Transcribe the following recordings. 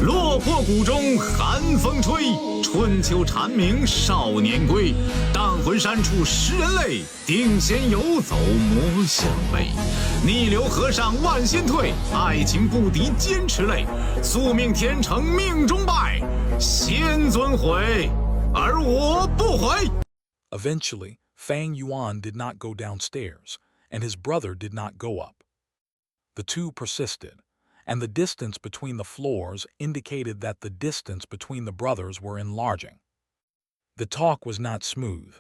落魄谷中寒风吹，春秋蝉鸣少年归。荡魂山处食人泪，定闲游走摸象背。逆流河上万仙退，爱情不敌坚持泪。宿命天成命中败，仙尊毁，而我不悔。 Eventually, Fang Yuan did not go downstairs, and his brother did not go up. The two persisted, and the distance between the floors indicated that the distance between the brothers were enlarging. The talk was not smooth.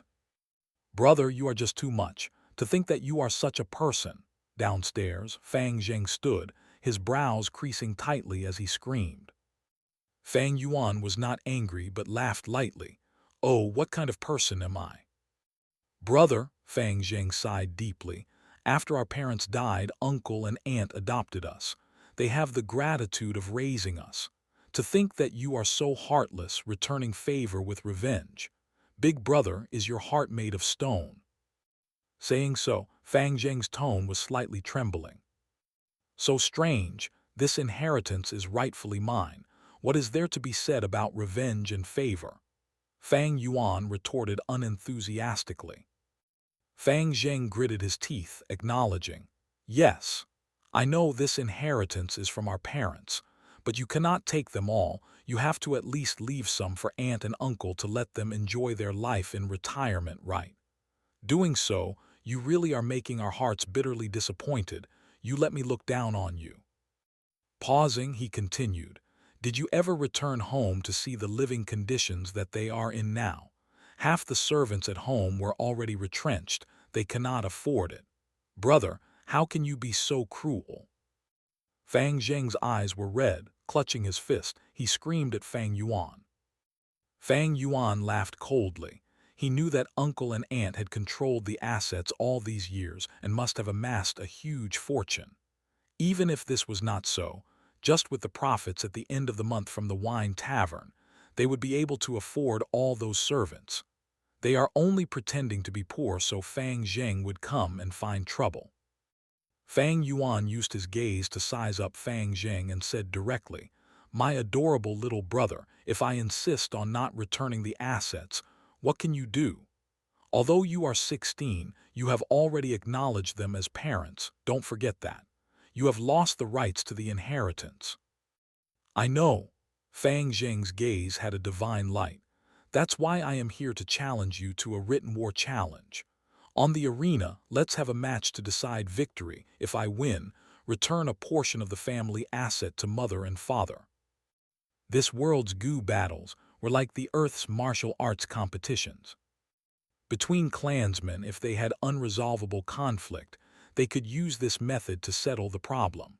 "Brother, you are just too much. To think that you are such a person." Downstairs, Fang Zheng stood, his brows creasing tightly as he screamed. Fang Yuan was not angry but laughed lightly. "Oh, what kind of person am I?" "Brother," Fang Zheng sighed deeply, "after our parents died, uncle and aunt adopted us. They have the gratitude of raising us. To think that you are so heartless, returning favor with revenge. Big brother, is your heart made of stone?" Saying so, Fang Zheng's tone was slightly trembling. "So strange, this inheritance is rightfully mine. What is there to be said about revenge and favor?" Fang Yuan retorted unenthusiastically. Fang Zheng gritted his teeth, acknowledging, "Yes, I know this inheritance is from our parents, but you cannot take them all. You have to at least leave some for aunt and uncle to let them enjoy their life in retirement, right? Doing so, you really are making our hearts bitterly disappointed. You let me look down on you." Pausing, he continued, "Did you ever return home to see the living conditions that they are in now? Half the servants at home were already retrenched. They cannot afford it. Brother, how can you be so cruel?" Fang Zheng's eyes were red. Clutching his fist, he screamed at Fang Yuan. Fang Yuan laughed coldly. He knew that uncle and aunt had controlled the assets all these years and must have amassed a huge fortune. Even if this was not so, just with the profits at the end of the month from the wine tavern, they would be able to afford all those servants. They are only pretending to be poor so Fang Zheng would come and find trouble. Fang Yuan used his gaze to size up Fang Zheng and said directly, "My adorable little brother, if I insist on not returning the assets, what can you do? Although you are 16, you have already acknowledged them as parents, don't forget that. You have lost the rights to the inheritance." "I know." Fang Zheng's gaze had a divine light. "That's why I am here to challenge you to a written war challenge. On the arena, let's have a match to decide victory. If I win, return a portion of the family asset to mother and father." This world's Gu battles were like the Earth's martial arts competitions. Between clansmen, if they had unresolvable conflict, they could use this method to settle the problem.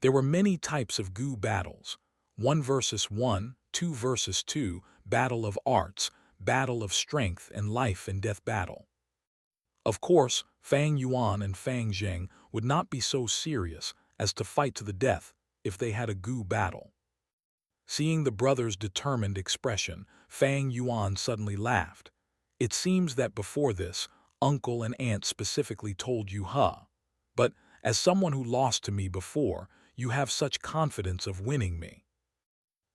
There were many types of Gu battles: 1 versus 1, 2 versus 2, battle of arts, battle of strength, and life and death battle. Of course, Fang Yuan and Fang Zheng would not be so serious as to fight to the death if they had a Gu battle. Seeing the brothers' determined expression, Fang Yuan suddenly laughed. "It seems that before this, uncle and aunt specifically told you, huh? But as someone who lost to me before, you have such confidence of winning me."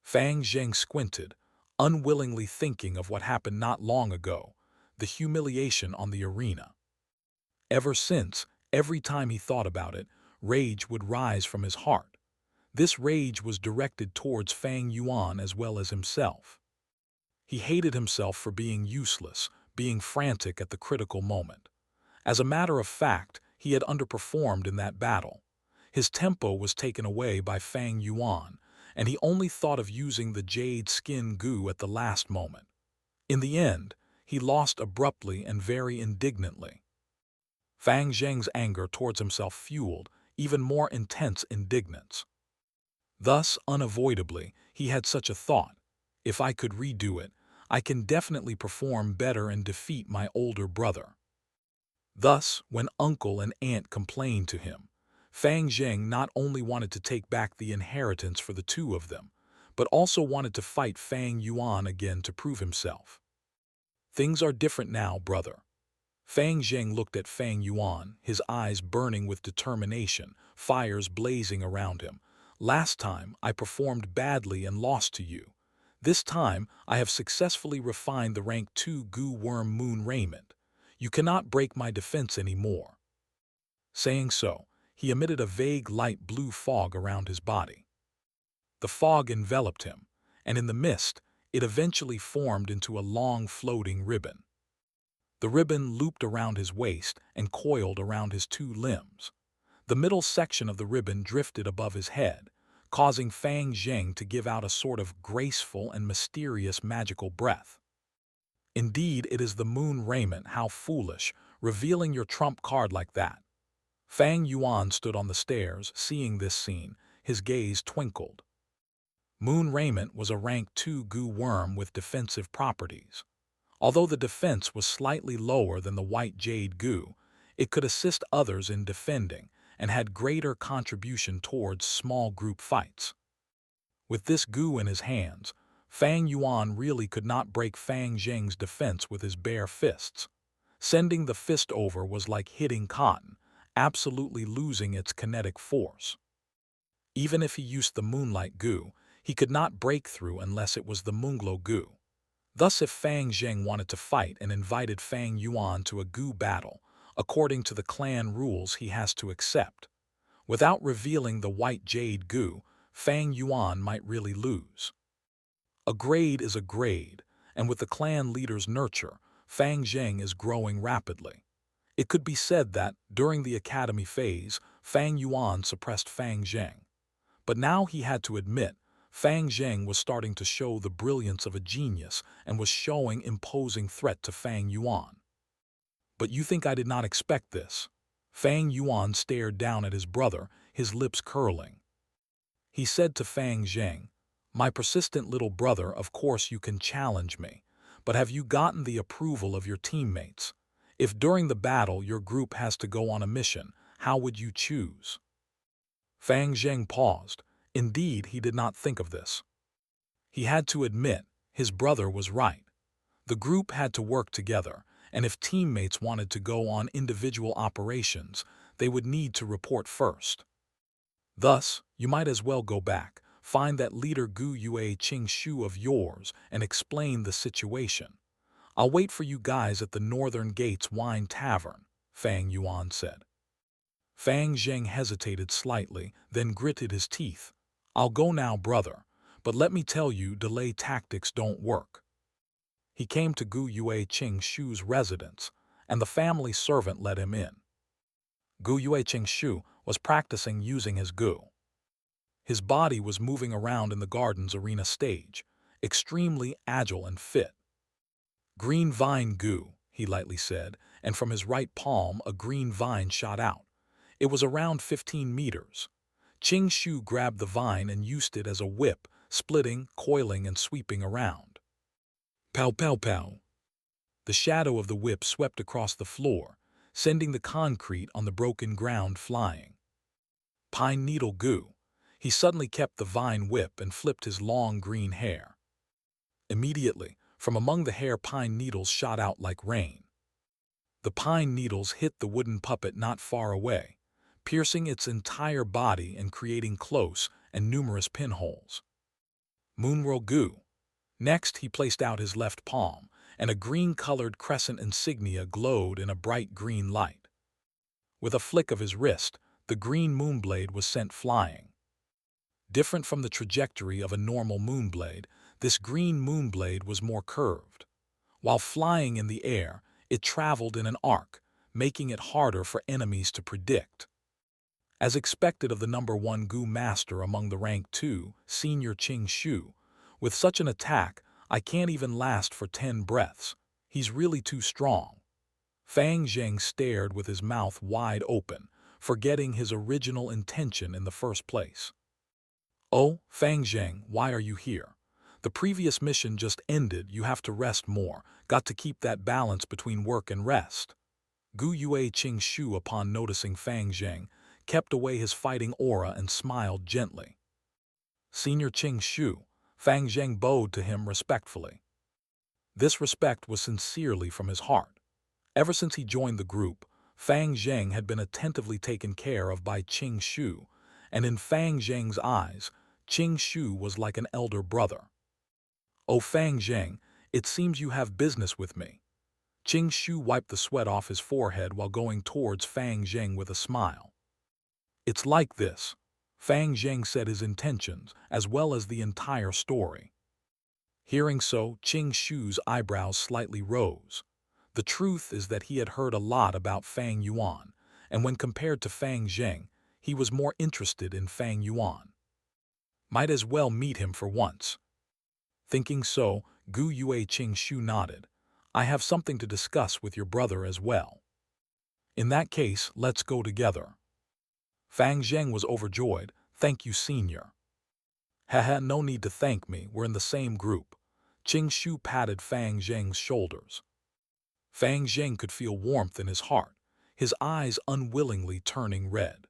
Fang Zheng squinted, unwillingly thinking of what happened not long ago, the humiliation on the arena. Ever since, every time he thought about it, rage would rise from his heart. This rage was directed towards Fang Yuan as well as himself. He hated himself for being useless, being frantic at the critical moment. As a matter of fact, he had underperformed in that battle. His tempo was taken away by Fang Yuan, and he only thought of using the jade skin Gu at the last moment. In the end, he lost abruptly and very indignantly. Fang Zheng's anger towards himself fueled even more intense indignance. Thus, unavoidably, he had such a thought: if I could redo it, I can definitely perform better and defeat my older brother. Thus, when uncle and aunt complained to him, Fang Zheng not only wanted to take back the inheritance for the two of them, but also wanted to fight Fang Yuan again to prove himself. "Things are different now, brother." Fang Zheng looked at Fang Yuan, his eyes burning with determination, fires blazing around him. Last time I performed badly and lost to you. This time I have successfully refined the rank 2 goo worm Moon Raymond. You cannot break my defense anymore." Saying so, he emitted a vague light blue fog around his body. The fog enveloped him, and in the mist, it eventually formed into a long floating ribbon. The ribbon looped around his waist and coiled around his two limbs. The middle section of the ribbon drifted above his head, causing Fang Zheng to give out a sort of graceful and mysterious magical breath. "Indeed, it is the Moon Raiment, how foolish, revealing your trump card like that." Fang Yuan stood on the stairs, seeing this scene. His gaze twinkled. Moon Raiment was a rank 2 goo worm with defensive properties. Although the defense was slightly lower than the white jade goo, it could assist others in defending and had greater contribution towards small group fights. With this goo in his hands, Fang Yuan really could not break Fang Zheng's defense with his bare fists. Sending the fist over was like hitting cotton, absolutely losing its kinetic force. Even if he used the moonlight goo, he could not break through unless it was the Moonglow goo. Thus, if Fang Zheng wanted to fight and invited Fang Yuan to a goo battle, according to the clan rules he has to accept, without revealing the white jade goo, Fang Yuan might really lose. A grade is a grade, and with the clan leader's nurture, Fang Zheng is growing rapidly. It could be said that, during the academy phase, Fang Yuan suppressed Fang Zheng. But now he had to admit, Fang Zheng was starting to show the brilliance of a genius and was showing imposing threat to Fang Yuan. "But you think I did not expect this?" Fang Yuan stared down at his brother, his lips curling. He said to Fang Zheng, "My persistent little brother, of course you can challenge me, but have you gotten the approval of your teammates? If during the battle your group has to go on a mission, how would you choose?" Fang Zheng paused. Indeed, he did not think of this. He had to admit, his brother was right. The group had to work together, and if teammates wanted to go on individual operations, they would need to report first. Thus, you might as well go back, find that leader Gu Yue Qing Shu of yours, and explain the situation. "I'll wait for you guys at the Northern Gates Wine Tavern," Fang Yuan said. Fang Zheng hesitated slightly, then gritted his teeth. "I'll go now, brother, but let me tell you, delay tactics don't work." He came to Gu Yue Qing Shu's residence, and the family servant let him in. Gu Yue Qing Shu was practicing using his gu. His body was moving around in the garden's arena stage, extremely agile and fit. "Green vine gu," he lightly said, and from his right palm a green vine shot out. It was around 15 meters. Qing Shu grabbed the vine and used it as a whip, splitting, coiling, and sweeping around. Pow pow pow. The shadow of the whip swept across the floor, sending the concrete on the broken ground flying. Pine needle gu. He suddenly kept the vine whip and flipped his long green hair. Immediately, from among the hair, pine needles shot out like rain. The pine needles hit the wooden puppet not far away, piercing its entire body and creating close and numerous pinholes. Moonwhirl gu. Next, he placed out his left palm, and a green-colored crescent insignia glowed in a bright green light. With a flick of his wrist, the green moonblade was sent flying. Different from the trajectory of a normal moonblade, this green moonblade was more curved. While flying in the air, it traveled in an arc, making it harder for enemies to predict. As expected of the #1 Gu Master among the rank 2, Senior Qing Shu, with such an attack, I can't even last for 10 breaths. He's really too strong. Fang Zheng stared with his mouth wide open, forgetting his original intention in the first place. "Oh, Fang Zheng, why are you here? The previous mission just ended, you have to rest more, got to keep that balance between work and rest." Gu Yue Qing Shu, upon noticing Fang Zheng, kept away his fighting aura and smiled gently. "Senior Qing Shu," Fang Zheng bowed to him respectfully. This respect was sincerely from his heart. Ever since he joined the group, Fang Zheng had been attentively taken care of by Qing Shu, and in Fang Zheng's eyes, Qing Shu was like an elder brother. "Oh Fang Zheng, it seems you have business with me." Qing Shu wiped the sweat off his forehead while going towards Fang Zheng with a smile. "It's like this." Fang Zheng said his intentions, as well as the entire story. Hearing so, Qing Shu's eyebrows slightly rose. The truth is that he had heard a lot about Fang Yuan, and when compared to Fang Zheng, he was more interested in Fang Yuan. Might as well meet him for once. Thinking so, Gu Yue Qing Shu nodded. "I have something to discuss with your brother as well." "In that case, let's go together." Fang Zheng was overjoyed. "Thank you, senior." "Haha, no need to thank me, we're in the same group." Qing Shu patted Fang Zheng's shoulders. Fang Zheng could feel warmth in his heart, his eyes unwillingly turning red.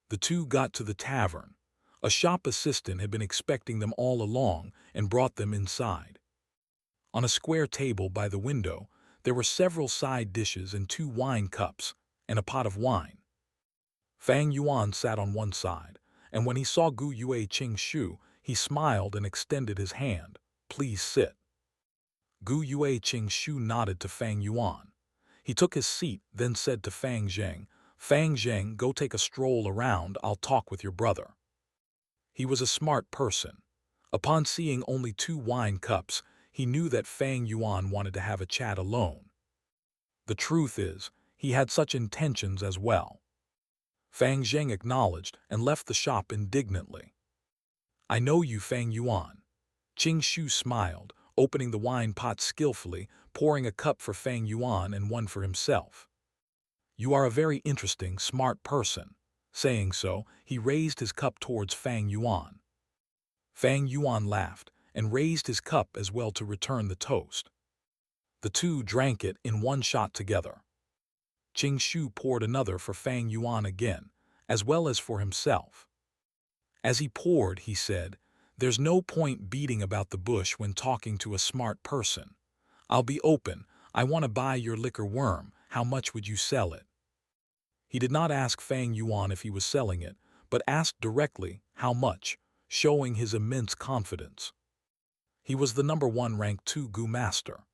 The two got to the tavern. A shop assistant had been expecting them all along and brought them inside. On a square table by the window, there were several side dishes and 2 wine cups, and a pot of wine. Fang Yuan sat on one side, and when he saw Gu Yue Qing Shu, he smiled and extended his hand. "Please sit." Gu Yue Qing Shu nodded to Fang Yuan. He took his seat, then said to Fang Zheng, "Fang Zheng, go take a stroll around, I'll talk with your brother." He was a smart person. Upon seeing only 2 wine cups, he knew that Fang Yuan wanted to have a chat alone. The truth is, he had such intentions as well. Fang Zheng acknowledged and left the shop indignantly. "I know you, Fang Yuan." Qing Shu smiled, opening the wine pot skillfully, pouring a cup for Fang Yuan and one for himself. "You are a very interesting, smart person." Saying so, he raised his cup towards Fang Yuan. Fang Yuan laughed and raised his cup as well to return the toast. The two drank it in one shot together. Qing Shu poured another for Fang Yuan again, as well as for himself. As he poured, he said, "There's no point beating about the bush when talking to a smart person. I'll be open, I want to buy your liquor worm, how much would you sell it?" He did not ask Fang Yuan if he was selling it, but asked directly, how much, showing his immense confidence. He was the number 1 rank 2 Gu master.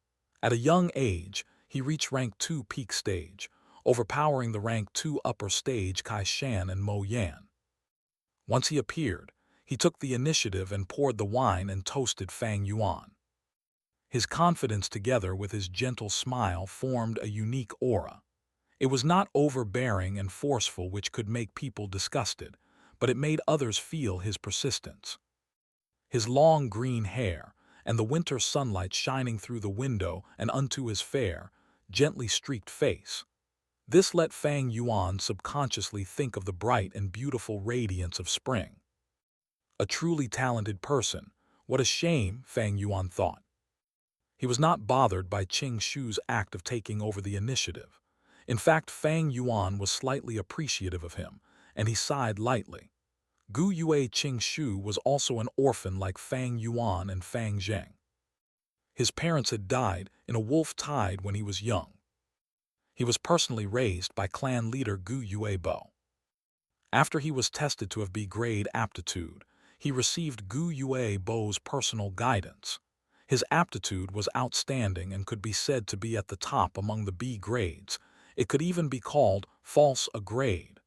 At a young age, he reached rank 2 peak stage, overpowering the rank 2 upper stage Kai Shan and Mo Yan. Once he appeared, he took the initiative and poured the wine and toasted Fang Yuan. His confidence together with his gentle smile formed a unique aura. It was not overbearing and forceful, which could make people disgusted, but it made others feel his persistence. His long green hair, and the winter sunlight shining through the window and unto his fair, gently streaked face. This let Fang Yuan subconsciously think of the bright and beautiful radiance of spring. A truly talented person. What a shame, Fang Yuan thought. He was not bothered by Qing Shu's act of taking over the initiative. In fact, Fang Yuan was slightly appreciative of him, and he sighed lightly. Gu Yue Qing Shu was also an orphan like Fang Yuan and Fang Zheng. His parents had died in a wolf tide when he was young. He was personally raised by clan leader Gu Yue Bo. After he was tested to have B-grade aptitude, he received Gu Yue Bo's personal guidance. His aptitude was outstanding and could be said to be at the top among the B grades. It could even be called false a grade.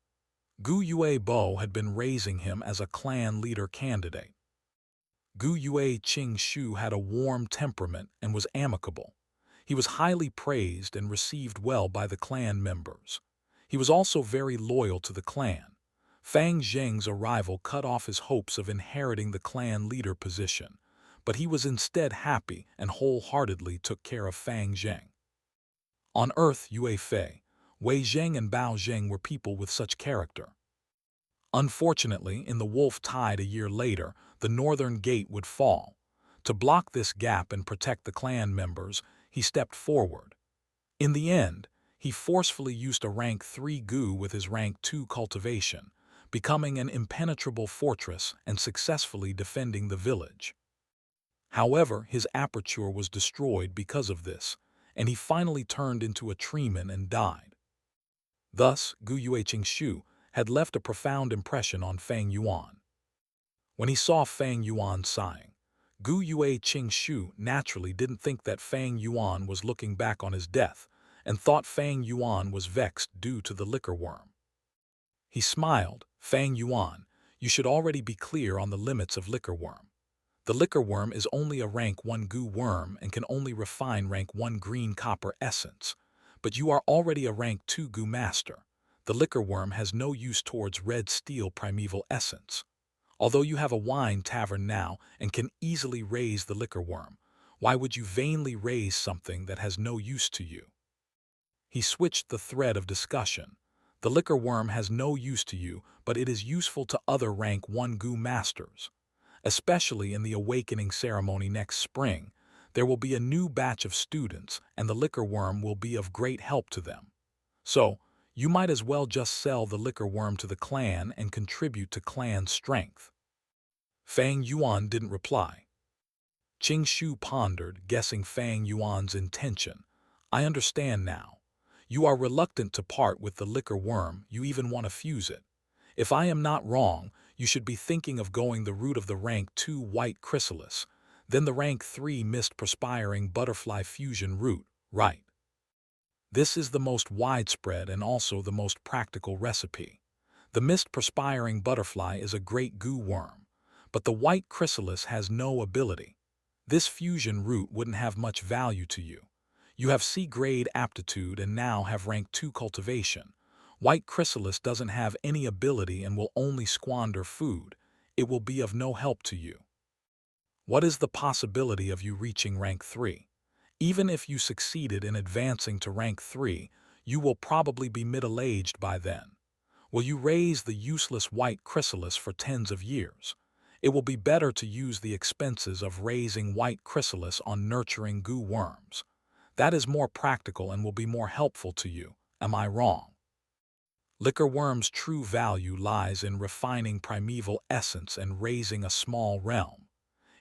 Gu Yue Bo had been raising him as a clan leader candidate. Gu Yue Qing Shu had a warm temperament and was amicable. He was highly praised and received well by the clan members. He was also very loyal to the clan. Fang Zheng's arrival cut off his hopes of inheriting the clan leader position, but he was instead happy and wholeheartedly took care of Fang Zheng. On earth, Yue Fei, Wei Zheng and Bao Zheng were people with such character. Unfortunately, in the wolf tide a year later, the northern gate would fall. To block this gap and protect the clan members, he stepped forward. In the end, he forcefully used a rank 3 Gu with his rank 2 cultivation, becoming an impenetrable fortress and successfully defending the village. However, his aperture was destroyed because of this, and he finally turned into a treeman and died. Thus, Gu Yue Qing Shu, had left a profound impression on Fang Yuan. When he saw Fang Yuan sighing, Gu Yue Qing naturally didn't think that Fang Yuan was looking back on his death and thought Fang Yuan was vexed due to the liquor worm. He smiled. Fang Yuan, you should already be clear on the limits of liquor worm. The liquor worm is only a rank 1 Gu worm and can only refine rank 1 green copper essence, but you are already a rank 2 Gu master. The liquor worm has no use towards red steel primeval essence. Although you have a wine tavern now and can easily raise the liquor worm, why would you vainly raise something that has no use to you? He switched the thread of discussion. The liquor worm has no use to you, but it is useful to other rank 1 Gu masters. Especially in the awakening ceremony next spring, there will be a new batch of students and the liquor worm will be of great help to them. So, you might as well just sell the liquor worm to the clan and contribute to clan strength. Fang Yuan didn't reply. Qing Shu pondered, guessing Fang Yuan's intention. I understand now. You are reluctant to part with the liquor worm, you even want to fuse it. If I am not wrong, you should be thinking of going the route of the rank 2 white chrysalis, then the rank 3 mist perspiring butterfly fusion route, right? This is the most widespread and also the most practical recipe. The mist perspiring butterfly is a great Gu worm, but the white chrysalis has no ability. This fusion route wouldn't have much value to you. You have C-grade aptitude and now have rank 2 cultivation. White chrysalis doesn't have any ability and will only squander food. It will be of no help to you. What is the possibility of you reaching rank 3? Even if you succeeded in advancing to rank 3, you will probably be middle-aged by then. Will you raise the useless white chrysalis for tens of years? It will be better to use the expenses of raising white chrysalis on nurturing Gu worms. That is more practical and will be more helpful to you. Am I wrong? Liquor worm's true value lies in refining primeval essence and raising a small realm.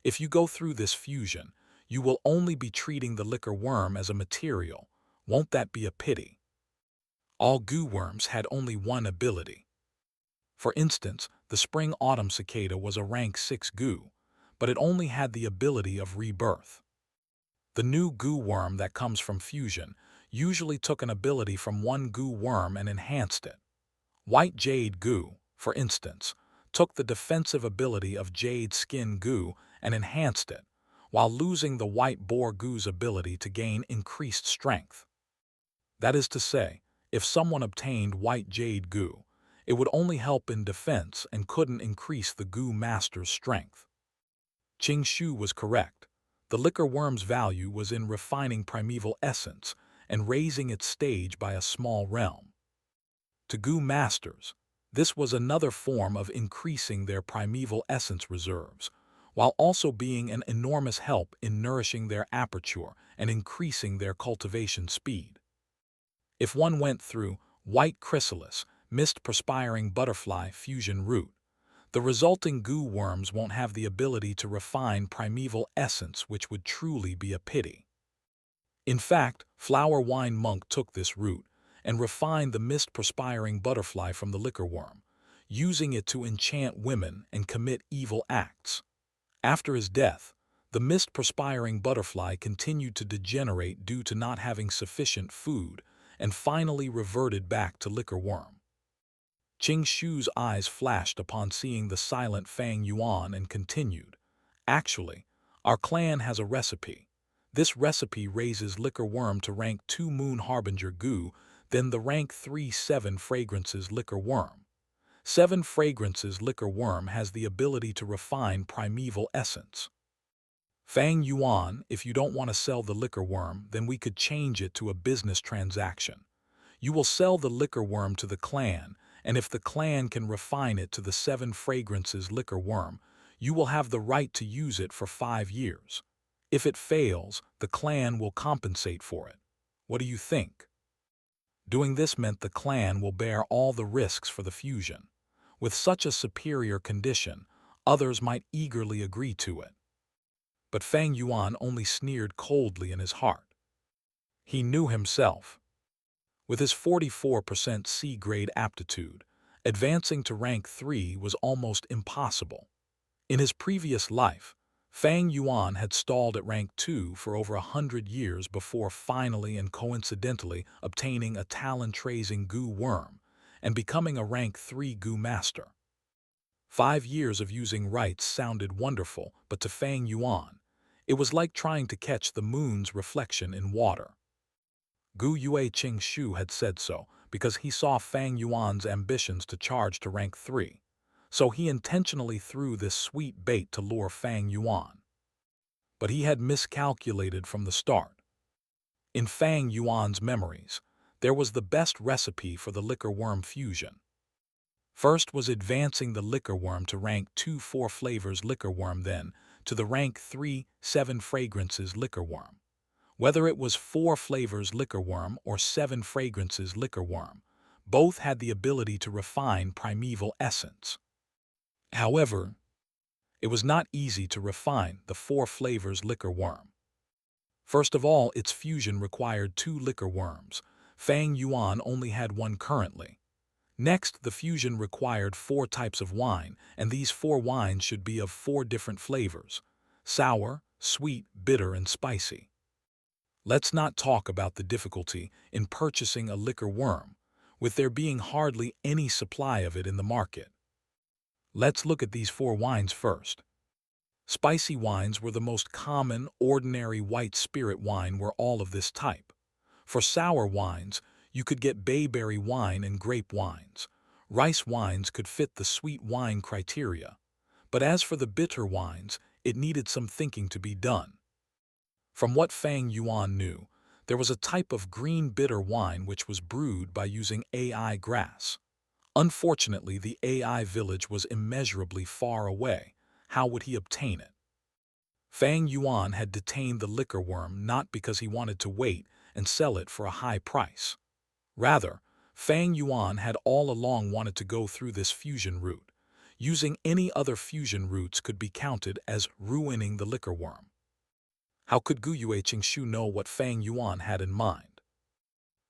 If you go through this fusion, you will only be treating the liquor worm as a material. Won't that be a pity? All Gu worms had only one ability. For instance, the spring-autumn cicada was a rank 6 Gu, but it only had the ability of rebirth. The new Gu worm that comes from fusion usually took an ability from one Gu worm and enhanced it. White Jade Gu, for instance, took the defensive ability of Jade Skin Gu and enhanced it, while losing the White Boar Gu's ability to gain increased strength. That is to say, if someone obtained White Jade Gu, it would only help in defense and couldn't increase the Gu master's strength. Qing Shu was correct. The liquor worm's value was in refining primeval essence and raising its stage by a small realm. To Gu masters, this was another form of increasing their primeval essence reserves, while also being an enormous help in nourishing their aperture and increasing their cultivation speed. If one went through white chrysalis, mist perspiring butterfly fusion route, the resulting Gu worms won't have the ability to refine primeval essence, which would truly be a pity. In fact, Flower Wine Monk took this route and refined the mist perspiring butterfly from the liquor worm, using it to enchant women and commit evil acts. After his death, the mist perspiring butterfly continued to degenerate due to not having sufficient food and finally reverted back to liquor worm. Qing Shu's eyes flashed upon seeing the silent Fang Yuan and continued, Actually, our clan has a recipe. This recipe raises liquor worm to rank 2 Moon Harbinger Gu, then the rank 3 7 Fragrances liquor worm. 7 Fragrances liquor worm has the ability to refine primeval essence. Fang Yuan, if you don't want to sell the liquor worm, then we could change it to a business transaction. You will sell the liquor worm to the clan, and if the clan can refine it to the 7 Fragrances liquor worm, you will have the right to use it for 5 years. If it fails, the clan will compensate for it. What do you think? Doing this meant the clan will bear all the risks for the fusion. With such a superior condition, others might eagerly agree to it. But Fang Yuan only sneered coldly in his heart. He knew himself. With his 44% C-grade aptitude, Advancing to rank 3 was almost impossible. In his previous life, Fang Yuan had stalled at rank 2 for over 100 years before finally and coincidentally obtaining a talent-tracing goo worm and becoming a rank 3 goo master. 5 years of using rites sounded wonderful, but to Fang Yuan, it was like trying to catch the moon's reflection in water. Gu Yue Qing Shu had said so because he saw Fang Yuan's ambitions to charge to rank 3, so he intentionally threw this sweet bait to lure Fang Yuan. But he had miscalculated from the start. In Fang Yuan's memories, there was the best recipe for the liquor worm fusion. First was advancing the liquor worm to rank 2 4 flavors liquor worm, then to the rank 3 7 fragrances liquor worm. Whether it was 4 flavors liquor worm or 7 fragrances liquor worm, both had the ability to refine primeval essence. However, it was not easy to refine the 4 flavors liquor worm. First of all, its fusion required 2 liquor worms. Fang Yuan only had 1 currently. Next, the fusion required 4 types of wine, and these 4 wines should be of 4 different flavors: sour, sweet, bitter, and spicy. Let's not talk about the difficulty in purchasing a liquor worm, with there being hardly any supply of it in the market. Let's look at these 4 wines first. Spicy wines were the most common, ordinary white spirit wine were all of this type. For sour wines, you could get bayberry wine and grape wines. Rice wines could fit the sweet wine criteria. But as for the bitter wines, it needed some thinking to be done. From what Fang Yuan knew, there was a type of green bitter wine which was brewed by using AI grass. Unfortunately, the AI village was immeasurably far away. How would he obtain it? Fang Yuan had detained the liquor worm not because he wanted to wait and sell it for a high price. Rather, Fang Yuan had all along wanted to go through this fusion route. Using any other fusion routes could be counted as ruining the liquor worm. How could Gu Yue Qingshu know what Fang Yuan had in mind?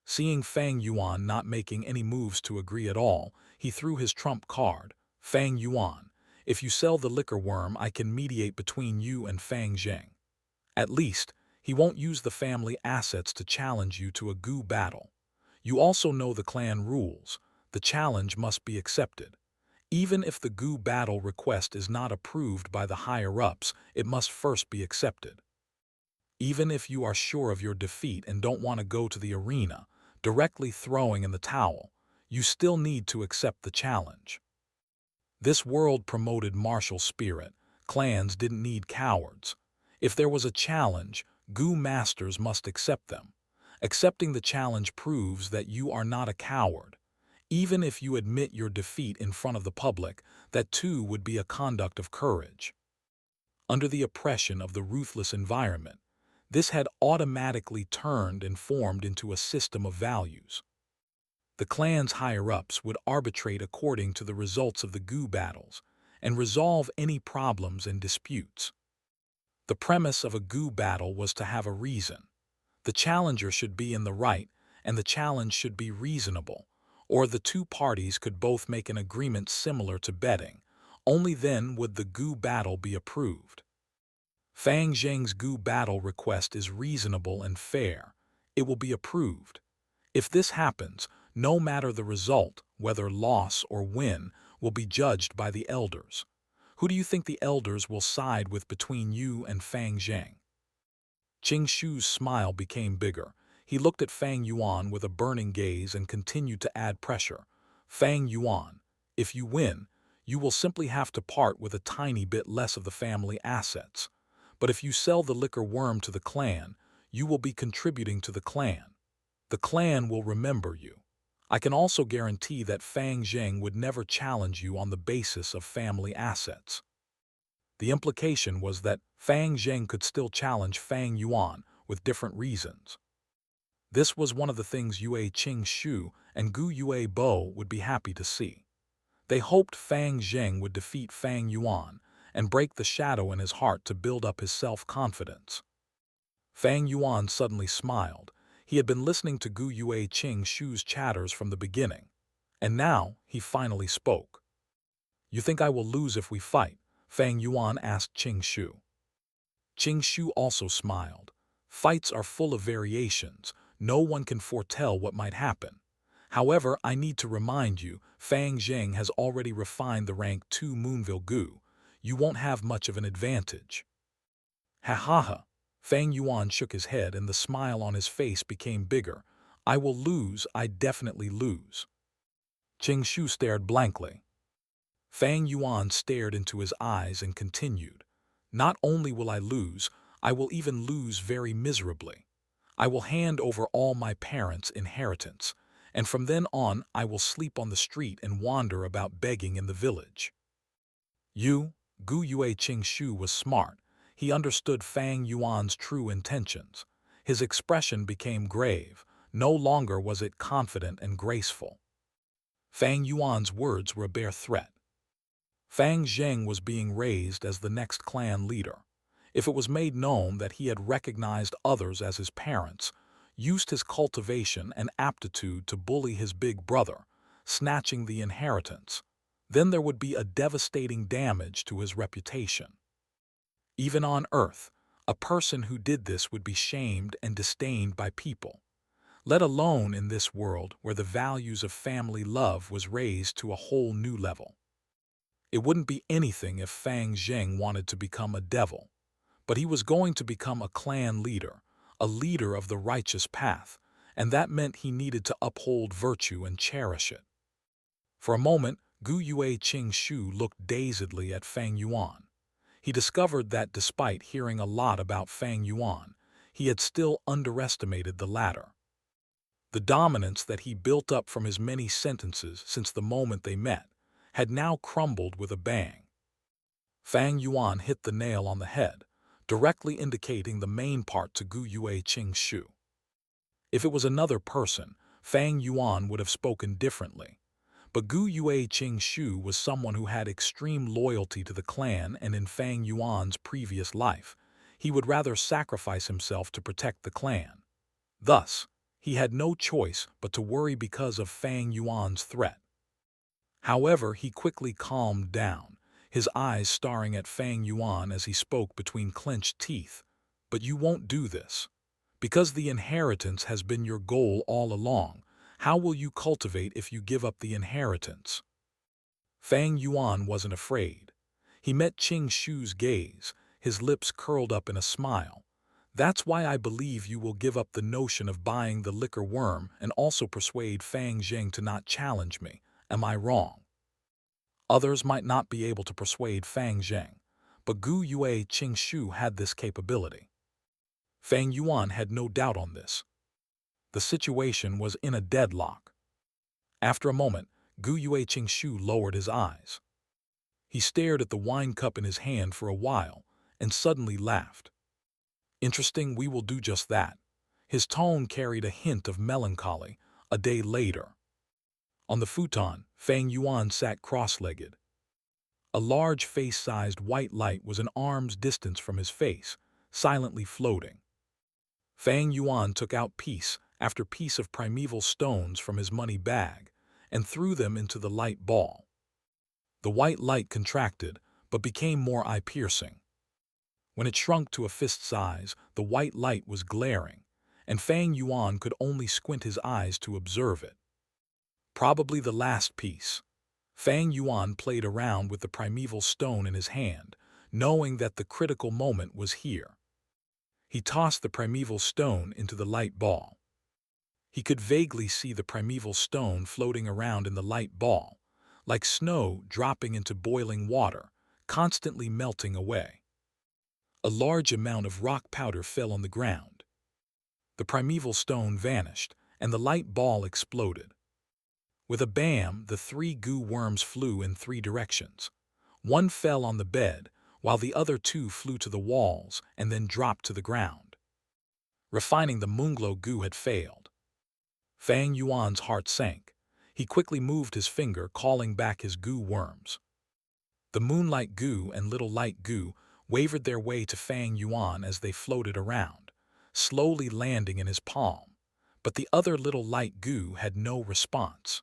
Seeing Fang Yuan not making any moves to agree at all, he threw his trump card. Fang Yuan, if you sell the liquor worm, I can mediate between you and Fang Zheng. At least, he won't use the family assets to challenge you to a Gu battle. You also know the clan rules. The challenge must be accepted. Even if the Gu battle request is not approved by the higher-ups, it must first be accepted. Even if you are sure of your defeat and don't want to go to the arena, directly throwing in the towel, you still need to accept the challenge. This world promoted martial spirit. Clans didn't need cowards. If there was a challenge, Gu masters must accept them. Accepting the challenge proves that you are not a coward. Even if you admit your defeat in front of the public, that too would be a conduct of courage. Under the oppression of the ruthless environment, this had automatically turned and formed into a system of values. The clan's higher-ups would arbitrate according to the results of the Gu battles and resolve any problems and disputes. The premise of a Gu battle was to have a reason. The challenger should be in the right and the challenge should be reasonable, or the 2 parties could both make an agreement similar to betting. Only then would the Gu battle be approved. Fang Zheng's Gu battle request is reasonable and fair. It will be approved. If this happens, no matter the result, whether loss or win, will be judged by the elders. Who do you think the elders will side with between you and Fang Zheng? Qing Shu's smile became bigger. He looked at Fang Yuan with a burning gaze and continued to add pressure. Fang Yuan, if you win, you will simply have to part with a tiny bit less of the family assets. But if you sell the liquor worm to the clan, you will be contributing to the clan. The clan will remember you. I can also guarantee that Fang Zheng would never challenge you on the basis of family assets. The implication was that Fang Zheng could still challenge Fang Yuan with different reasons. This was one of the things Yue Qing Shu and Gu Yue Bo would be happy to see. They hoped Fang Zheng would defeat Fang Yuan and break the shadow in his heart to build up his self-confidence. Fang Yuan suddenly smiled. He had been listening to Gu Yue Qing Shu's chatters from the beginning. And now he finally spoke. "You think I will lose if we fight?" Fang Yuan asked Qing Shu. Qing Shu also smiled. "Fights are full of variations. No one can foretell what might happen. However, I need to remind you, Fang Zheng has already refined the rank 2 Moonville Gu. You won't have much of an advantage." Ha ha ha. Fang Yuan shook his head and the smile on his face became bigger. "I will lose, I definitely lose." Qing Shu stared blankly. Fang Yuan stared into his eyes and continued. "Not only will I lose, I will even lose very miserably. I will hand over all my parents' inheritance, and from then on I will sleep on the street and wander about begging in the village." Gu Yue Qing Shu was smart. He understood Fang Yuan's true intentions. His expression became grave. No longer was it confident and graceful. Fang Yuan's words were a bare threat. Fang Zheng was being raised as the next clan leader. If it was made known that he had recognized others as his parents, used his cultivation and aptitude to bully his big brother, snatching the inheritance, then there would be a devastating damage to his reputation. Even on Earth, a person who did this would be shamed and disdained by people, let alone in this world where the values of family love was raised to a whole new level. It wouldn't be anything if Fang Zheng wanted to become a devil, but he was going to become a clan leader, a leader of the righteous path, and that meant he needed to uphold virtue and cherish it. For a moment, Gu Yue Qing Shu looked dazedly at Fang Yuan. He discovered that despite hearing a lot about Fang Yuan, he had still underestimated the latter. The dominance that he built up from his many sentences since the moment they met had now crumbled with a bang. Fang Yuan hit the nail on the head, directly indicating the main part to Gu Yue Qing Shu. If it was another person, Fang Yuan would have spoken differently. But Gu Yue Qing Shu was someone who had extreme loyalty to the clan, and in Fang Yuan's previous life, he would rather sacrifice himself to protect the clan. Thus, he had no choice but to worry because of Fang Yuan's threat. However, he quickly calmed down, his eyes staring at Fang Yuan as he spoke between clenched teeth. "But you won't do this. Because the inheritance has been your goal all along, how will you cultivate if you give up the inheritance?" Fang Yuan wasn't afraid. He met Qing Shu's gaze, his lips curled up in a smile. "That's why I believe you will give up the notion of buying the liquor worm and also persuade Fang Zheng to not challenge me. Am I wrong?" Others might not be able to persuade Fang Zheng, but Gu Yue Qing Shu had this capability. Fang Yuan had no doubt on this. The situation was in a deadlock. After a moment, Gu Yue Qing Shu lowered his eyes. He stared at the wine cup in his hand for a while and suddenly laughed. "Interesting, we will do just that." His tone carried a hint of melancholy. A day later, on the futon, Fang Yuan sat cross-legged. A large face-sized white light was an arm's distance from his face, silently floating. Fang Yuan took out piece after piece of primeval stones from his money bag and threw them into the light ball. The white light contracted, but became more eye-piercing. When it shrunk to a fist size, the white light was glaring, and Fang Yuan could only squint his eyes to observe it. Probably the last piece. Fang Yuan played around with the primeval stone in his hand, knowing that the critical moment was here. He tossed the primeval stone into the light ball. He could vaguely see the primeval stone floating around in the light ball, like snow dropping into boiling water, constantly melting away. A large amount of rock powder fell on the ground. The primeval stone vanished, and the light ball exploded. With a bam, the 3 goo worms flew in 3 directions. One fell on the bed, while the other 2 flew to the walls and then dropped to the ground. Refining the Moonglow goo had failed. Fang Yuan's heart sank. He quickly moved his finger, calling back his goo worms. The Moonlight goo and Little Light goo wavered their way to Fang Yuan as they floated around, slowly landing in his palm, but the other Little Light goo had no response.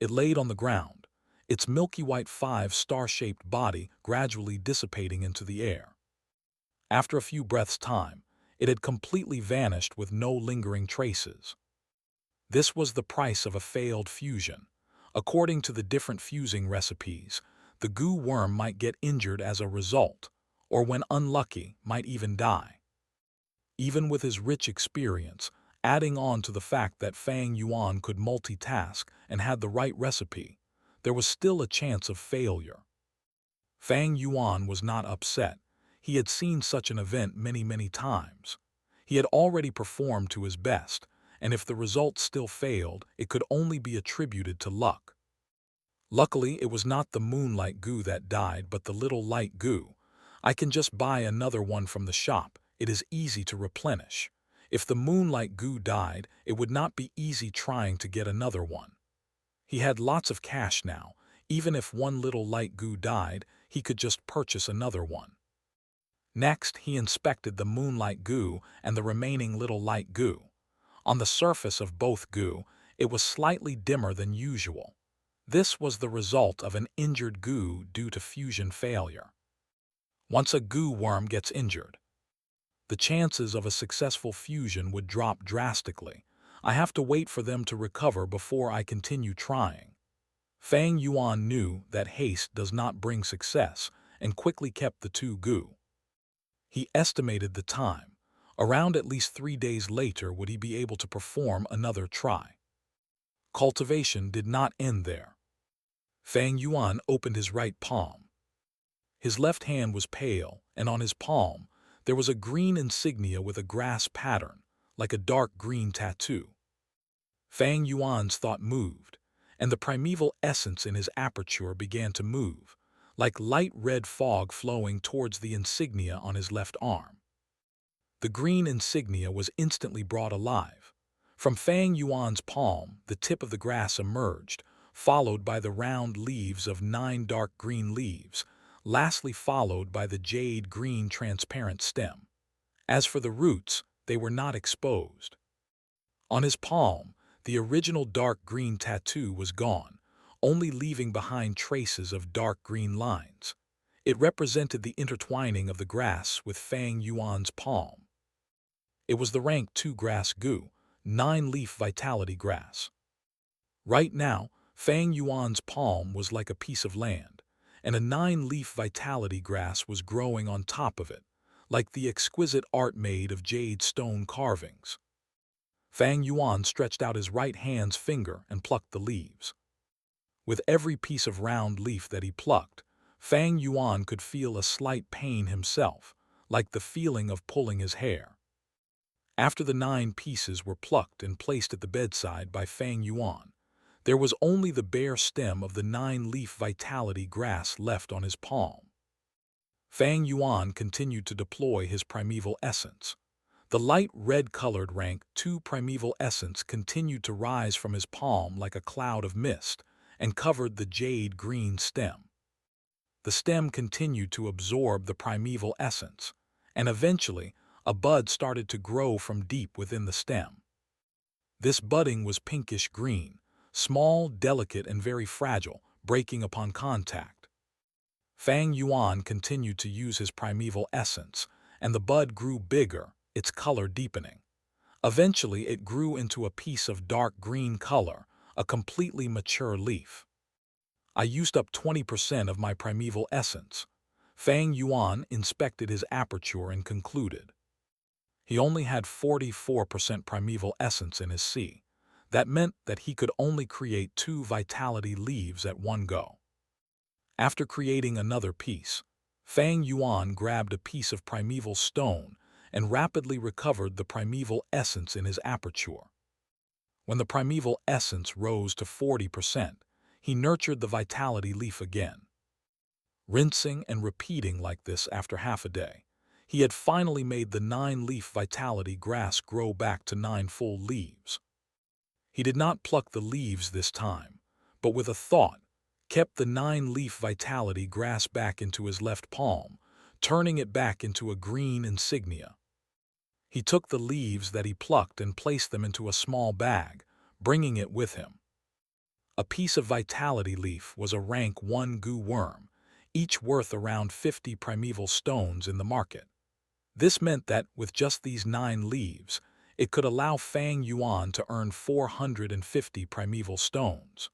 It laid on the ground, its milky white five-star-shaped body gradually dissipating into the air. After a few breaths' time, it had completely vanished with no lingering traces. This was the price of a failed fusion. According to the different fusing recipes, the goo worm might get injured as a result, or when unlucky, might even die. Even with his rich experience, adding on to the fact that Fang Yuan could multitask and had the right recipe, there was still a chance of failure. Fang Yuan was not upset. He had seen such an event many times. He had already performed to his best, and if the result still failed, it could only be attributed to luck. Luckily, it was not the moonlight goo that died, but the little light goo. I can just buy another one from the shop. It is easy to replenish. If the moonlight goo died, it would not be easy trying to get another one. He had lots of cash now. Even if one little light goo died, he could just purchase another one. Next, he inspected the moonlight goo and the remaining little light goo. On the surface of both goo, it was slightly dimmer than usual. This was the result of an injured goo due to fusion failure. Once a goo worm gets injured, the chances of a successful fusion would drop drastically. I have to wait for them to recover before I continue trying. Fang Yuan knew that haste does not bring success and quickly kept the two goo. He estimated the time. Around at least 3 days later would he be able to perform another try. Cultivation did not end there. Fang Yuan opened his right palm. His left hand was pale, and on his palm there was a green insignia with a grass pattern, like a dark green tattoo. Fang Yuan's thought moved, and the primeval essence in his aperture began to move, like light red fog flowing towards the insignia on his left arm. The green insignia was instantly brought alive. From Fang Yuan's palm, the tip of the grass emerged, followed by the round leaves of 9 dark green leaves, lastly followed by the jade green transparent stem. As for the roots, they were not exposed. On his palm, the original dark green tattoo was gone, only leaving behind traces of dark green lines. It represented the intertwining of the grass with Fang Yuan's palm. It was the rank 2 grass goo, 9-leaf vitality grass. Right now, Fang Yuan's palm was like a piece of land, and a 9-leaf vitality grass was growing on top of it, like the exquisite art made of jade stone carvings. Fang Yuan stretched out his right hand's finger and plucked the leaves. With every piece of round leaf that he plucked, Fang Yuan could feel a slight pain himself, like the feeling of pulling his hair. After the 9 pieces were plucked and placed at the bedside by Fang Yuan, there was only the bare stem of the 9-leaf vitality grass left on his palm. Fang Yuan continued to deploy his primeval essence. The light red-colored rank 2 primeval essence continued to rise from his palm like a cloud of mist and covered the jade green stem. The stem continued to absorb the primeval essence, and eventually a bud started to grow from deep within the stem. This budding was pinkish green, small, delicate, and very fragile, breaking upon contact. Fang Yuan continued to use his primeval essence, and the bud grew bigger, its color deepening. Eventually, it grew into a piece of dark green color, a completely mature leaf. I used up 20% of my primeval essence. Fang Yuan inspected his aperture and concluded. He only had 44% primeval essence in his sea. That meant that he could only create 2 vitality leaves at one go. After creating another piece, Fang Yuan grabbed a piece of primeval stone and rapidly recovered the primeval essence in his aperture. When the primeval essence rose to 40%, he nurtured the vitality leaf again. Rinsing and repeating like this after half a day, he had finally made the 9-leaf vitality grass grow back to 9 full leaves. He did not pluck the leaves this time, but with a thought, kept the 9-leaf vitality grass back into his left palm, turning it back into a green insignia. He took the leaves that he plucked and placed them into a small bag, bringing it with him. A piece of vitality leaf was a rank 1 goo worm, each worth around 50 primeval stones in the market. This meant that, with just these 9 leaves, it could allow Fang Yuan to earn 450 primeval stones.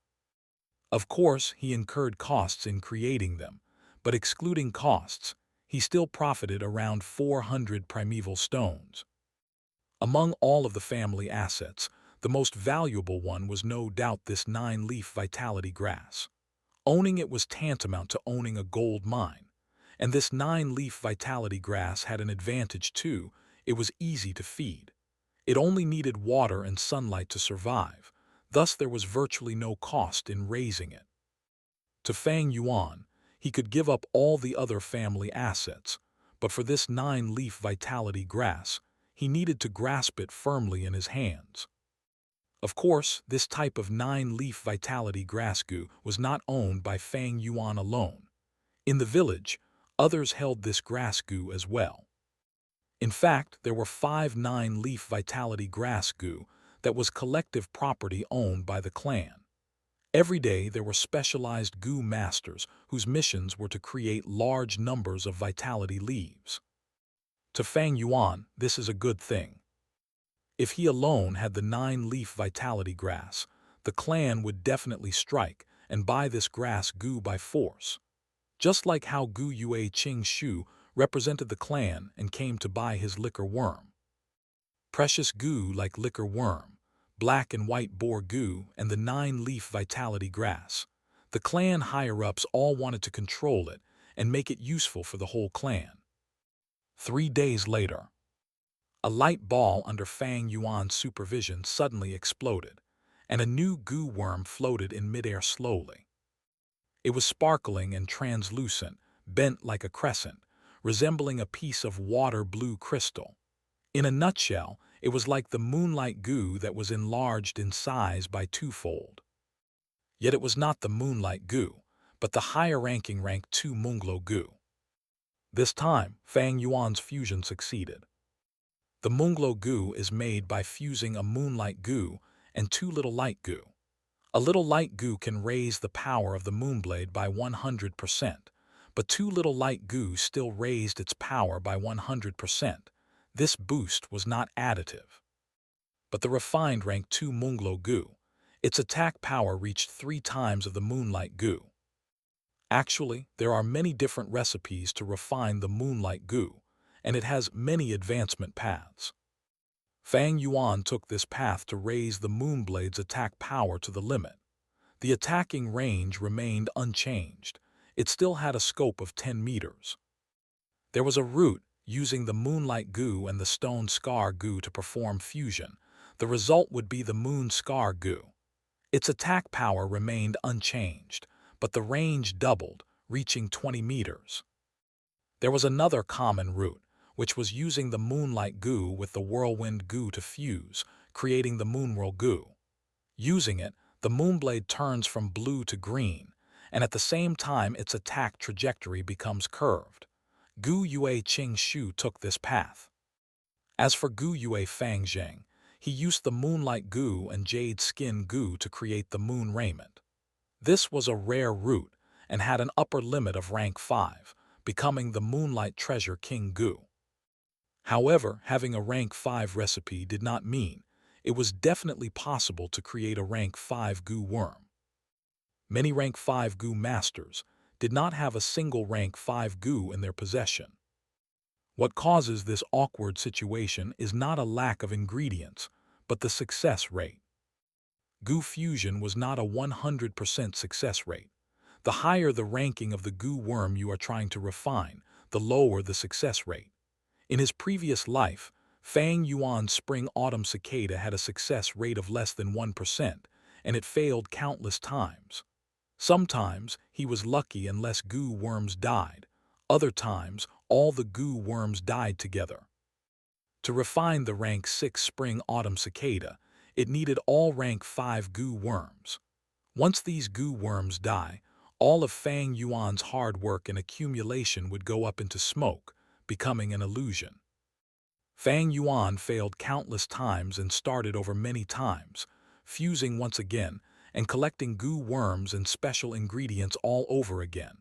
Of course, he incurred costs in creating them, but excluding costs, he still profited around 400 primeval stones. Among all of the family assets, the most valuable one was no doubt this 9-leaf vitality grass. Owning it was tantamount to owning a gold mine, and this 9-leaf vitality grass had an advantage too: it was easy to feed. It only needed water and sunlight to survive, thus there was virtually no cost in raising it. To Fang Yuan, he could give up all the other family assets, but for this 9-leaf vitality grass, he needed to grasp it firmly in his hands. Of course, this type of 9-leaf vitality grass goo was not owned by Fang Yuan alone. In the village, others held this grass goo as well. In fact, there were 5 9-leaf vitality grass goo that was collective property owned by the clan. Every day there were specialized goo masters whose missions were to create large numbers of vitality leaves. To Fang Yuan, this is a good thing. If he alone had the 9-leaf vitality grass, the clan would definitely strike and buy this grass goo by force. Just like how Gu Yue Qing Shu represented the clan and came to buy his liquor worm. Precious goo like liquor worm, black and white boar goo, and the 9-leaf vitality grass. The clan higher-ups all wanted to control it and make it useful for the whole clan. 3 days later, a light ball under Fang Yuan's supervision suddenly exploded, and a new goo worm floated in midair slowly. It was sparkling and translucent, bent like a crescent, resembling a piece of water-blue crystal. In a nutshell, it was like the moonlight goo that was enlarged in size by twofold. Yet it was not the moonlight goo, but the higher-ranking rank 2 Munglo goo. This time, Fang Yuan's fusion succeeded. The Munglo goo is made by fusing a moonlight goo and 2 little light goo. A little light goo can raise the power of the moonblade by 100%, but 2 little light goo still raised its power by 100%. This boost was not additive. But the refined rank 2 Munglo goo, its attack power reached 3 times of the moonlight goo. Actually, there are many different recipes to refine the moonlight goo, and it has many advancement paths. Fang Yuan took this path to raise the Moonblade's attack power to the limit. The attacking range remained unchanged. It still had a scope of 10 meters. There was a route using the Moonlight Goo and the Stone Scar Goo to perform fusion. The result would be the Moon Scar Goo. Its attack power remained unchanged, but the range doubled, reaching 20 meters. There was another common route, which was using the Moonlight Goo with the Whirlwind Goo to fuse, creating the Moonwhirl Goo. Using it, the Moonblade turns from blue to green, and at the same time its attack trajectory becomes curved. Gu Yue Qing Shu took this path. As for Gu Yue Fangzheng, he used the Moonlight Goo and Jade Skin Goo to create the Moon Raiment. This was a rare route and had an upper limit of rank 5, becoming the Moonlight Treasure King Goo. However, having a rank 5 recipe did not mean it was definitely possible to create a rank 5 goo worm. Many rank 5 goo masters did not have a single rank 5 goo in their possession. What causes this awkward situation is not a lack of ingredients, but the success rate. Goo fusion was not a 100% success rate. The higher the ranking of the goo worm you are trying to refine, the lower the success rate. In his previous life, Fang Yuan's spring-autumn cicada had a success rate of less than 1%, and it failed countless times. Sometimes he was lucky and less goo worms died. Other times, all the goo worms died together. To refine the rank 6 spring-autumn cicada, it needed all rank 5 goo worms. Once these goo worms die, all of Fang Yuan's hard work and accumulation would go up into smoke, becoming an illusion. Fang Yuan failed countless times and started over many times, fusing once again, and collecting goo worms and special ingredients all over again.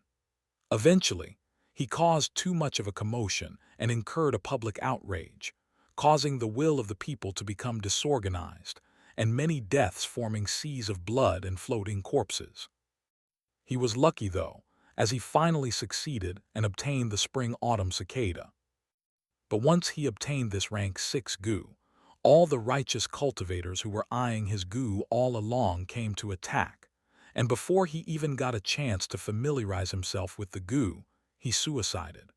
Eventually, he caused too much of a commotion and incurred a public outrage, causing the will of the people to become disorganized, and many deaths forming seas of blood and floating corpses. He was lucky, though, as he finally succeeded and obtained the spring-autumn cicada. But once he obtained this rank 6 goo, all the righteous cultivators who were eyeing his goo all along came to attack, and before he even got a chance to familiarize himself with the goo, he suicided.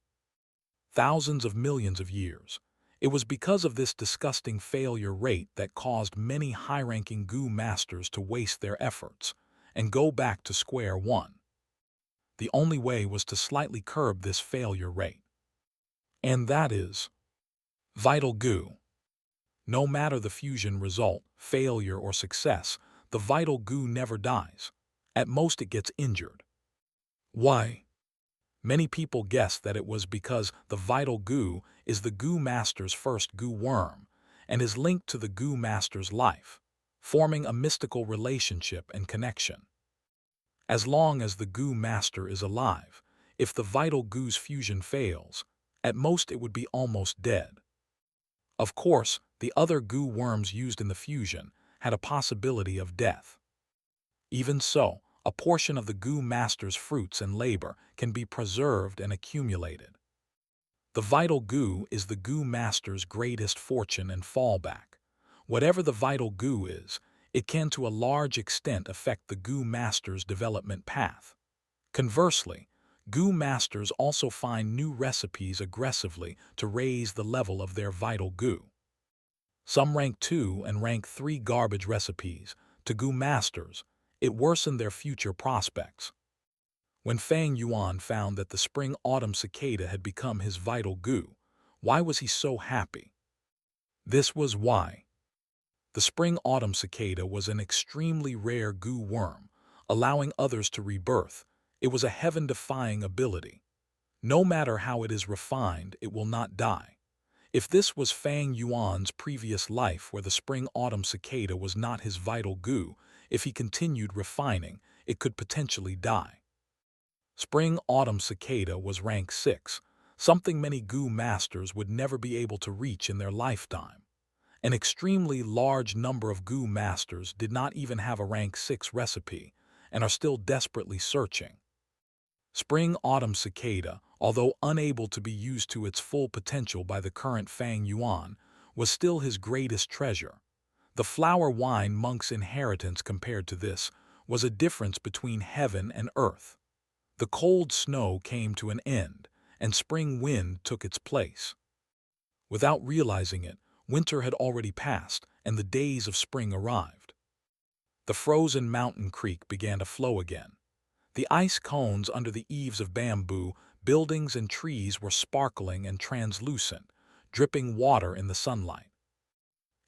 Thousands of millions of years. It was because of this disgusting failure rate that caused many high-ranking goo masters to waste their efforts and go back to square one. The only way was to slightly curb this failure rate. And that is vital goo. No matter the fusion result, failure or success, the vital goo never dies. At most it gets injured. Why? Many people guess that it was because the vital goo is the goo master's first goo worm and is linked to the goo master's life, forming a mystical relationship and connection. As long as the goo master is alive, if the vital goo's fusion fails, at most it would be almost dead. Of course, the other goo worms used in the fusion had a possibility of death. Even so, a portion of the goo master's fruits and labor can be preserved and accumulated. The vital goo is the goo master's greatest fortune and fallback. Whatever the vital goo is, it can to a large extent affect the goo master's development path. Conversely, goo masters also find new recipes aggressively to raise the level of their vital goo. Some rank 2 and rank 3 garbage recipes to goo masters. It worsened their future prospects. When Fang Yuan found that the spring-autumn cicada had become his vital goo, why was he so happy? This was why. The spring-autumn cicada was an extremely rare goo worm, allowing others to rebirth. It was a heaven-defying ability. No matter how it is refined, it will not die. If this was Fang Yuan's previous life where the spring-autumn cicada was not his vital goo, if he continued refining, it could potentially die. Spring-autumn cicada was rank 6, something many goo masters would never be able to reach in their lifetime. An extremely large number of goo masters did not even have a rank 6 recipe and are still desperately searching. Spring-autumn cicada, although unable to be used to its full potential by the current Fang Yuan, was still his greatest treasure. The flower wine monk's inheritance compared to this was a difference between heaven and earth. The cold snow came to an end, and spring wind took its place. Without realizing it, winter had already passed, and the days of spring arrived. The frozen mountain creek began to flow again. The ice cones under the eaves of bamboo, buildings and trees were sparkling and translucent, dripping water in the sunlight.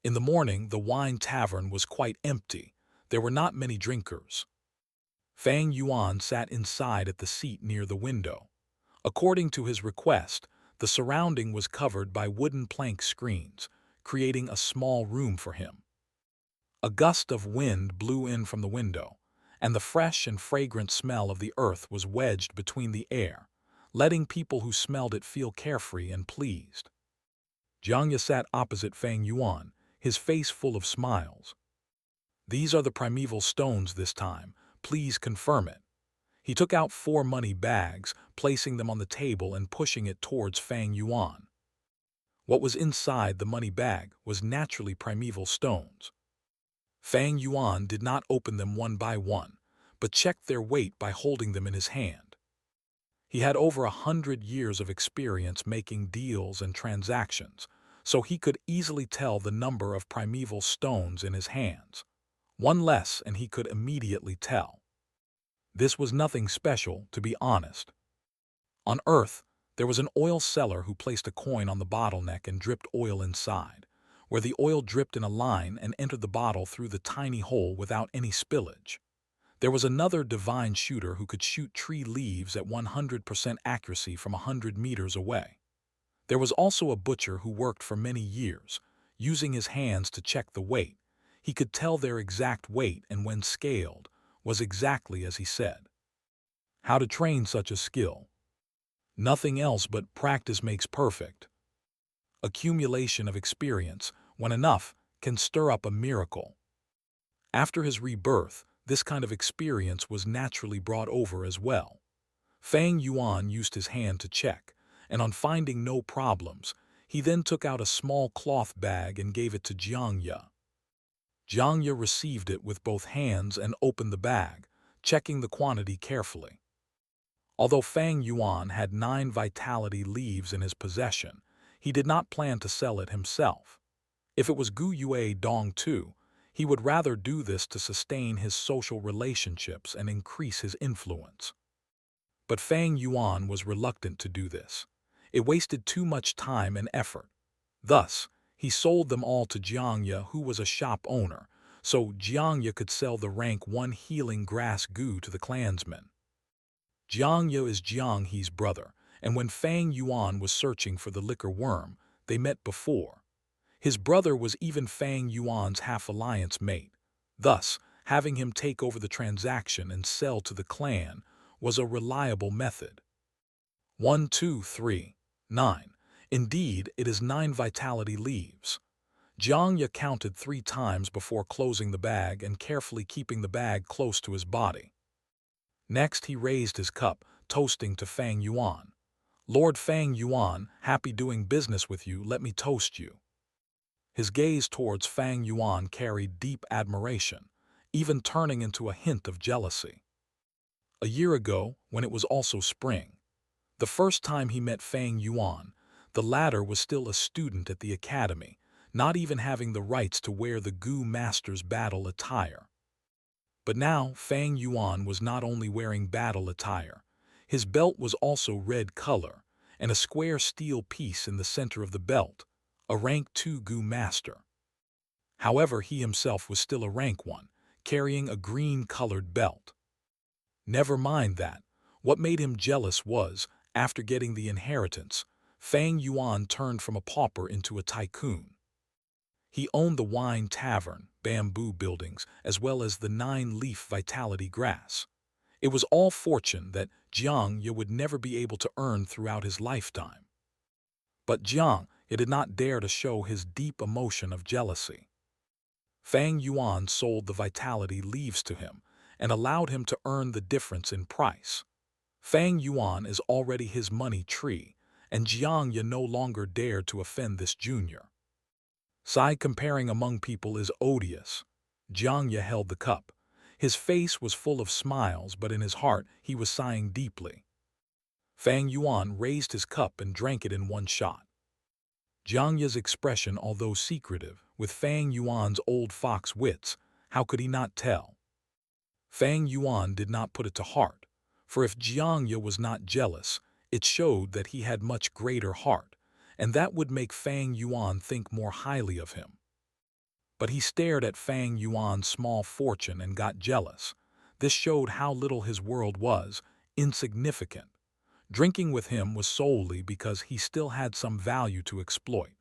In the morning, the wine tavern was quite empty. There were not many drinkers. Fang Yuan sat inside at the seat near the window. According to his request, the surrounding was covered by wooden plank screens, creating a small room for him. A gust of wind blew in from the window, and the fresh and fragrant smell of the earth was wedged between the air, letting people who smelled it feel carefree and pleased. Jiangya sat opposite Fang Yuan, his face full of smiles. "These are the primeval stones this time. Please confirm it." He took out 4 money bags, placing them on the table and pushing it towards Fang Yuan. What was inside the money bag was naturally primeval stones. Fang Yuan did not open them one by one, but checked their weight by holding them in his hand. He had over 100 years of experience making deals and transactions, so he could easily tell the number of primeval stones in his hands. One less and he could immediately tell. This was nothing special, to be honest. On Earth, there was an oil seller who placed a coin on the bottleneck and dripped oil inside, where the oil dripped in a line and entered the bottle through the tiny hole without any spillage. There was another divine shooter who could shoot tree leaves at 100% accuracy from 100 meters away. There was also a butcher who worked for many years, using his hands to check the weight. He could tell their exact weight and when scaled, was exactly as he said. How to train such a skill? Nothing else but practice makes perfect. Accumulation of experience, when enough, can stir up a miracle. After his rebirth, this kind of experience was naturally brought over as well. Fang Yuan used his hand to check, and on finding no problems, he then took out a small cloth bag and gave it to Jiangye. Jiangye received it with both hands and opened the bag, checking the quantity carefully. Although Fang Yuan had 9 vitality leaves in his possession, he did not plan to sell it himself. If it was Gu Yue Dong too, he would rather do this to sustain his social relationships and increase his influence. But Fang Yuan was reluctant to do this. It wasted too much time and effort. Thus, he sold them all to Jiangye, who was a shop owner, so Jiangye could sell the rank 1 healing grass goo to the clansmen. Jiangye is Jiang He's brother, and when Fang Yuan was searching for the liquor worm, they met before. His brother was even Fang Yuan's half-alliance mate. Thus, having him take over the transaction and sell to the clan was a reliable method. 1, 2, 3, 9. Indeed, it is 9 vitality leaves. Jiangye counted 3 times before closing the bag and carefully keeping the bag close to his body. Next, he raised his cup, toasting to Fang Yuan. Lord Fang Yuan, happy doing business with you, let me toast you. His gaze towards Fang Yuan carried deep admiration, even turning into a hint of jealousy. A year ago, when it was also spring, the first time he met Fang Yuan, the latter was still a student at the academy, not even having the rights to wear the Gu Master's battle attire. But now Fang Yuan was not only wearing battle attire, his belt was also red color, and a square steel piece in the center of the belt, a rank 2 Gu Master. However, he himself was still a rank 1, carrying a green-colored belt. Never mind that. What made him jealous was, after getting the inheritance, Fang Yuan turned from a pauper into a tycoon. He owned the wine tavern, bamboo buildings, as well as the 9-leaf vitality grass. It was all fortune that Jiangye would never be able to earn throughout his lifetime. But Jiangye did not dare to show his deep emotion of jealousy. Fang Yuan sold the vitality leaves to him and allowed him to earn the difference in price. Fang Yuan is already his money tree, and Jiangye no longer dared to offend this junior. Side comparing among people is odious. Jiangye held the cup. His face was full of smiles, but in his heart he was sighing deeply. Fang Yuan raised his cup and drank it in one shot. Jiangye's expression, although secretive, with Fang Yuan's old fox wits, how could he not tell? Fang Yuan did not put it to heart, for if Jiangye was not jealous, it showed that he had much greater heart, and that would make Fang Yuan think more highly of him. But he stared at Fang Yuan's small fortune and got jealous. This showed how little his world was, insignificant. Drinking with him was solely because he still had some value to exploit.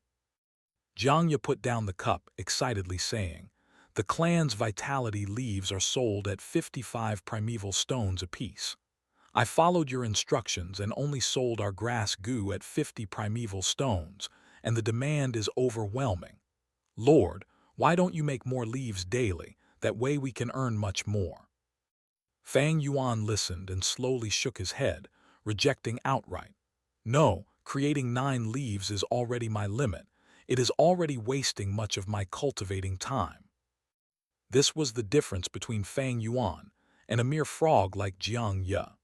Jiangye put down the cup, excitedly saying, "The clan's vitality leaves are sold at 55 primeval stones apiece. I followed your instructions and only sold our grass goo at 50 primeval stones, and the demand is overwhelming. Lord, why don't you make more leaves daily? That way we can earn much more." Fang Yuan listened and slowly shook his head, rejecting outright. "No, creating 9 leaves is already my limit. It is already wasting much of my cultivating time." This was the difference between Fang Yuan and a mere frog like Jiangye.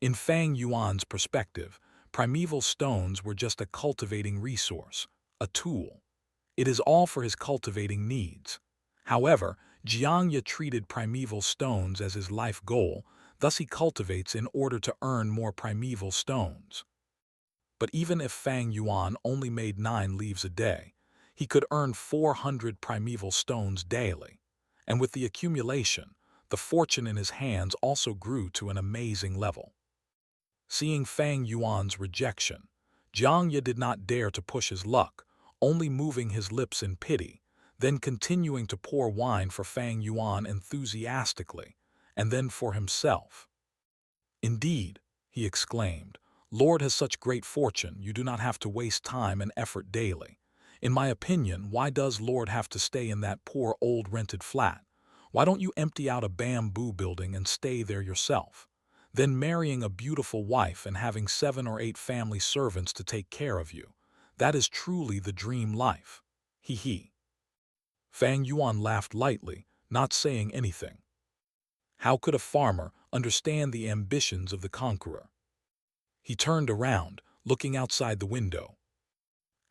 In Fang Yuan's perspective, primeval stones were just a cultivating resource, a tool. It is all for his cultivating needs. However, Jiangye treated primeval stones as his life goal, thus he cultivates in order to earn more primeval stones. But even if Fang Yuan only made 9 leaves a day, he could earn 400 primeval stones daily. And with the accumulation, the fortune in his hands also grew to an amazing level. Seeing Fang Yuan's rejection, Jiangye did not dare to push his luck, only moving his lips in pity. then continuing to pour wine for Fang Yuan enthusiastically, and then for himself. "Indeed," he exclaimed, "Lord has such great fortune you do not have to waste time and effort daily. In my opinion, why does Lord have to stay in that poor old rented flat? Why don't you empty out a bamboo building and stay there yourself? Then marrying a beautiful wife and having 7 or 8 family servants to take care of you. That is truly the dream life. He he." Fang Yuan laughed lightly, not saying anything. How could a farmer understand the ambitions of the conqueror? He turned around, looking outside the window.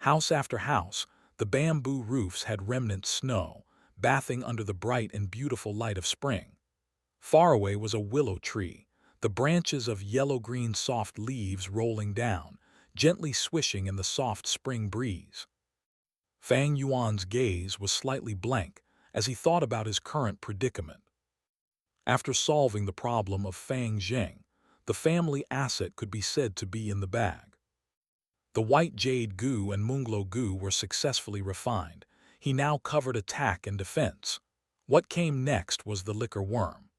House after house, the bamboo roofs had remnant snow, bathing under the bright and beautiful light of spring. Far away was a willow tree, the branches of yellow-green soft leaves rolling down, gently swishing in the soft spring breeze. Fang Yuan's gaze was slightly blank as he thought about his current predicament. After solving the problem of Fang Zheng, the family asset could be said to be in the bag. The white jade gu and Munglo gu were successfully refined. He now covered attack and defense. What came next was the liquor worm.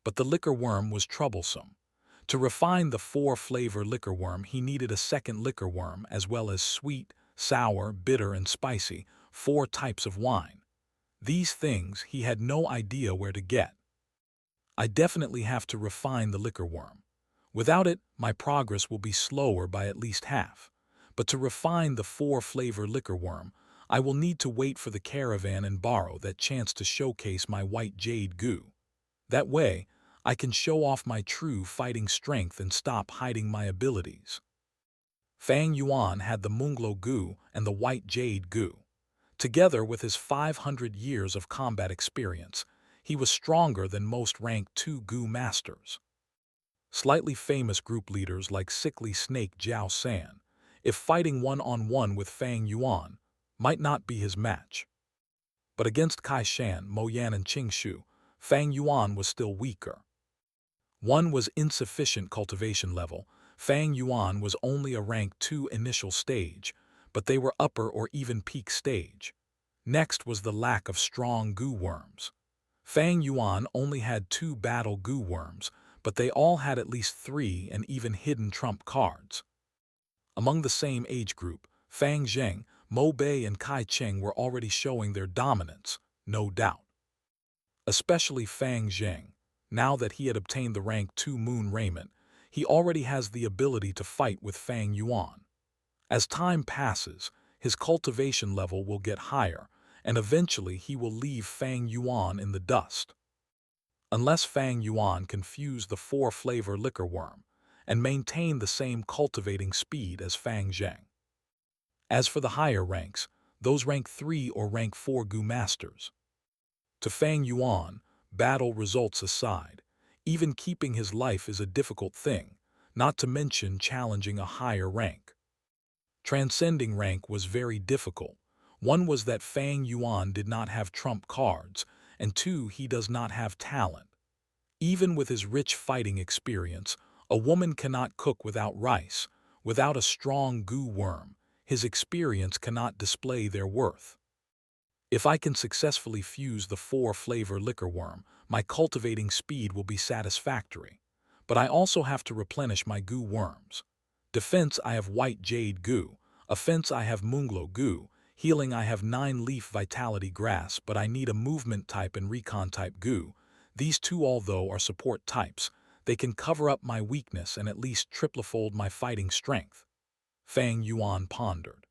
But the liquor worm was troublesome. To refine the 4-flavor liquor worm, he needed a second liquor worm as well as sweet, sour, bitter, and spicy, 4 types of wine. These things he had no idea where to get. "I definitely have to refine the liquor worm. Without it, my progress will be slower by at least half. But to refine the 4-flavor liquor worm, I will need to wait for the caravan and borrow that chance to showcase my white jade gu. That way, I can show off my true fighting strength and stop hiding my abilities." Fang Yuan had the Munglo gu and the white jade gu. Together with his 500 years of combat experience, he was stronger than most rank 2 gu masters. Slightly famous group leaders like Sickly Snake Jiao San, if fighting one-on-one with Fang Yuan, might not be his match. But against Kai Shan, Mo Yan, and Qing Shu, Fang Yuan was still weaker. One was insufficient cultivation level. Fang Yuan was only a rank 2 initial stage, but they were upper or even peak stage. Next was the lack of strong gu worms. Fang Yuan only had 2 battle gu worms, but they all had at least 3 and even hidden trump cards. Among the same age group, Fang Zheng, Mo Bei, and Kai Cheng were already showing their dominance, no doubt. Especially Fang Zheng, now that he had obtained the rank 2 moon raiment, he already has the ability to fight with Fang Yuan. As time passes, his cultivation level will get higher, and eventually he will leave Fang Yuan in the dust. Unless Fang Yuan can fuse the 4-flavor liquor worm and maintain the same cultivating speed as Fang Zheng. As for the higher ranks, those rank 3 or rank 4 gu masters. To Fang Yuan, battle results aside, even keeping his life is a difficult thing, not to mention challenging a higher rank. Transcending rank was very difficult. One was that Fang Yuan did not have trump cards, and 2, he does not have talent. Even with his rich fighting experience, a woman cannot cook without rice. Without a strong gu worm, his experience cannot display their worth. If I can successfully fuse the 4-flavor liquor worm, my cultivating speed will be satisfactory. But I also have to replenish my gu worms. Defense, I have white jade gu. Offense, I have Munglo gu. Healing, I have 9-leaf vitality grass, but I need a movement type and recon type gu. These 2, although are support types, they can cover up my weakness and at least triplifold my fighting strength. Fang Yuan pondered.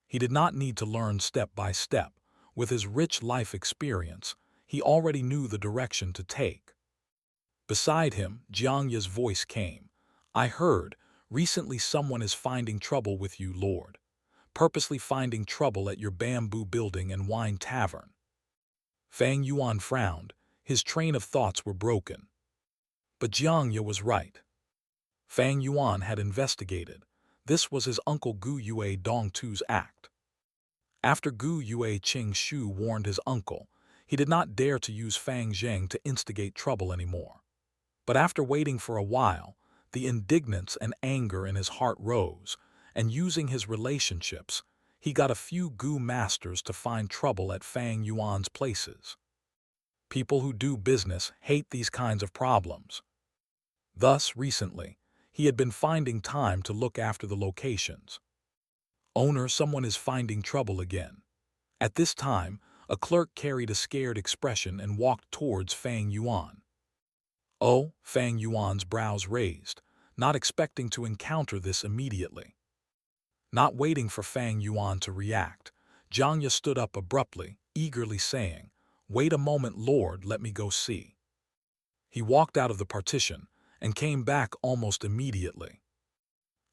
He did not need to learn step by step. With his rich life experience, he already knew the direction to take. Beside him, Jiang Ye's voice came. "I heard, recently someone is finding trouble with you, Lord. Purposely finding trouble at your bamboo building and wine tavern." Fang Yuan frowned. His train of thoughts were broken. But Jiang Ye was right. Fang Yuan had investigated. This was his uncle Gu Yue Dongtu's act. After Gu Yue Qing Shu warned his uncle, he did not dare to use Fang Zheng to instigate trouble anymore. But after waiting for a while, the indignance and anger in his heart rose, and using his relationships, he got a few Gu masters to find trouble at Fang Yuan's places. People who do business hate these kinds of problems. Thus, recently, he had been finding time to look after the locations. Owner, someone is finding trouble again. At this time, a clerk carried a scared expression and walked towards Fang Yuan. Oh, Fang Yuan's brows raised, not expecting to encounter this immediately. Not waiting for Fang Yuan to react, Jiangya stood up abruptly, eagerly saying, "Wait a moment, Lord, let me go see." He walked out of the partition and came back almost immediately.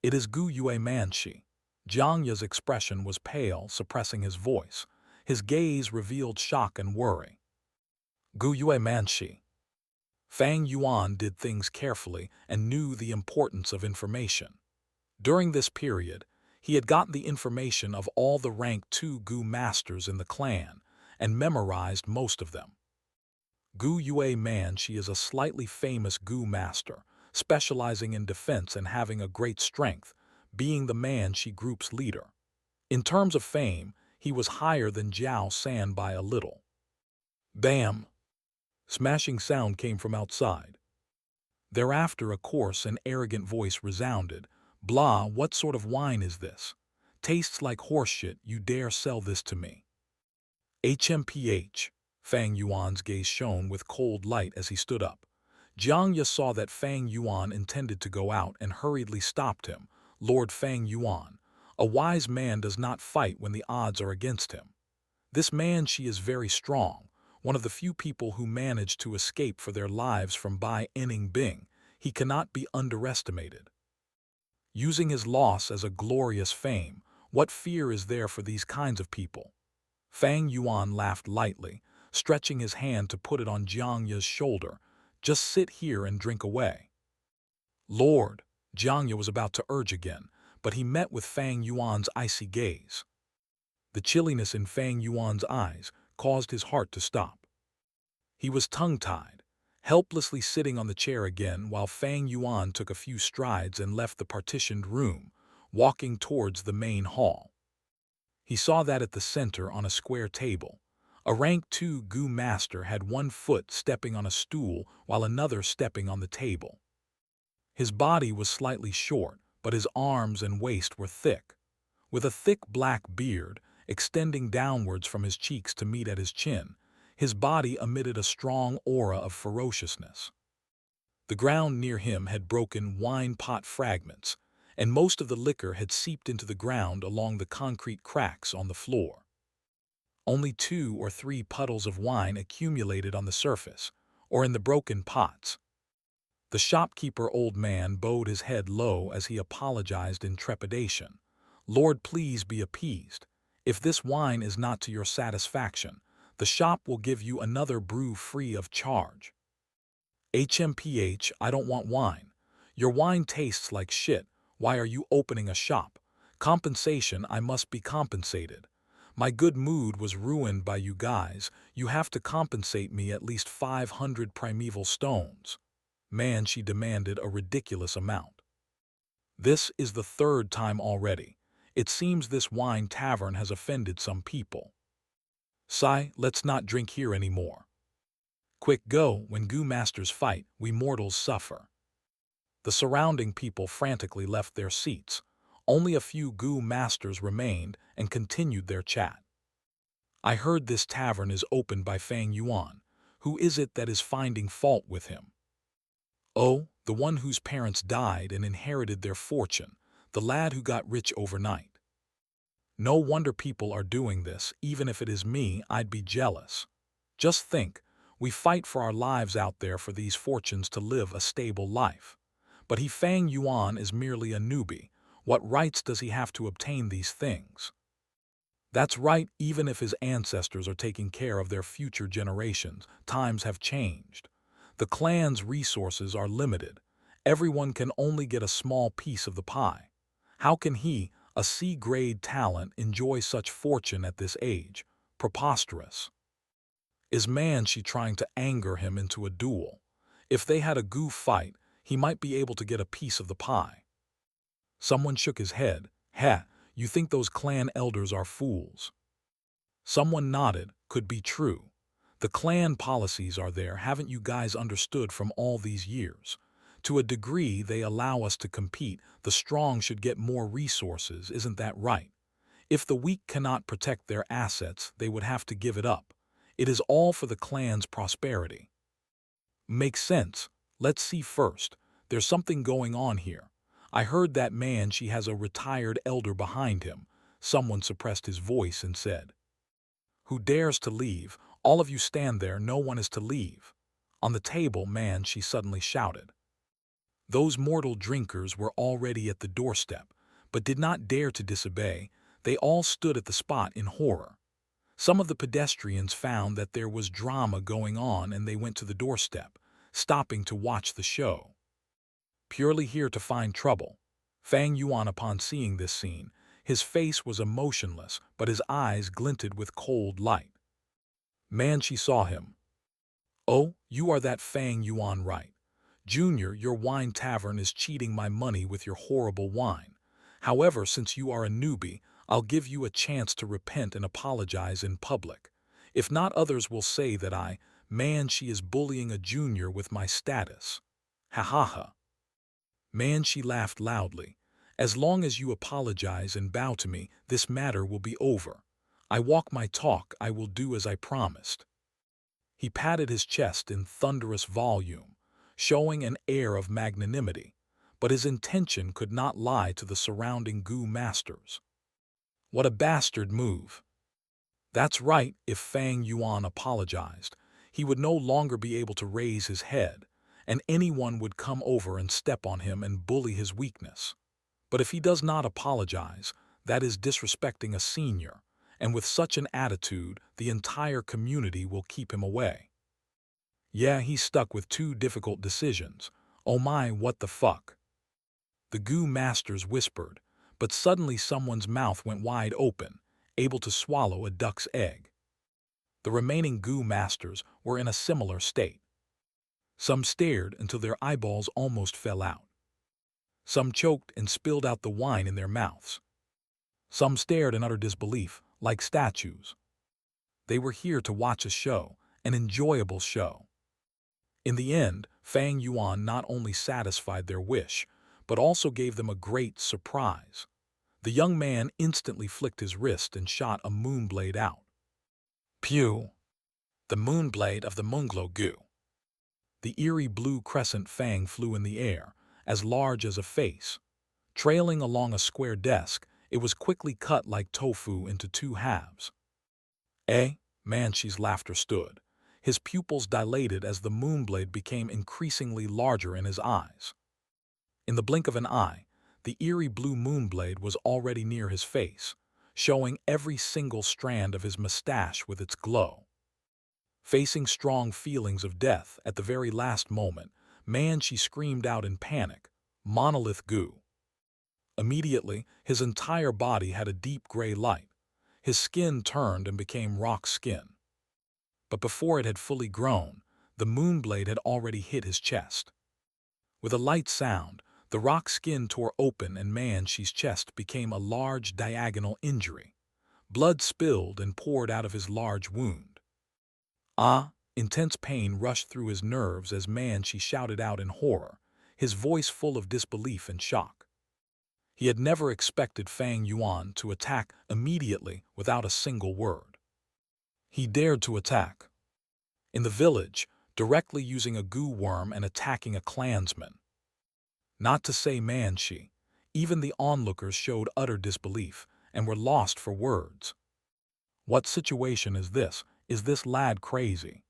"It is Gu Yue Manshi." Jiangya's expression was pale, suppressing his voice. His gaze revealed shock and worry. Gu Yue Manshi. Fang Yuan did things carefully and knew the importance of information. During this period, he had gotten the information of all the rank 2 Gu masters in the clan and memorized most of them. Gu Yue Manshi is a slightly famous Gu master, specializing in defense and having a great strength, being the Manshi group's leader. In terms of fame, he was higher than Jiao San by a little. Bam! Smashing sound came from outside. Thereafter a coarse and arrogant voice resounded. "Blah, what sort of wine is this? Tastes like horseshit, you dare sell this to me?" HMPH. Fang Yuan's gaze shone with cold light as he stood up. Jiangya saw that Fang Yuan intended to go out and hurriedly stopped him. "Lord Fang Yuan, a wise man does not fight when the odds are against him. This Manshi is very strong, one of the few people who managed to escape for their lives from Bai Enning Bing. He cannot be underestimated. Using his loss as a glorious fame, what fear is there for these kinds of people?" Fang Yuan laughed lightly, stretching his hand to put it on Jiangya's shoulder. "Just sit here and drink away." "Lord," Jiangya was about to urge again, but he met with Fang Yuan's icy gaze. The chilliness in Fang Yuan's eyes caused his heart to stop. He was tongue-tied, helplessly sitting on the chair again while Fang Yuan took a few strides and left the partitioned room, walking towards the main hall. He saw that at the center on a square table, a rank 2 Gu master had one foot stepping on a stool while another stepping on the table. His body was slightly short, but his arms and waist were thick. With a thick black beard extending downwards from his cheeks to meet at his chin, his body emitted a strong aura of ferociousness. The ground near him had broken wine pot fragments, and most of the liquor had seeped into the ground along the concrete cracks on the floor. Only 2 or 3 puddles of wine accumulated on the surface, or in the broken pots. The shopkeeper old man bowed his head low as he apologized in trepidation. "Lord, please be appeased. If this wine is not to your satisfaction, the shop will give you another brew free of charge." HMPH, I don't want wine. Your wine tastes like shit. Why are you opening a shop? Compensation, I must be compensated. My good mood was ruined by you guys. You have to compensate me at least 500 primeval stones. Man, she demanded a ridiculous amount. This is the 3rd time already. It seems this wine tavern has offended some people. Sai, let's not drink here anymore. Quick, go. When Gu masters fight, we mortals suffer. The surrounding people frantically left their seats. Only a few Gu masters remained and continued their chat. "I heard this tavern is opened by Fang Yuan. Who is it that is finding fault with him?" "Oh, the one whose parents died and inherited their fortune, the lad who got rich overnight. No wonder people are doing this. Even if it is me, I'd be jealous. Just think, we fight for our lives out there for these fortunes to live a stable life. But Fang Yuan is merely a newbie. What rights does he have to obtain these things?" "That's right, even if his ancestors are taking care of their future generations, times have changed. The clan's resources are limited. Everyone can only get a small piece of the pie. How can he, a C-grade talent, enjoy such fortune at this age? Preposterous. Is Manshi trying to anger him into a duel? If they had a Gu fight, he might be able to get a piece of the pie." Someone shook his head. "Heh, You think those clan elders are fools? Someone nodded. Could be true. The clan policies are there, haven't you guys understood from all these years? To a degree, they allow us to compete. The strong should get more resources, isn't that right? If the weak cannot protect their assets, they would have to give it up. It is all for the clan's prosperity. Makes sense. Let's see first. There's something going on here. I heard that man, she has a retired elder behind him. Someone suppressed his voice and said, "Who dares to leave? All of you stand there, no one is to leave." On the table, man, she suddenly shouted. Those mortal drinkers were already at the doorstep, but did not dare to disobey. They all stood at the spot in horror. Some of the pedestrians found that there was drama going on and they went to the doorstep, stopping to watch the show. Purely here to find trouble. Fang Yuan, upon seeing this scene, his face was emotionless, but his eyes glinted with cold light. Man, she saw him. "Oh, you are that Fang Yuan, right? Junior, your wine tavern is cheating my money with your horrible wine. However, since you are a newbie, I'll give you a chance to repent and apologize in public. If not, others will say that man, she is bullying a junior with my status. Ha ha ha." Man, she laughed loudly. "As long as you apologize and bow to me, this matter will be over. I walk my talk, I will do as I promised." He patted his chest in thunderous volume, showing an air of magnanimity, but his intention could not lie to the surrounding Gu masters. What a bastard move! That's right, if Fang Yuan apologized, he would no longer be able to raise his head, and anyone would come over and step on him and bully his weakness. But if he does not apologize, that is disrespecting a senior, and with such an attitude, the entire community will keep him away. Yeah, he's stuck with two difficult decisions. Oh my, what the fuck? The Gu masters whispered, but suddenly someone's mouth went wide open, able to swallow a duck's egg. The remaining Gu masters were in a similar state. Some stared until their eyeballs almost fell out. Some choked and spilled out the wine in their mouths. Some stared in utter disbelief, like statues. They were here to watch a show, an enjoyable show. In the end, Fang Yuan not only satisfied their wish, but also gave them a great surprise. The young man instantly flicked his wrist and shot a moonblade out. Pew! The moonblade of the Moonglow Gu. The eerie blue crescent fang flew in the air, as large as a face. Trailing along a square desk, it was quickly cut like tofu into two halves. Manshi's laughter stood. His pupils dilated as the moonblade became increasingly larger in his eyes. In the blink of an eye, the eerie blue moonblade was already near his face, showing every single strand of his mustache with its glow. Facing strong feelings of death at the very last moment, Manshi screamed out in panic, "Monolith Gu!" Immediately, his entire body had a deep gray light. His skin turned and became rock skin. But before it had fully grown, the moonblade had already hit his chest. With a light sound, the rock skin tore open and Manshi's chest became a large diagonal injury. Blood spilled and poured out of his large wound. Intense pain rushed through his nerves as Manshi shouted out in horror, his voice full of disbelief and shock. He had never expected Fang Yuan to attack immediately without a single word. He dared to attack. In the village, directly using a Gu worm and attacking a clansman. Not to say Manshi, even the onlookers showed utter disbelief and were lost for words. What situation is this? Is this lad crazy?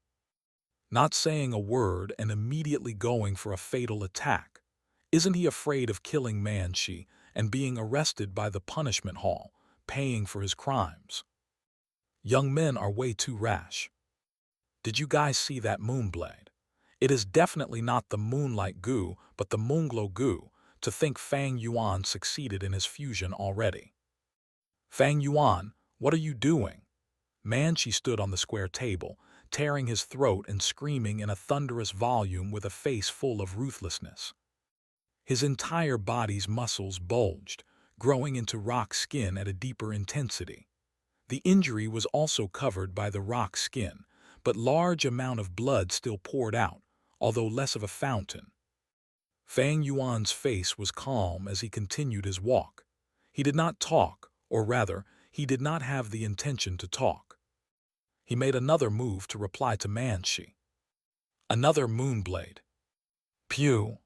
Not saying a word and immediately going for a fatal attack. Isn't he afraid of killing Manshi and being arrested by the punishment hall, paying for his crimes? Young men are way too rash. Did you guys see that moonblade? It is definitely not the Moonlight Gu, but the Moonglow Gu. To think Fang Yuan succeeded in his fusion already. Fang Yuan, what are you doing? Manshi stood on the square table, tearing his throat and screaming in a thunderous volume with a face full of ruthlessness. His entire body's muscles bulged, growing into rock skin at a deeper intensity. The injury was also covered by the rock skin, but large amount of blood still poured out, although less of a fountain. Fang Yuan's face was calm as he continued his walk. He did not talk, or rather, he did not have the intention to talk. He made another move to reply to Manshi. Another moonblade. Pew!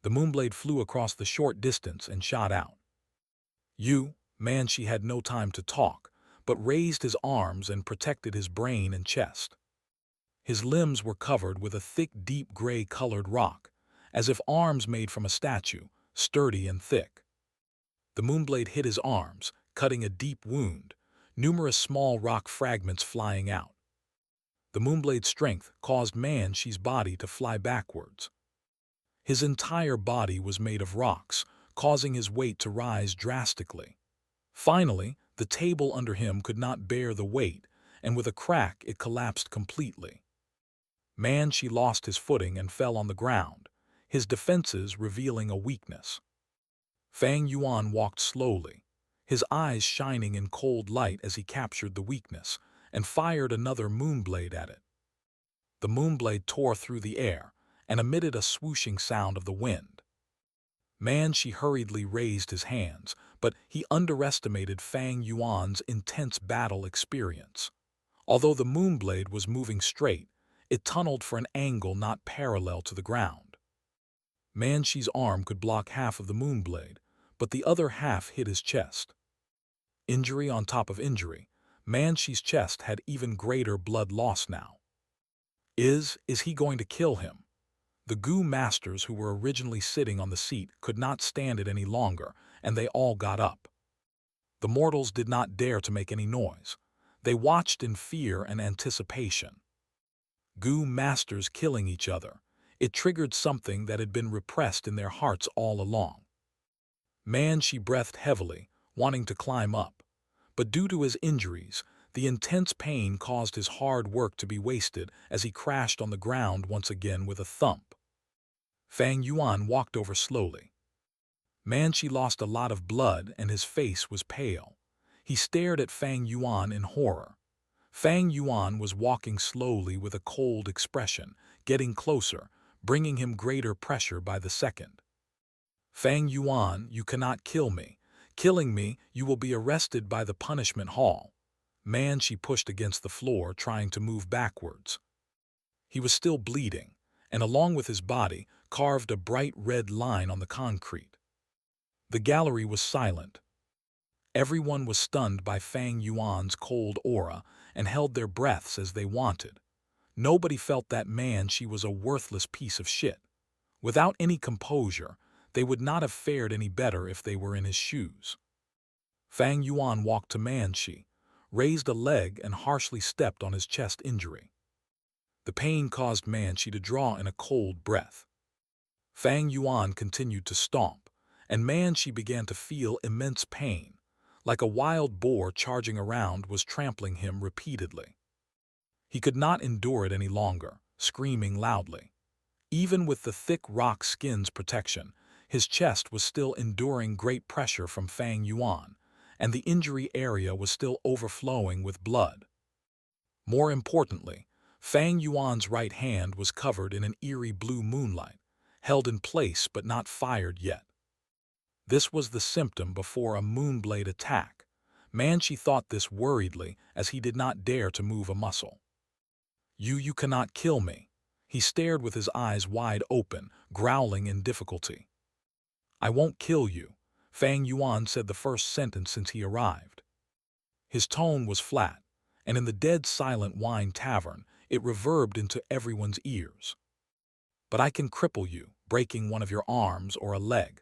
The moonblade flew across the short distance and shot out. Manshi had no time to talk, but raised his arms and protected his brain and chest. His limbs were covered with a thick, deep gray-colored rock, as if arms made from a statue, sturdy and thick. The moonblade hit his arms, cutting a deep wound, numerous small rock fragments flying out. The moonblade's strength caused Manshi's body to fly backwards. His entire body was made of rocks, causing his weight to rise drastically. Finally, the table under him could not bear the weight, and with a crack it collapsed completely. Manshi lost his footing and fell on the ground, his defenses revealing a weakness. Fang Yuan walked slowly, his eyes shining in cold light as he captured the weakness, and fired another moonblade at it. The moonblade tore through the air and emitted a swooshing sound of the wind. Manshi hurriedly raised his hands, but he underestimated Fang Yuan's intense battle experience. Although the moonblade was moving straight, it tunneled for an angle not parallel to the ground. Manshi's arm could block half of the moonblade, but the other half hit his chest. Injury on top of injury, Manshi's chest had even greater blood loss now. Is he going to kill him? The Gu masters who were originally sitting on the seat could not stand it any longer, and they all got up. The mortals did not dare to make any noise. They watched in fear and anticipation. Gu masters killing each other. It triggered something that had been repressed in their hearts all along. Manshi breathed heavily, wanting to climb up. But due to his injuries, the intense pain caused his hard work to be wasted as he crashed on the ground once again with a thump. Fang Yuan walked over slowly. Manshi lost a lot of blood and his face was pale. He stared at Fang Yuan in horror. Fang Yuan was walking slowly with a cold expression, getting closer, bringing him greater pressure by the second. Fang Yuan, you cannot kill me. Killing me, you will be arrested by the punishment hall. Manshi pushed against the floor, trying to move backwards. He was still bleeding, and along with his body, carved a bright red line on the concrete. The gallery was silent. Everyone was stunned by Fang Yuan's cold aura and held their breaths as they wanted. Nobody felt that Manshi was a worthless piece of shit. Without any composure, they would not have fared any better if they were in his shoes. Fang Yuan walked to Manshi, raised a leg and harshly stepped on his chest injury. The pain caused Manshi to draw in a cold breath. Fang Yuan continued to stomp, and Manshi began to feel immense pain, like a wild boar charging around was trampling him repeatedly. He could not endure it any longer, screaming loudly. Even with the thick rock skin's protection, his chest was still enduring great pressure from Fang Yuan, and the injury area was still overflowing with blood. More importantly, Fang Yuan's right hand was covered in an eerie blue moonlight, held in place but not fired yet. This was the symptom before a moonblade attack. Manshi thought this worriedly as he did not dare to move a muscle. You cannot kill me. He stared with his eyes wide open, growling in difficulty. I won't kill you, Fang Yuan said the first sentence since he arrived. His tone was flat, and in the dead silent wine tavern, it reverbed into everyone's ears. But I can cripple you, breaking one of your arms or a leg.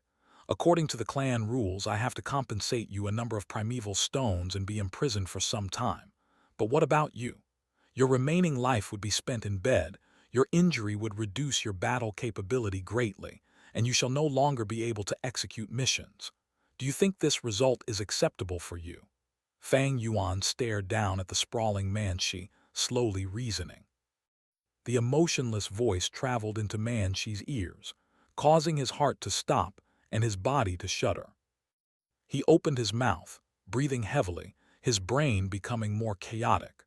According to the clan rules, I have to compensate you a number of primeval stones and be imprisoned for some time. But what about you? Your remaining life would be spent in bed, your injury would reduce your battle capability greatly, and you shall no longer be able to execute missions. Do you think this result is acceptable for you? Fang Yuan stared down at the sprawling Manshi, slowly reasoning. The emotionless voice traveled into Manshi's ears, causing his heart to stop and his body to shudder. He opened his mouth, breathing heavily, his brain becoming more chaotic.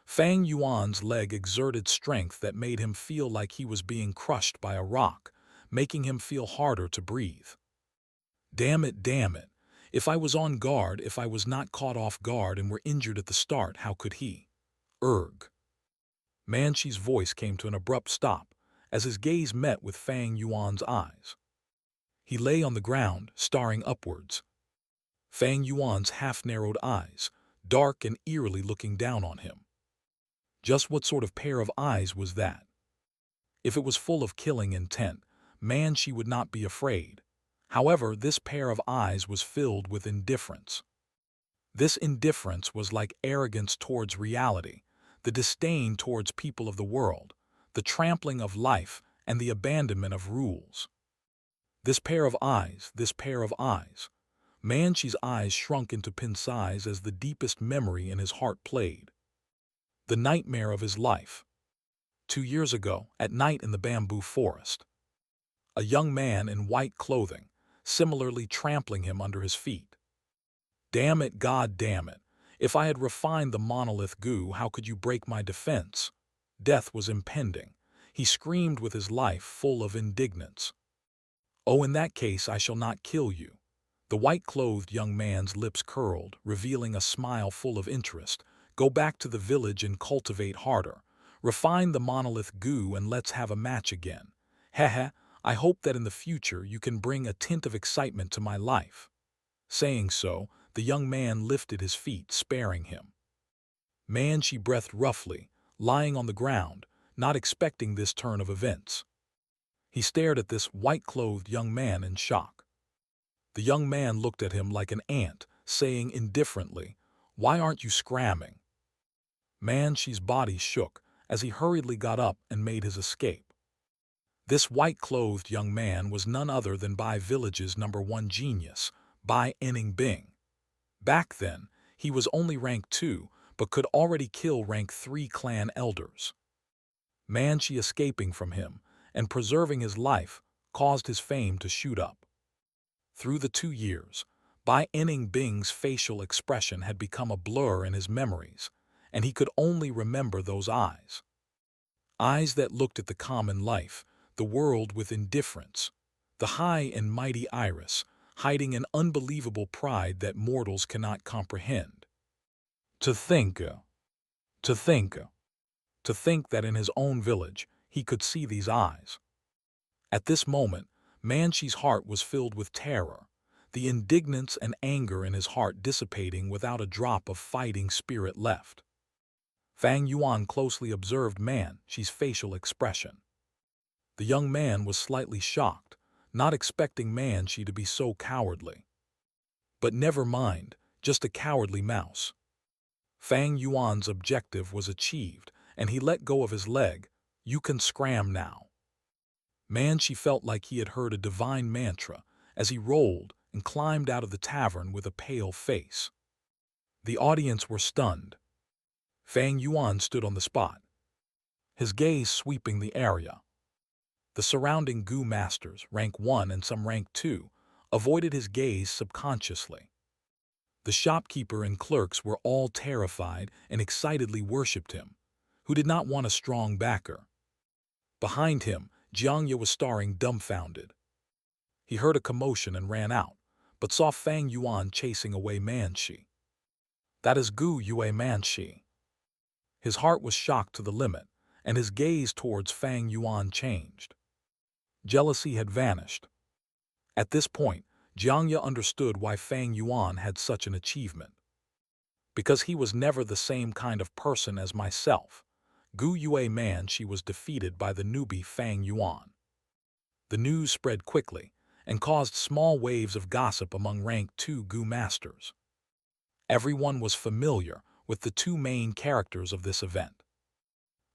Fang Yuan's leg exerted strength that made him feel like he was being crushed by a rock, making him feel harder to breathe. Damn it, damn it. If I was on guard, if I was not caught off guard and were injured at the start, how could he? Erg. Manchi's voice came to an abrupt stop as his gaze met with Fang Yuan's eyes. He lay on the ground, staring upwards. Fang Yuan's half-narrowed eyes, dark and eerily looking down on him. Just what sort of pair of eyes was that? If it was full of killing intent, Manchi would not be afraid. However, this pair of eyes was filled with indifference. This indifference was like arrogance towards reality, the disdain towards people of the world, the trampling of life, and the abandonment of rules. This pair of eyes, this pair of eyes. Manchi's eyes shrunk into pin size as the deepest memory in his heart played. The nightmare of his life. 2 years ago, at night in the bamboo forest. A young man in white clothing, similarly trampling him under his feet. Damn it, God damn it. If I had refined the monolith goo, how could you break my defense? Death was impending. He screamed with his life full of indignance. Oh, in that case I shall not kill you. The white-clothed young man's lips curled, revealing a smile full of interest. Go back to the village and cultivate harder. Refine the monolith goo and let's have a match again. Heh. I hope that in the future you can bring a tint of excitement to my life. Saying so, the young man lifted his feet, sparing him. Manchi breathed roughly, lying on the ground, not expecting this turn of events. He stared at this white-clothed young man in shock. The young man looked at him like an ant, saying indifferently, "Why aren't you scramming?" Manchi's body shook as he hurriedly got up and made his escape. This white-clothed young man was none other than Bai Village's #1 genius, Bai Bing. Back then, he was only rank 2, but could already kill rank 3 clan elders. Manchi escaping from him and preserving his life caused his fame to shoot up. Through the 2 years, Bai Bing's facial expression had become a blur in his memories, and he could only remember those eyes. Eyes that looked at the common life, the world with indifference, the high and mighty iris, hiding an unbelievable pride that mortals cannot comprehend. To think that in his own village he could see these eyes. At this moment, Manchi's heart was filled with terror, the indignance and anger in his heart dissipating without a drop of fighting spirit left. Fang Yuan closely observed Manchi's facial expression. The young man was slightly shocked, not expecting Manchi to be so cowardly. But never mind, just a cowardly mouse. Fang Yuan's objective was achieved, and he let go of his leg. You can scram now. Manchi felt like he had heard a divine mantra as he rolled and climbed out of the tavern with a pale face. The audience were stunned. Fang Yuan stood on the spot, his gaze sweeping the area. The surrounding Gu masters, rank 1 and some rank 2, avoided his gaze subconsciously. The shopkeeper and clerks were all terrified and excitedly worshipped him, who did not want a strong backer. Behind him, Jiangya was staring dumbfounded. He heard a commotion and ran out, but saw Fang Yuan chasing away Manchi. That is Gu Yue Manchi. His heart was shocked to the limit, and his gaze towards Fang Yuan changed. Jealousy had vanished. At this point, Jiangya understood why Fang Yuan had such an achievement. Because he was never the same kind of person as myself, Gu Yue Manchi was defeated by the newbie Fang Yuan. The news spread quickly and caused small waves of gossip among rank 2 Gu masters. Everyone was familiar with the 2 main characters of this event.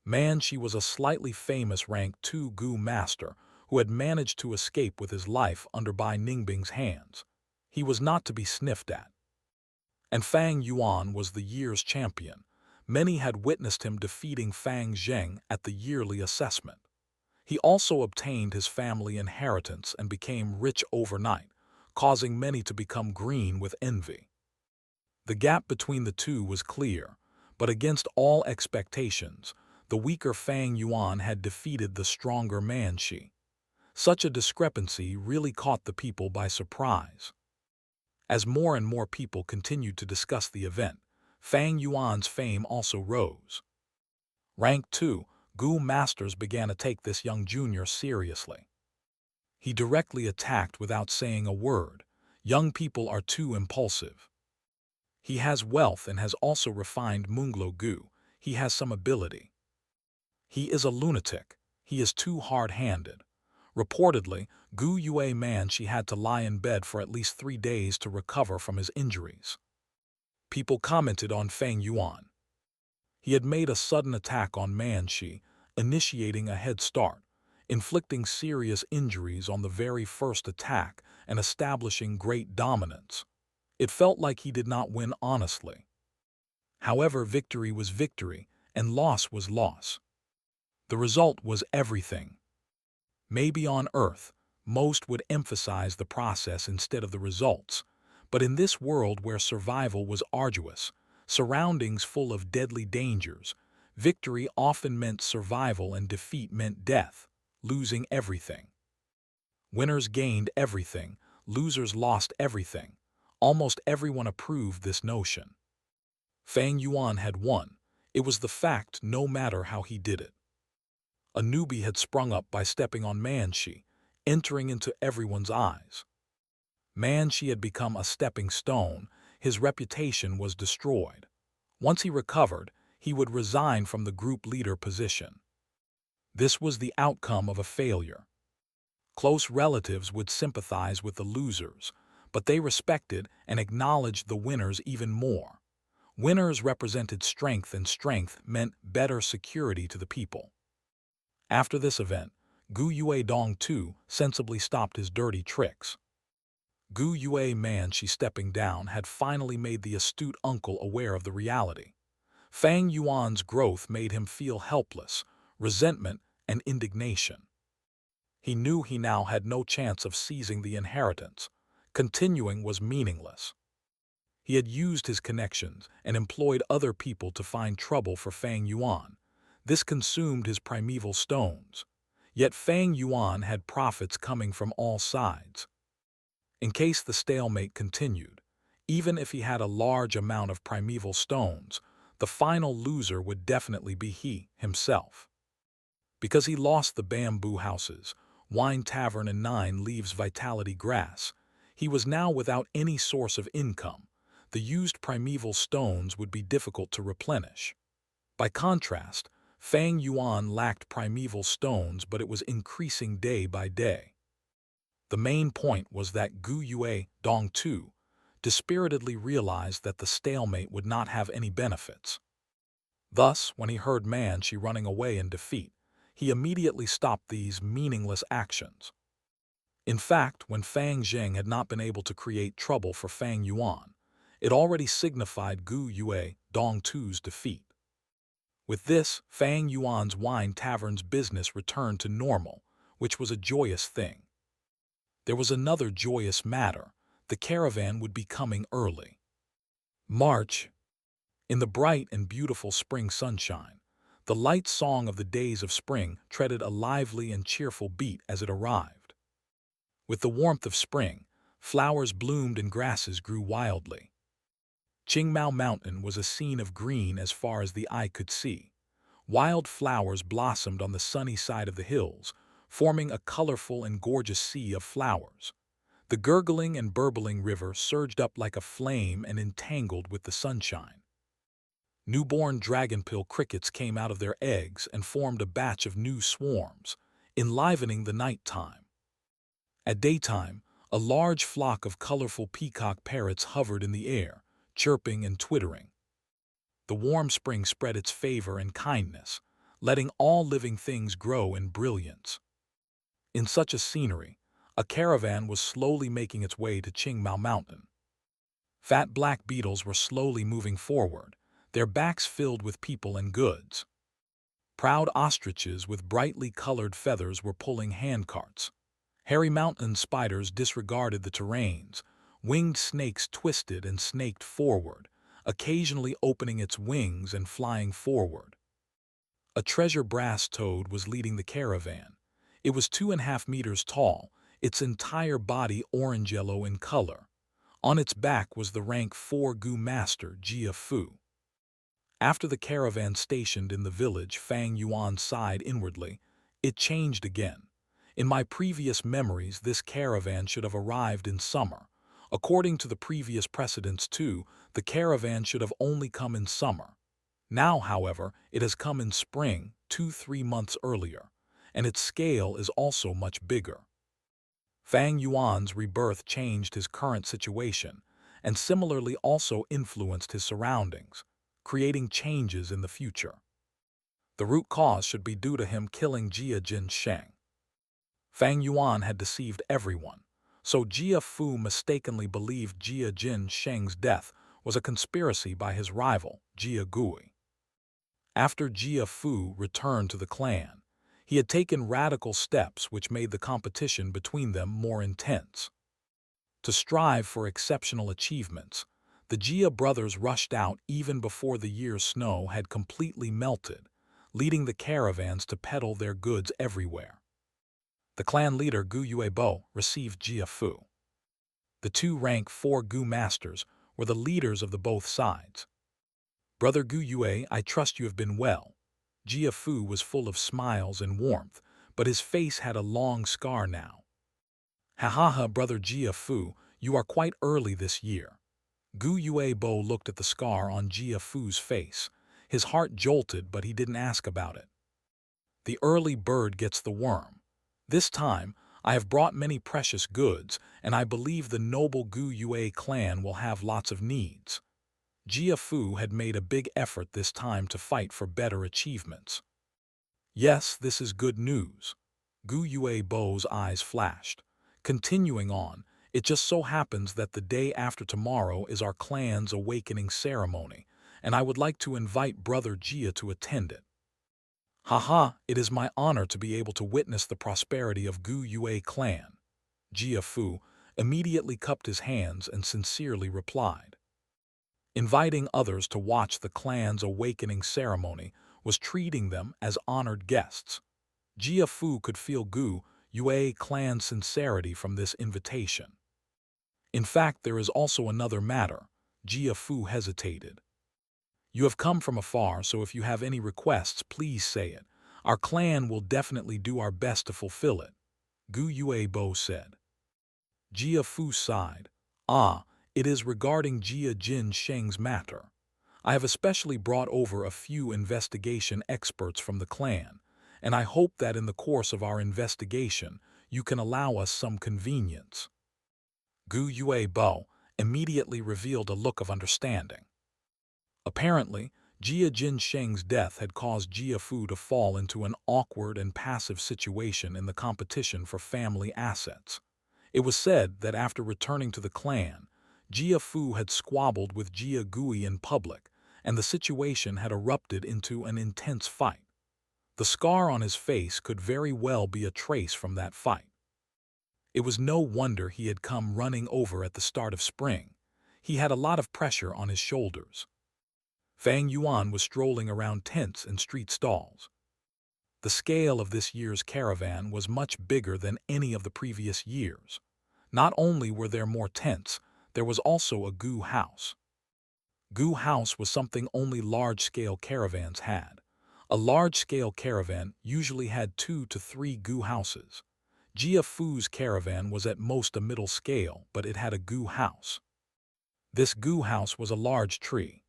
Manchi was a slightly famous rank 2 Gu master who had managed to escape with his life under Bai Ningbing's hands. He was not to be sniffed at. And Fang Yuan was the year's champion. Many had witnessed him defeating Fang Zheng at the yearly assessment. He also obtained his family inheritance and became rich overnight, causing many to become green with envy. The gap between the two was clear, but against all expectations, the weaker Fang Yuan had defeated the stronger Man Shi. Such a discrepancy really caught the people by surprise. As more and more people continued to discuss the event, Fang Yuan's fame also rose. Rank 2, Gu Masters began to take this young junior seriously. He directly attacked without saying a word. Young people are too impulsive. He has wealth and has also refined Munglo Gu. He has some ability. He is a lunatic. He is too hard-handed. Reportedly, Gu Yue Man she had to lie in bed for at least 3 days to recover from his injuries. People commented on Fang Yuan. He had made a sudden attack on Man Shi, initiating a head start, inflicting serious injuries on the very first attack and establishing great dominance. It felt like he did not win honestly. However, victory was victory and loss was loss. The result was everything. Maybe on Earth, most would emphasize the process instead of the results, but in this world where survival was arduous, surroundings full of deadly dangers, victory often meant survival and defeat meant death, losing everything. Winners gained everything, losers lost everything. Almost everyone approved this notion. Fang Yuan had won. It was the fact no matter how he did it. A newbie had sprung up by stepping on Man Shi, entering into everyone's eyes. Man Shi had become a stepping stone. His reputation was destroyed. Once he recovered, he would resign from the group leader position. This was the outcome of a failure. Close relatives would sympathize with the losers, but they respected and acknowledged the winners even more. Winners represented strength, and strength meant better security to the people. After this event, Gu Yue Dong too sensibly stopped his dirty tricks. Gu Yue Man she stepping down had finally made the astute uncle aware of the reality. Fang Yuan's growth made him feel helpless, resentment, and indignation. He knew he now had no chance of seizing the inheritance. Continuing was meaningless. He had used his connections and employed other people to find trouble for Fang Yuan. This consumed his primeval stones. Yet Fang Yuan had profits coming from all sides. In case the stalemate continued, even if he had a large amount of primeval stones, the final loser would definitely be he himself. Because he lost the bamboo houses, wine tavern and 9 Leaves Vitality grass, he was now without any source of income. The used primeval stones would be difficult to replenish. By contrast, Fang Yuan lacked primeval stones, but it was increasing day by day. The main point was that Gu Yue Dong too dispiritedly realized that the stalemate would not have any benefits. Thus, when he heard Man Shi running away in defeat, he immediately stopped these meaningless actions. In fact, when Fang Zheng had not been able to create trouble for Fang Yuan, it already signified Gu Yue Dong too's defeat. With this, Fang Yuan's wine tavern's business returned to normal, which was a joyous thing. There was another joyous matter. The caravan would be coming early. March. In the bright and beautiful spring sunshine, the light song of the days of spring treaded a lively and cheerful beat as it arrived. With the warmth of spring, flowers bloomed and grasses grew wildly. Qingmao Mountain was a scene of green as far as the eye could see. Wild flowers blossomed on the sunny side of the hills, forming a colorful and gorgeous sea of flowers. The gurgling and burbling river surged up like a flame and entangled with the sunshine. Newborn dragonpill crickets came out of their eggs and formed a batch of new swarms, enlivening the night time. At daytime, a large flock of colorful peacock parrots hovered in the air, chirping and twittering. The warm spring spread its favor and kindness, letting all living things grow in brilliance. In such a scenery, a caravan was slowly making its way to Qingmao Mountain. Fat black beetles were slowly moving forward, their backs filled with people and goods. Proud ostriches with brightly colored feathers were pulling handcarts. Hairy mountain spiders disregarded the terrains. Winged snakes twisted and snaked forward, occasionally opening its wings and flying forward. A treasure brass toad was leading the caravan. It was 2.5 meters tall, its entire body orange-yellow in color. On its back was the rank 4 Gu master, Jia Fu. After the caravan stationed in the village, Fang Yuan sighed inwardly. It changed again. In my previous memories, this caravan should have arrived in summer. According to the previous precedents too, the caravan should have only come in summer. Now, however, it has come in spring, 2-3 months earlier, and its scale is also much bigger. Fang Yuan's rebirth changed his current situation, and similarly also influenced his surroundings, creating changes in the future. The root cause should be due to him killing Jia Jin Sheng. Fang Yuan had deceived everyone, so Jia Fu mistakenly believed Jia Jin Sheng's death was a conspiracy by his rival, Jia Gui. After Jia Fu returned to the clan, he had taken radical steps which made the competition between them more intense. To strive for exceptional achievements, the Jia brothers rushed out even before the year's snow had completely melted, leading the caravans to peddle their goods everywhere. The clan leader Gu Yuebo received Jia Fu. The 2 rank 4 Gu masters were the leaders of the both sides. Brother Gu Yue, I trust you have been well. Jia Fu was full of smiles and warmth, but his face had a long scar now. Ha ha ha, Brother Jia Fu, you are quite early this year. Gu Yuebo looked at the scar on Jia Fu's face. His heart jolted, but he didn't ask about it. The early bird gets the worm. This time, I have brought many precious goods, and I believe the noble Gu Yue clan will have lots of needs. Jia Fu had made a big effort this time to fight for better achievements. Yes, this is good news. Gu Yuebo's eyes flashed. Continuing on, it just so happens that the day after tomorrow is our clan's awakening ceremony, and I would like to invite Brother Jia to attend it. Haha, it is my honor to be able to witness the prosperity of Gu Yue clan. Jia Fu immediately cupped his hands and sincerely replied. Inviting others to watch the clan's awakening ceremony was treating them as honored guests. Jia Fu could feel Gu Yue clan's sincerity from this invitation. In fact, there is also another matter. Jia Fu hesitated. You have come from afar, so if you have any requests, please say it. Our clan will definitely do our best to fulfill it, Gu Yuebo said. Jia Fu sighed. Ah, it is regarding Jia Jin Sheng's matter. I have especially brought over a few investigation experts from the clan, and I hope that in the course of our investigation, you can allow us some convenience. Gu Yuebo immediately revealed a look of understanding. Apparently, Jia Jin Sheng's death had caused Jia Fu to fall into an awkward and passive situation in the competition for family assets. It was said that after returning to the clan, Jia Fu had squabbled with Jia Gui in public, and the situation had erupted into an intense fight. The scar on his face could very well be a trace from that fight. It was no wonder he had come running over at the start of spring. He had a lot of pressure on his shoulders. Fang Yuan was strolling around tents and street stalls. The scale of this year's caravan was much bigger than any of the previous years. Not only were there more tents, there was also a Gu house. Gu house was something only large-scale caravans had. A large-scale caravan usually had 2 to 3 Gu houses. Jia Fu's caravan was at most a middle scale, but it had a Gu house. This Gu house was a large tree.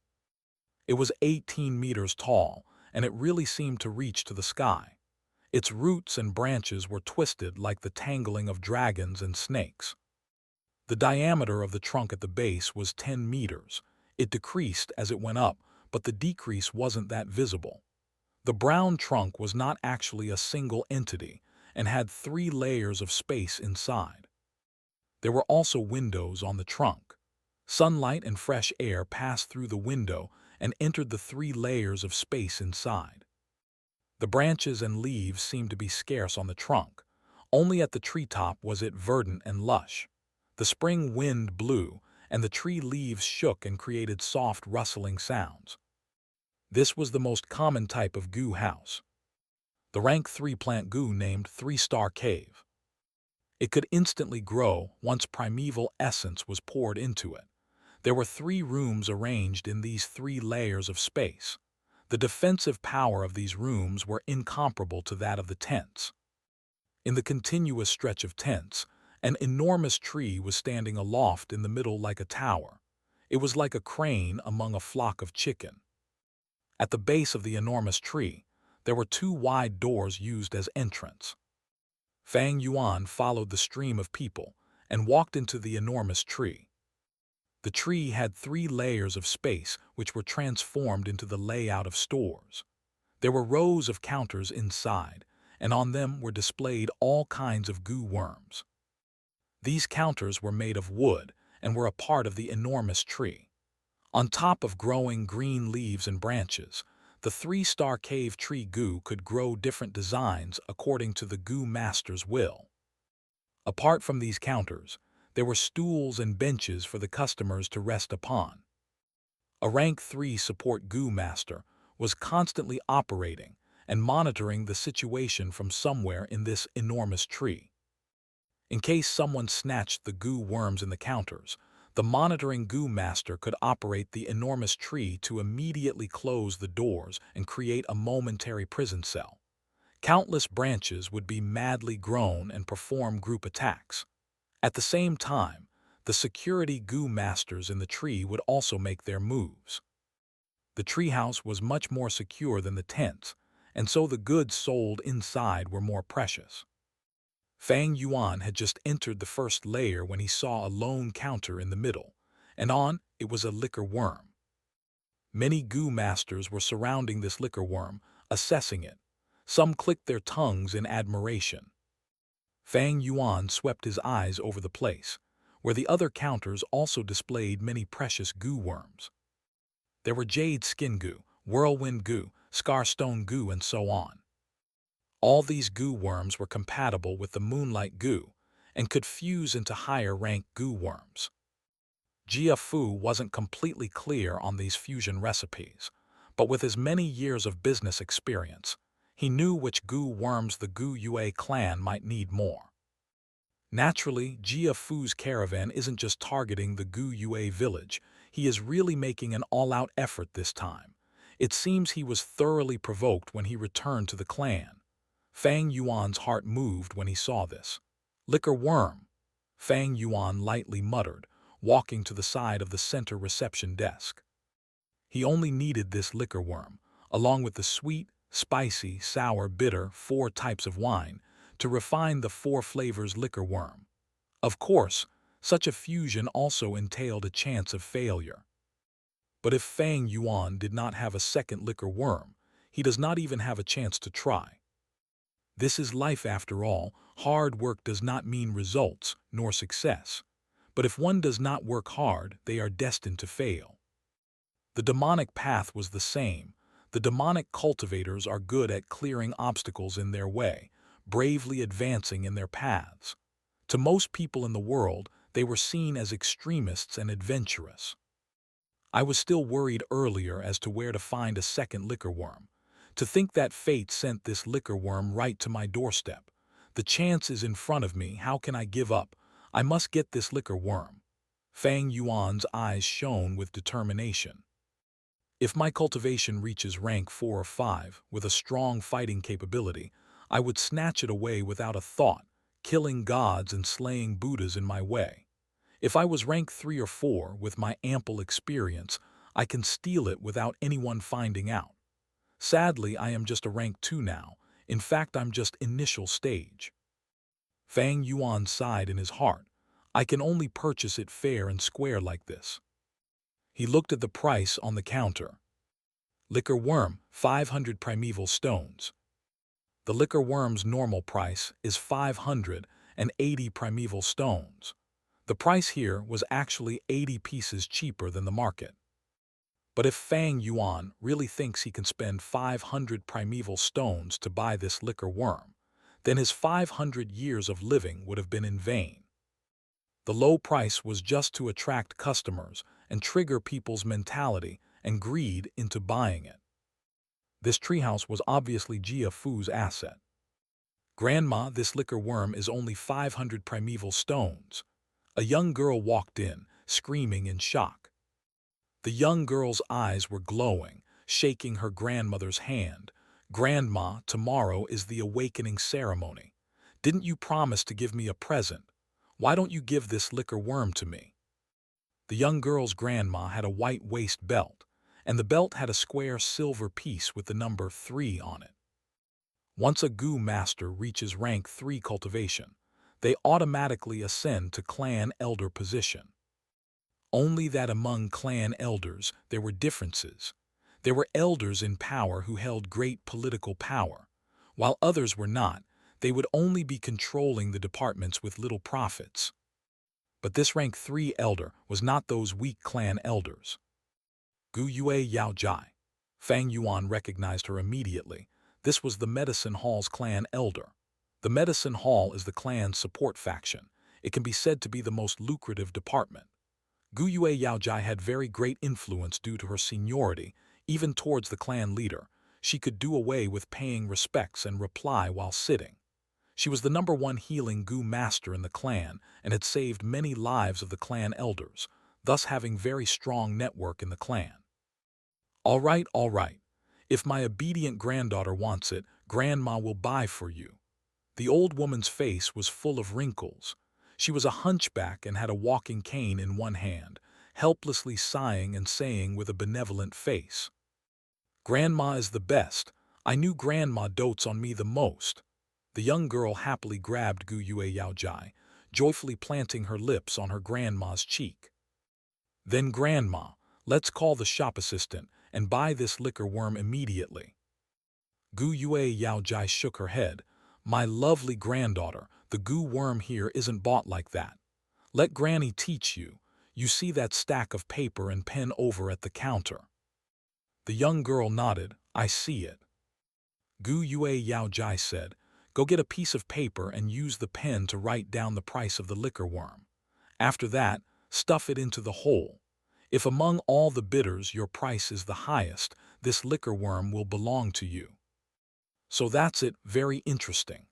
It was 18 meters tall, and it really seemed to reach to the sky. Its roots and branches were twisted like the tangling of dragons and snakes. The diameter of the trunk at the base was 10 meters. It decreased as it went up, but the decrease wasn't that visible. The brown trunk was not actually a single entity and had 3 layers of space inside. There were also windows on the trunk. Sunlight and fresh air passed through the window and entered the 3 layers of space inside. The branches and leaves seemed to be scarce on the trunk. Only at the treetop was it verdant and lush. The spring wind blew, and the tree leaves shook and created soft rustling sounds. This was the most common type of goo house. The rank 3 plant goo named 3-star cave. It could instantly grow once primeval essence was poured into it. There were 3 rooms arranged in these 3 layers of space. The defensive power of these rooms were incomparable to that of the tents. In the continuous stretch of tents, an enormous tree was standing aloft in the middle like a tower. It was like a crane among a flock of chicken. At the base of the enormous tree, there were 2 wide doors used as entrance. Fang Yuan followed the stream of people and walked into the enormous tree. The tree had 3 layers of space which were transformed into the layout of stores. There were rows of counters inside, and on them were displayed all kinds of goo worms. These counters were made of wood and were a part of the enormous tree. On top of growing green leaves and branches, the 3-star cave tree goo could grow different designs according to the goo master's will. Apart from these counters, there were stools and benches for the customers to rest upon. A rank 3 support goo master was constantly operating and monitoring the situation from somewhere in this enormous tree. In case someone snatched the goo worms in the counters, the monitoring goo master could operate the enormous tree to immediately close the doors and create a momentary prison cell. Countless branches would be madly grown and perform group attacks. At the same time, the security goo masters in the tree would also make their moves. The treehouse was much more secure than the tents, and so the goods sold inside were more precious. Fang Yuan had just entered the first layer when he saw a lone counter in the middle, and on it was a liquor worm. Many goo masters were surrounding this liquor worm, assessing it. Some clicked their tongues in admiration. Fang Yuan swept his eyes over the place, where the other counters also displayed many precious goo worms. There were jade skin goo, whirlwind goo, scarstone goo, and so on. All these goo worms were compatible with the moonlight goo and could fuse into higher-rank goo worms. Jia Fu wasn't completely clear on these fusion recipes, but with his many years of business experience, he knew which goo worms the Gu Yue clan might need more. Naturally, Jia Fu's caravan isn't just targeting the Gu Yue village, he is really making an all-out effort this time. It seems he was thoroughly provoked when he returned to the clan. Fang Yuan's heart moved when he saw this. Liquor worm, Fang Yuan lightly muttered, walking to the side of the center reception desk. He only needed this liquor worm, along with the sweet, spicy, sour, bitter 4 types of wine, to refine the 4 flavors liquor worm. Of course, such a fusion also entailed a chance of failure. But if Fang Yuan did not have a second liquor worm, he does not even have a chance to try. This is life after all. Hard work does not mean results nor success. But if one does not work hard, they are destined to fail. The demonic path was the same. The demonic cultivators are good at clearing obstacles in their way, bravely advancing in their paths. To most people in the world, they were seen as extremists and adventurous. I was still worried earlier as to where to find a second liquor worm. To think that fate sent this liquor worm right to my doorstep. The chance is in front of me. How can I give up? I must get this liquor worm. Fang Yuan's eyes shone with determination. If my cultivation reaches rank 4 or 5 with a strong fighting capability, I would snatch it away without a thought, killing gods and slaying Buddhas in my way. If I was rank 3 or 4 with my ample experience, I can steal it without anyone finding out. Sadly, I am just a rank 2 now. In fact, I'm just initial stage. Fang Yuan sighed in his heart. I can only purchase it fair and square like this. He looked at the price on the counter. Liquor worm, 500 primeval stones. The liquor worm's normal price is 580 primeval stones. The price here was actually 80 pieces cheaper than the market. But if Fang Yuan really thinks he can spend 500 primeval stones to buy this liquor worm, then his 500 years of living would have been in vain. The low price was just to attract customers and trigger people's mentality and greed into buying it. This treehouse was obviously Jia Fu's asset. "Grandma, this liquor worm is only 500 primeval stones." A young girl walked in, screaming in shock. The young girl's eyes were glowing, shaking her grandmother's hand. "Grandma, tomorrow is the awakening ceremony. Didn't you promise to give me a present? Why don't you give this liquor worm to me?" The young girl's grandma had a white waist belt, and the belt had a square silver piece with the number 3 on it. Once a Gu master reaches rank 3 cultivation, they automatically ascend to clan elder position. Only that among clan elders there were differences. There were elders in power who held great political power. While others were not, they would only be controlling the departments with little profits. But this rank 3 elder was not those weak clan elders. Gu Yue Yao Jai. Fang Yuan recognized her immediately. This was the Medicine Hall's clan elder. The Medicine Hall is the clan's support faction. It can be said to be the most lucrative department. Gu Yue Yaojai had very great influence due to her seniority, even towards the clan leader. She could do away with paying respects and reply while sitting. She was the #1 healing Gu master in the clan and had saved many lives of the clan elders, thus having very strong network in the clan. All right. If my obedient granddaughter wants it, Grandma will buy for you." The old woman's face was full of wrinkles. She was a hunchback and had a walking cane in one hand, helplessly sighing and saying with a benevolent face, "Grandma is the best. I knew Grandma dotes on me the most." The young girl happily grabbed Gu Yue Yaojai, joyfully planting her lips on her grandma's cheek. "Then Grandma, let's call the shop assistant and buy this liquor worm immediately." Gu Yue Yaojai shook her head. "My lovely granddaughter, the Gu worm here isn't bought like that. Let Granny teach you. You see that stack of paper and pen over at the counter?" The young girl nodded. "I see it." Gu Yue Yaojai said, "Go get a piece of paper and use the pen to write down the price of the liquor worm. After that, stuff it into the hole. If among all the bidders your price is the highest, this liquor worm will belong to you." "So that's it, very interesting."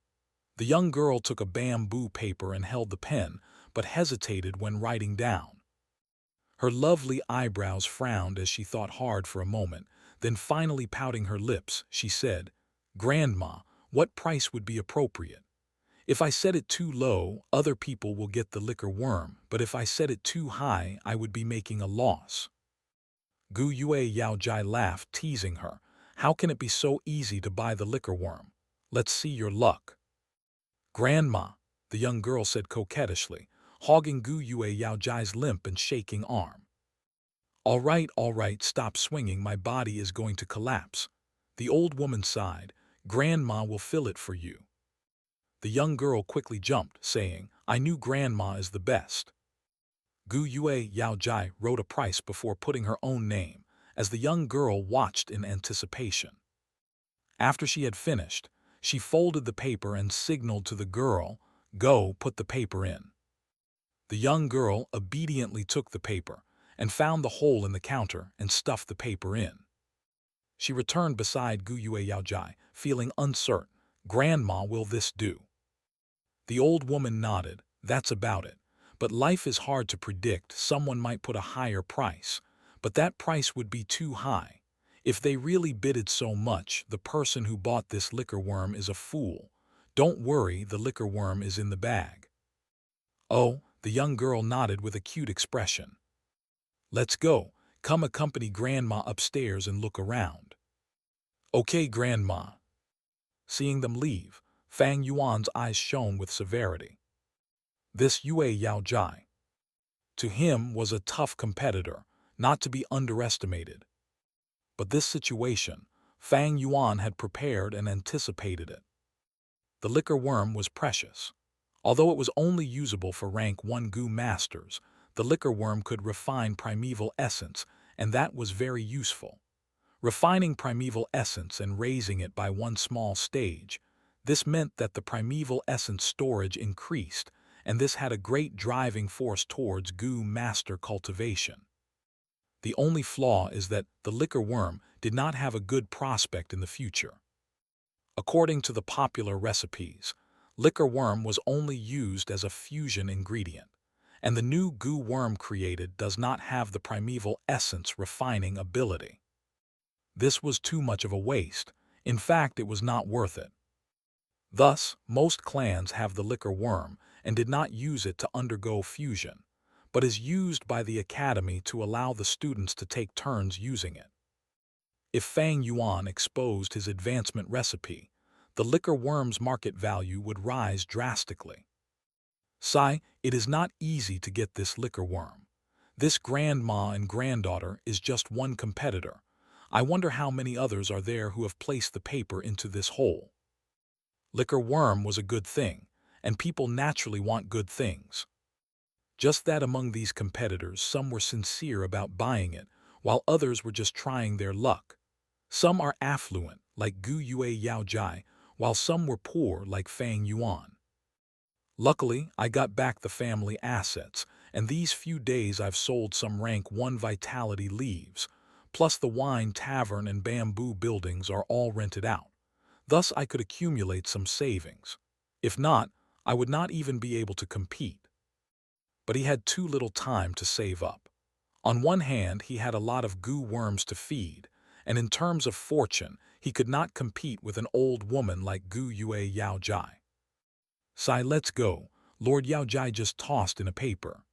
The young girl took a bamboo paper and held the pen, but hesitated when writing down. Her lovely eyebrows frowned as she thought hard for a moment, then finally pouting her lips, she said, "Grandma, what price would be appropriate? If I set it too low, other people will get the liquor worm, but if I set it too high, I would be making a loss." Gu Yue Yaojai laughed, teasing her. "How can it be so easy to buy the liquor worm? Let's see your luck." "Grandma," the young girl said coquettishly, hogging Gu Yue Yaojai's limp and shaking arm. All right, stop swinging, my body is going to collapse." The old woman sighed. "Grandma will fill it for you." The young girl quickly jumped, saying, "I knew Grandma is the best." Gu Yue Yaojai wrote a price before putting her own name, as the young girl watched in anticipation. After she had finished, she folded the paper and signaled to the girl, "Go, put the paper in." The young girl obediently took the paper and found the hole in the counter and stuffed the paper in. She returned beside Gu Yue Yaojai, feeling uncertain. "Grandma, will this do?" The old woman nodded. "That's about it. But life is hard to predict. Someone might put a higher price, but that price would be too high. If they really bidded so much, the person who bought this liquor worm is a fool. Don't worry, the liquor worm is in the bag." "Oh," the young girl nodded with a cute expression. "Let's go. Come accompany Grandma upstairs and look around." "Okay, Grandma." Seeing them leave, Fang Yuan's eyes shone with severity. This Yue Yaojai, to him, was a tough competitor, not to be underestimated. But this situation, Fang Yuan had prepared and anticipated it. The liquor worm was precious. Although it was only usable for rank 1 Gu masters, the liquor worm could refine primeval essence, and that was very useful. Refining primeval essence and raising it by one small stage, This meant that the primeval essence storage increased, and this had a great driving force towards goo master cultivation. The only flaw is that the liquor worm did not have a good prospect in the future. According to the popular recipes, liquor worm was only used as a fusion ingredient, and the new goo worm created does not have the primeval essence refining ability. This was too much of a waste. In fact, it was not worth it. Thus, most clans have the liquor worm and did not use it to undergo fusion, but is used by the academy to allow the students to take turns using it. If Fang Yuan exposed his advancement recipe, the liquor worm's market value would rise drastically. Sai, it is not easy to get this liquor worm. This grandma and granddaughter is just one competitor. I wonder how many others are there who have placed the paper into this hole. Liquor worm was a good thing, and people naturally want good things. Just that among these competitors, some were sincere about buying it, while others were just trying their luck. Some are affluent, like Gu Yue Yao Jai, while some were poor, like Fang Yuan. Luckily, I got back the family assets, and these few days I've sold some rank 1 vitality leaves, plus the wine tavern and bamboo buildings are all rented out. Thus I could accumulate some savings. If not, I would not even be able to compete. But he had too little time to save up. On one hand, he had a lot of goo worms to feed, and in terms of fortune, he could not compete with an old woman like Gu Yue Yao Jai. Sai, let's go, Lord Yao Jai just tossed in a paper.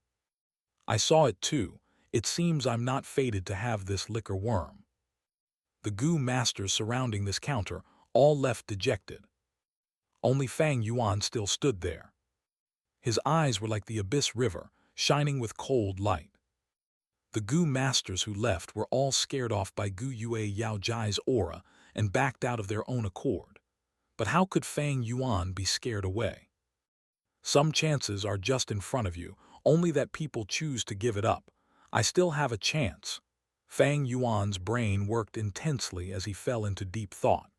I saw it too. It seems I'm not fated to have this liquor worm. The goo masters surrounding this counter all left dejected. Only Fang Yuan still stood there. His eyes were like the abyss river, shining with cold light. The goo masters who left were all scared off by Gu Yue Yao Jai's aura and backed out of their own accord. But how could Fang Yuan be scared away? Some chances are just in front of you, only that people choose to give it up. I still have a chance. Fang Yuan's brain worked intensely as he fell into deep thought.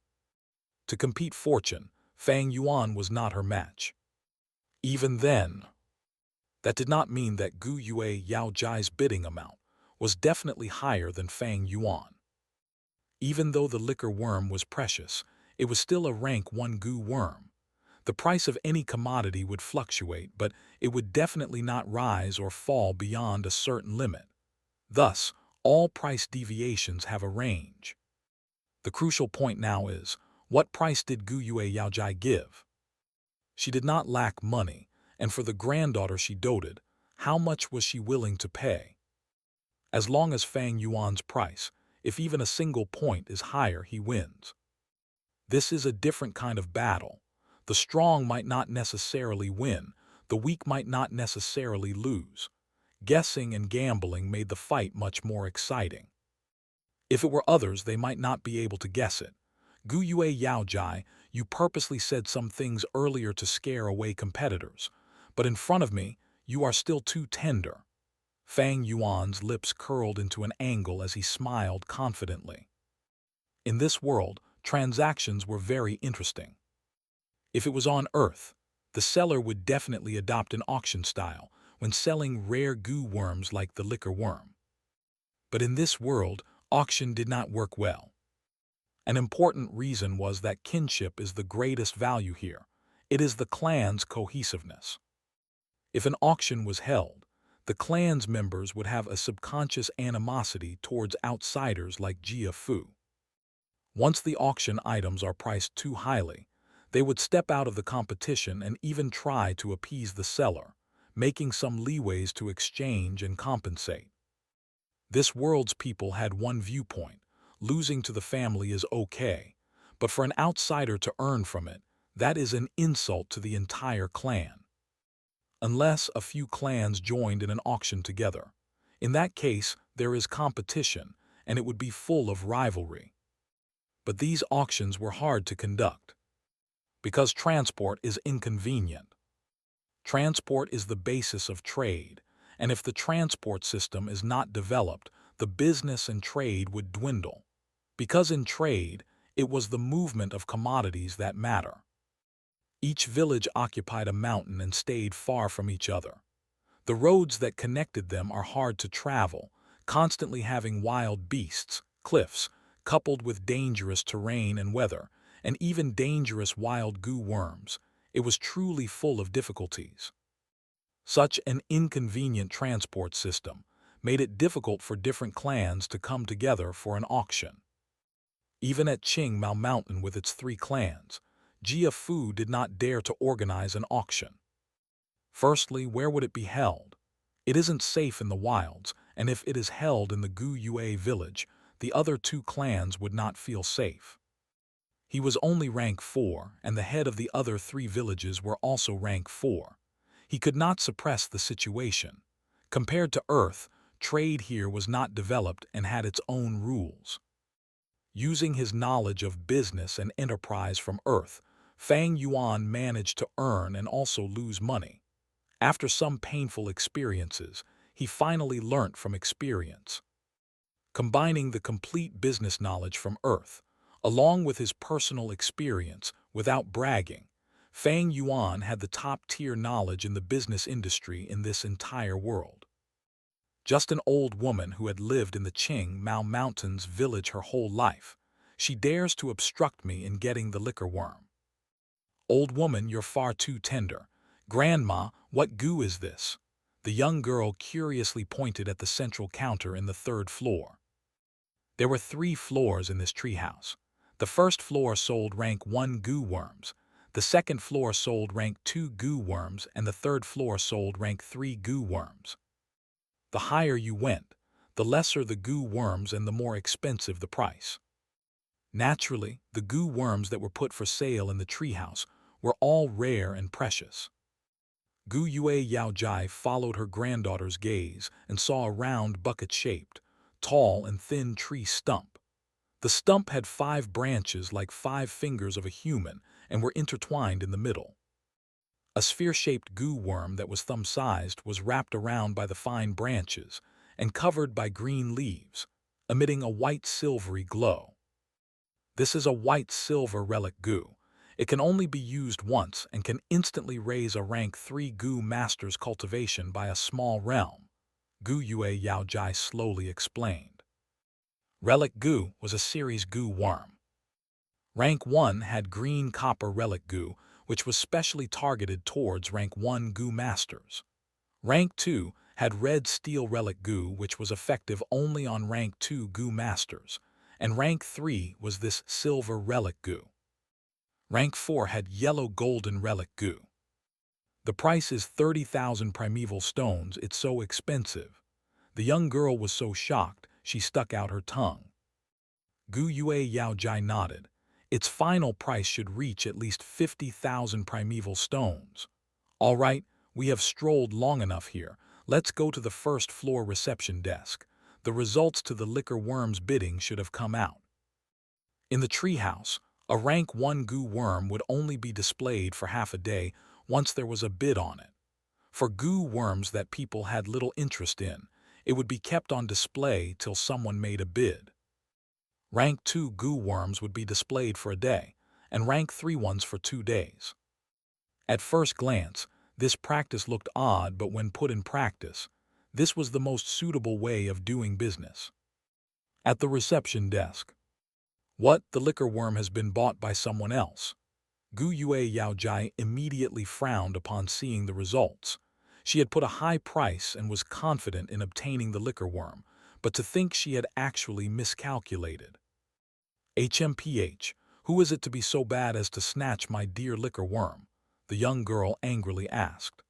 To compete fortune, Fang Yuan was not her match. Even then, that did not mean that Gu Yue Yao Jai's bidding amount was definitely higher than Fang Yuan. Even though the liquor worm was precious, it was still a rank 1 goo worm. The price of any commodity would fluctuate, but it would definitely not rise or fall beyond a certain limit. Thus, all price deviations have a range. The crucial point now is, what price did Gu Yue Yao Jai give? She did not lack money, and for the granddaughter she doted, how much was she willing to pay? As long as Fang Yuan's price, if even a single point is higher, he wins. This is a different kind of battle. The strong might not necessarily win, the weak might not necessarily lose. Guessing and gambling made the fight much more exciting. If it were others, they might not be able to guess it. Gu Yue Yao Jai, you purposely said some things earlier to scare away competitors, but in front of me, you are still too tender. Fang Yuan's lips curled into an angle as he smiled confidently. In this world, transactions were very interesting. If it was on Earth, the seller would definitely adopt an auction style when selling rare goo worms like the liquor worm. But in this world, auction did not work well. An important reason was that kinship is the greatest value here. It is the clan's cohesiveness. If an auction was held, the clan's members would have a subconscious animosity towards outsiders like Jia Fu. Once the auction items are priced too highly, they would step out of the competition and even try to appease the seller, making some leeways to exchange and compensate. This world's people had one viewpoint: losing to the family is okay, but for an outsider to earn from it, that is an insult to the entire clan. Unless a few clans joined in an auction together. In that case, there is competition, and it would be full of rivalry. But these auctions were hard to conduct, because transport is inconvenient. Transport is the basis of trade, and if the transport system is not developed, the business and trade would dwindle. Because in trade, it was the movement of commodities that matter. Each village occupied a mountain and stayed far from each other. The roads that connected them are hard to travel, constantly having wild beasts, cliffs, coupled with dangerous terrain and weather, and even dangerous wild goo worms. It was truly full of difficulties. Such an inconvenient transport system made it difficult for different clans to come together for an auction. Even at Qing Mao Mountain with its 3 clans, Jia Fu did not dare to organize an auction. Firstly, where would it be held? It isn't safe in the wilds, and if it is held in the Gu Yue village, the other 2 clans would not feel safe. He was only rank 4, and the head of the other 3 villages were also rank 4. He could not suppress the situation. Compared to Earth, trade here was not developed and had its own rules. Using his knowledge of business and enterprise from Earth, Fang Yuan managed to earn and also lose money. After some painful experiences, he finally learnt from experience. Combining the complete business knowledge from Earth, along with his personal experience, without bragging, Fang Yuan had the top-tier knowledge in the business industry in this entire world. Just an old woman who had lived in the Qing Mao Mountains village her whole life. She dares to obstruct me in getting the liquor worm. Old woman, you're far too tender. Grandma, what goo is this? The young girl curiously pointed at the central counter in the 3rd floor. There were 3 floors in this treehouse. The first floor sold rank 1 goo worms, the second floor sold rank 2 goo worms, and the 3rd floor sold rank 3 goo worms. The higher you went, the lesser the goo worms and the more expensive the price. Naturally, the goo worms that were put for sale in the treehouse were all rare and precious. Gu Yue Yaojai followed her granddaughter's gaze and saw a round bucket-shaped, tall and thin tree stump. The stump had 5 branches like 5 fingers of a human and were intertwined in the middle. A sphere-shaped goo worm that was thumb-sized was wrapped around by the fine branches and covered by green leaves, emitting a white-silvery glow. This is a white-silver relic goo. It can only be used once and can instantly raise a rank 3 goo master's cultivation by a small realm, Gu Yue Yaojai slowly explained. Relic goo was a series goo worm. Rank 1 had green copper relic goo, which was specially targeted towards rank 1 goo masters. Rank 2 had red steel relic goo, which was effective only on rank 2 goo masters, and rank 3 was this silver relic goo. Rank 4 had yellow golden relic goo. The price is 30,000 primeval stones, it's so expensive. The young girl was so shocked, she stuck out her tongue. Gu Yue Yaojai nodded. Its final price should reach at least 50,000 primeval stones. All right, we have strolled long enough here. Let's go to the 1st floor reception desk. The results to the liquor worm's bidding should have come out. In the treehouse, a rank 1 goo worm would only be displayed for half a day once there was a bid on it. For goo worms that people had little interest in, it would be kept on display till someone made a bid. Rank 2 goo worms would be displayed for a day, and rank 3 ones for 2 days. At first glance, this practice looked odd, but when put in practice, this was the most suitable way of doing business. At the reception desk. What? The liquor worm has been bought by someone else. Gu Yue Yaojai immediately frowned upon seeing the results. She had put a high price and was confident in obtaining the liquor worm, but to think she had actually miscalculated. HMPH, who is it to be so bad as to snatch my dear liquor worm? The young girl angrily asked.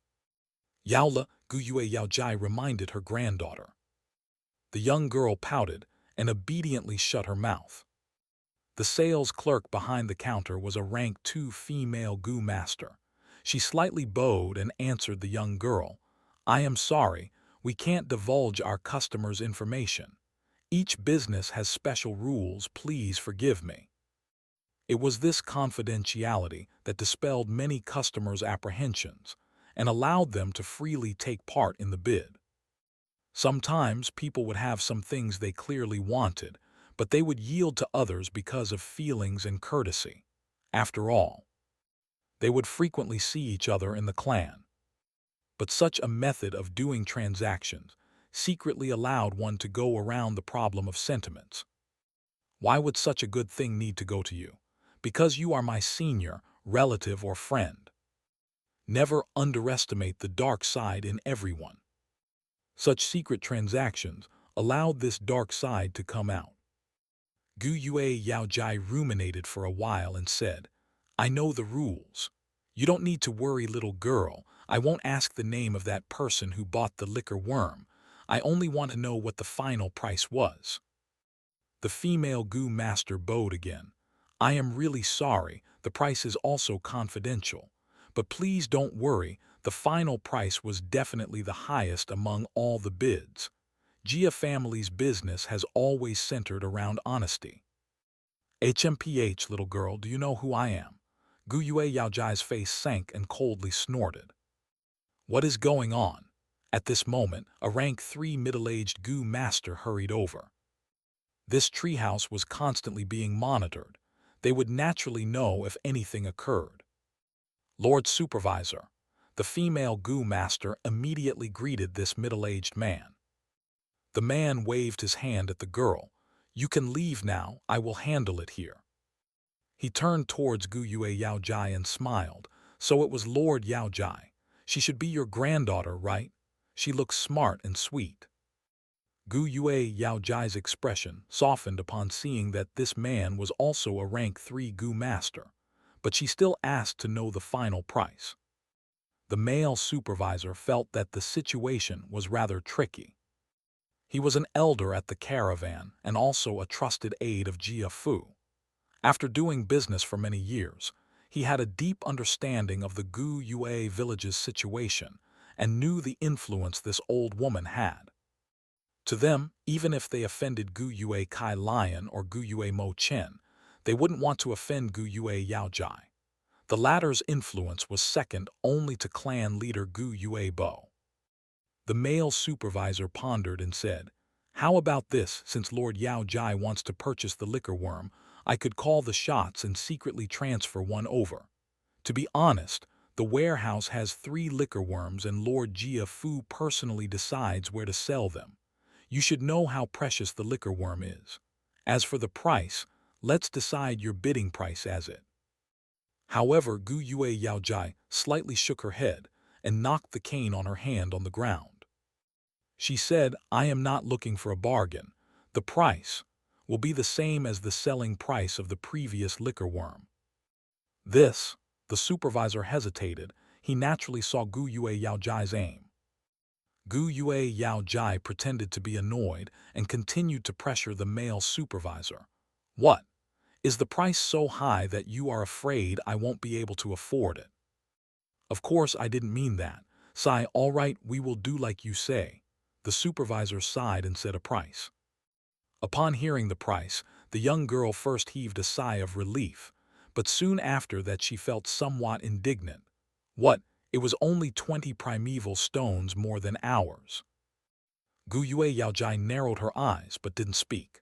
Yaola, Gu Yue Yaojai reminded her granddaughter. The young girl pouted and obediently shut her mouth. The sales clerk behind the counter was a rank 2 female goo master. She slightly bowed and answered the young girl, I am sorry, we can't divulge our customers' information. Each business has special rules, please forgive me. It was this confidentiality that dispelled many customers' apprehensions and allowed them to freely take part in the bid. Sometimes people would have some things they clearly wanted, but they would yield to others because of feelings and courtesy. After all, They would frequently see each other in the clan. But such a method of doing transactions secretly allowed one to go around the problem of sentiments. Why would such a good thing need to go to you? Because you are my senior, relative, or friend. Never underestimate the dark side in everyone. Such secret transactions allowed this dark side to come out. Gu Yue Yao Jai ruminated for a while and said, I know the rules. You don't need to worry, little girl. I won't ask the name of that person who bought the liquor worm. I only want to know what the final price was. The female Gu master bowed again. I am really sorry, the price is also confidential. But please don't worry, the final price was definitely the highest among all the bids. Jia family's business has always centered around honesty. HMPH, little girl, do you know who I am? Gu Yue Yaojai's face sank and coldly snorted. What is going on? At this moment, a rank 3 middle-aged Gu master hurried over. This treehouse was constantly being monitored. They would naturally know if anything occurred. Lord Supervisor, the female Gu master immediately greeted this middle-aged man. The man waved his hand at the girl. You can leave now, I will handle it here. He turned towards Gu Yue Yaojai and smiled. So it was Lord Yaojai. She should be your granddaughter, right? She looks smart and sweet. Gu Yue Yaojai's expression softened upon seeing that this man was also a rank 3 Gu master, but she still asked to know the final price. The male supervisor felt that the situation was rather tricky. He was an elder at the caravan and also a trusted aide of Jia Fu. After doing business for many years, he had a deep understanding of the Gu Yue village's situation and knew the influence this old woman had. To them, even if they offended Gu Yue Kai Lion or Gu Yue Mo Chen, they wouldn't want to offend Gu Yue Yao Jai. The latter's influence was second only to clan leader Gu Yue Bo. The male supervisor pondered and said, How about this, since Lord Yao Jai wants to purchase the liquor worm, I could call the shots and secretly transfer one over. To be honest, the warehouse has 3 liquor worms and Lord Jia Fu personally decides where to sell them. You should know how precious the liquor worm is. As for the price, let's decide your bidding price as it. However, Gu Yue Yaojai slightly shook her head and knocked the cane on her hand on the ground. She said, I am not looking for a bargain. The price will be the same as the selling price of the previous liquor worm. The supervisor hesitated. He naturally saw Gu Yue Yaojai's aim. Gu Yue Yaojai pretended to be annoyed and continued to pressure the male supervisor. What? Is the price so high that you are afraid I won't be able to afford it? Of course I didn't mean that. Sigh, all right, we will do like you say. The supervisor sighed and said a price. Upon hearing the price, the young girl first heaved a sigh of relief, but soon after that she felt somewhat indignant. What? It was only 20 primeval stones more than ours. Gu Yue Yaojai narrowed her eyes but didn't speak.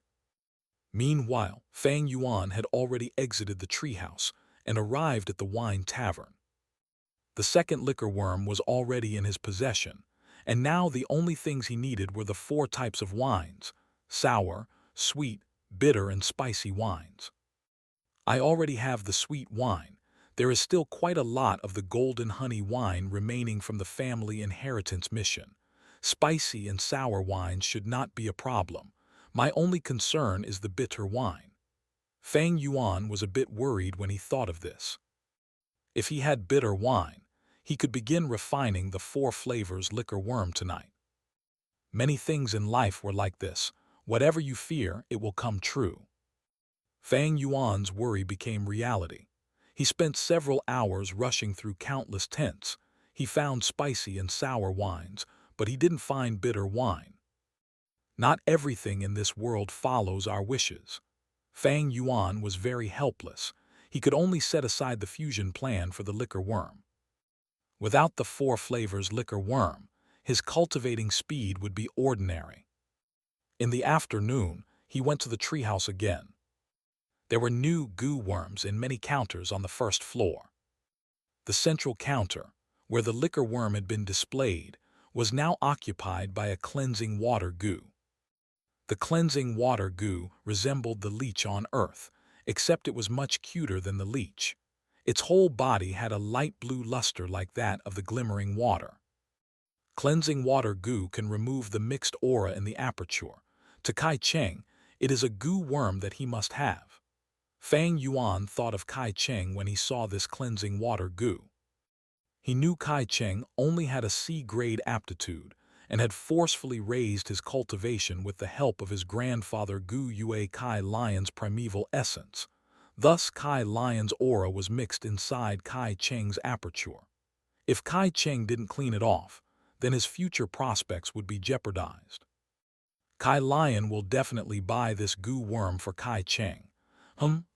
Meanwhile, Fang Yuan had already exited the treehouse and arrived at the wine tavern. The second liquor worm was already in his possession, and now the only things he needed were the 4 types of wines: sour, sweet, bitter, and spicy wines. I already have the sweet wine. There is still quite a lot of the golden honey wine remaining from the family inheritance mission. Spicy and sour wines should not be a problem. My only concern is the bitter wine. Fang Yuan was a bit worried when he thought of this. If he had bitter wine, he could begin refining the 4 flavors liquor worm tonight. Many things in life were like this. Whatever you fear, it will come true. Fang Yuan's worry became reality. He spent several hours rushing through countless tents. He found spicy and sour wines, but he didn't find bitter wine. Not everything in this world follows our wishes. Fang Yuan was very helpless. He could only set aside the fusion plan for the liquor worm. Without the 4 flavors liquor worm, his cultivating speed would be ordinary. In the afternoon, he went to the treehouse again. There were new goo worms in many counters on the first floor. The central counter, where the liquor worm had been displayed, was now occupied by a cleansing water goo. The cleansing water goo resembled the leech on Earth, except it was much cuter than the leech. Its whole body had a light blue luster like that of the glimmering water. Cleansing water goo can remove the mixed aura in the aperture. To Kai Cheng, it is a goo worm that he must have. Fang Yuan thought of Kai Cheng when he saw this cleansing water goo. He knew Kai Cheng only had a C-grade aptitude and had forcefully raised his cultivation with the help of his grandfather Gu Yue Kai Lion's primeval essence. Thus, Kai Lion's aura was mixed inside Kai Cheng's aperture. If Kai Cheng didn't clean it off, then his future prospects would be jeopardized. Kai Lion will definitely buy this goo worm for Kai Cheng.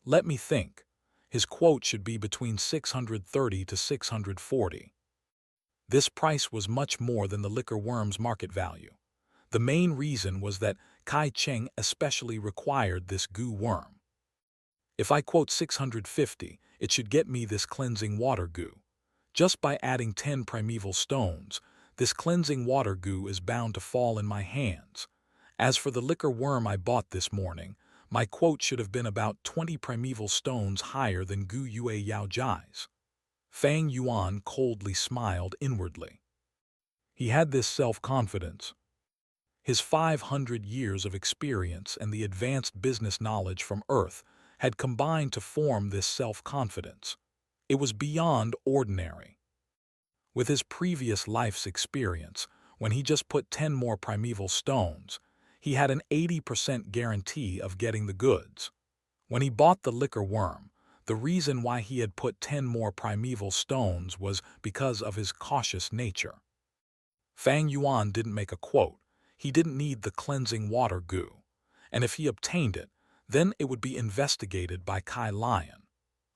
Let me think. His quote should be between 630 to 640. This price was much more than the liquor worm's market value. The main reason was that Kai Cheng especially required this goo worm. If I quote 650, it should get me this cleansing water goo. Just by adding 10 primeval stones, this cleansing water goo is bound to fall in my hands. As for the liquor worm I bought this morning, my quote should have been about 20 primeval stones higher than Gu Yue Yao Jai's. Fang Yuan coldly smiled inwardly. He had this self-confidence. His 500 years of experience and the advanced business knowledge from Earth had combined to form this self-confidence. It was beyond ordinary. With his previous life's experience, when he just put 10 more primeval stones, he had an 80% guarantee of getting the goods. When he bought the liquor worm, the reason why he had put 10 more primeval stones was because of his cautious nature. Fang Yuan didn't make a quote. He didn't need the cleansing water goo. And if he obtained it, then it would be investigated by Kai Lion.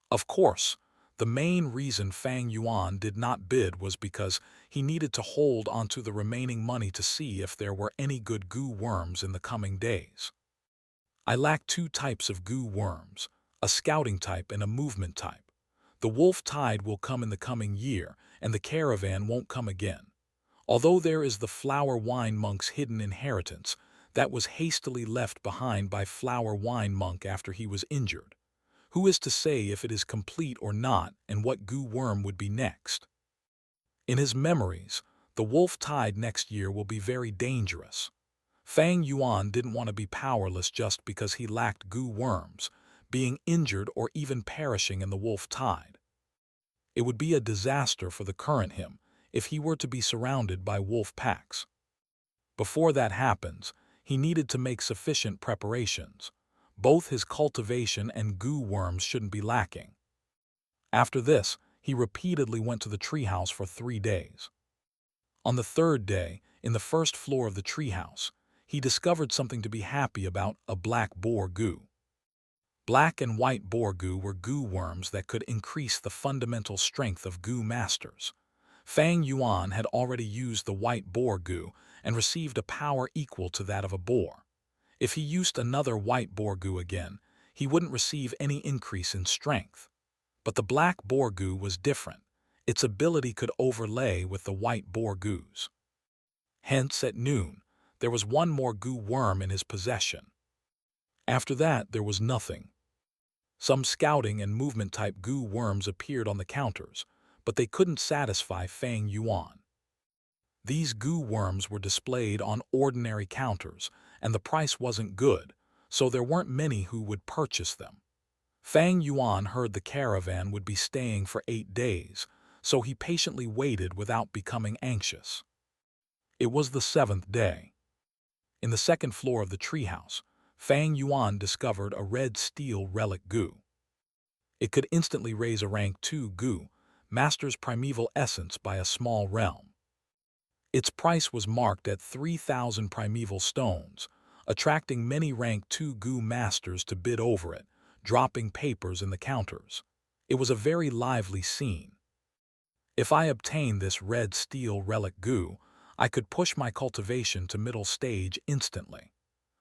Of course, the main reason Fang Yuan did not bid was because he needed to hold onto the remaining money to see if there were any good goo worms in the coming days. I lack 2 types of goo worms, a scouting type and a movement type. The wolf tide will come in the coming year, and the caravan won't come again. Although there is the Flower Wine Monk's hidden inheritance that was hastily left behind by Flower Wine Monk after he was injured. Who is to say if it is complete or not and what goo worm would be next? In his memories, the wolf tide next year will be very dangerous. Fang Yuan didn't want to be powerless just because he lacked goo worms, being injured or even perishing in the wolf tide. It would be a disaster for the current him if he were to be surrounded by wolf packs. Before that happens, he needed to make sufficient preparations. Both his cultivation and goo worms shouldn't be lacking. After this, he repeatedly went to the treehouse for 3 days. On the 3rd day, in the first floor of the treehouse, he discovered something to be happy about: a black boar goo. Black and white boar goo were goo worms that could increase the fundamental strength of goo masters. Fang Yuan had already used the white boar goo and received a power equal to that of a boar. If he used another white boar goo again, he wouldn't receive any increase in strength. But the black boar goo was different. Its ability could overlay with the white boar goos. Hence, at noon, there was 1 more goo worm in his possession. After that, there was nothing. Some scouting and movement-type goo worms appeared on the counters, but they couldn't satisfy Fang Yuan. These goo worms were displayed on ordinary counters, and the price wasn't good, so there weren't many who would purchase them. Fang Yuan heard the caravan would be staying for 8 days, so he patiently waited without becoming anxious. It was the 7th day. In the 2nd floor of the treehouse, Fang Yuan discovered a red steel relic goo. It could instantly raise a rank 2 goo master's primeval essence by a small realm. Its price was marked at 3,000 primeval stones, attracting many rank 2 goo masters to bid over it, dropping papers in the counters. It was a very lively scene. If I obtained this red steel relic goo, I could push my cultivation to middle stage instantly.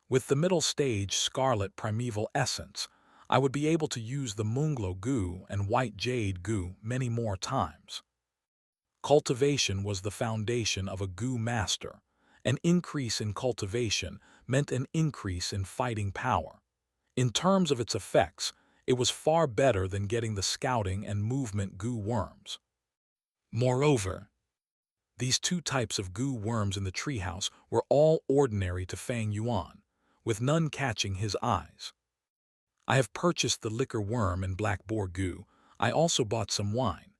With the middle stage scarlet primeval essence, I would be able to use the Munglo goo and white jade goo many more times. Cultivation was the foundation of a goo master. An increase in cultivation meant an increase in fighting power. In terms of its effects, it was far better than getting the scouting and movement goo worms. Moreover, these two types of goo worms in the treehouse were all ordinary to Fang Yuan, with none catching his eyes. I have purchased the liquor worm and black boar goo. I also bought some wine.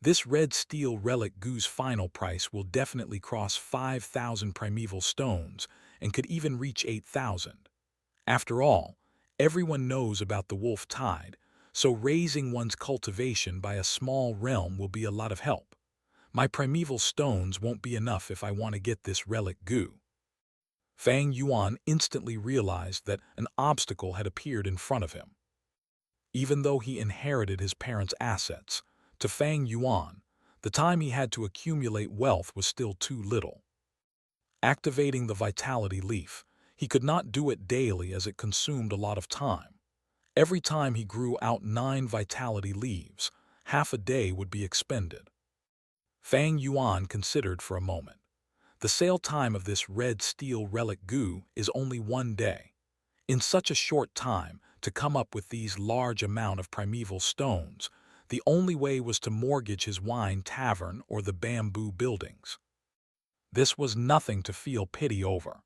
This red steel relic goo's final price will definitely cross 5,000 primeval stones and could even reach 8,000. After all, everyone knows about the wolf tide, so raising one's cultivation by a small realm will be a lot of help. My primeval stones won't be enough if I want to get this relic goo. Fang Yuan instantly realized that an obstacle had appeared in front of him. Even though he inherited his parents' assets, to Fang Yuan, the time he had to accumulate wealth was still too little. Activating the vitality leaf, he could not do it daily as it consumed a lot of time. Every time he grew out 9 vitality leaves, half a day would be expended. Fang Yuan considered for a moment. The sale time of this red steel relic goo is only 1 day. In such a short time, to come up with these large amount of primeval stones, the only way was to mortgage his wine tavern or the bamboo buildings. This was nothing to feel pity over.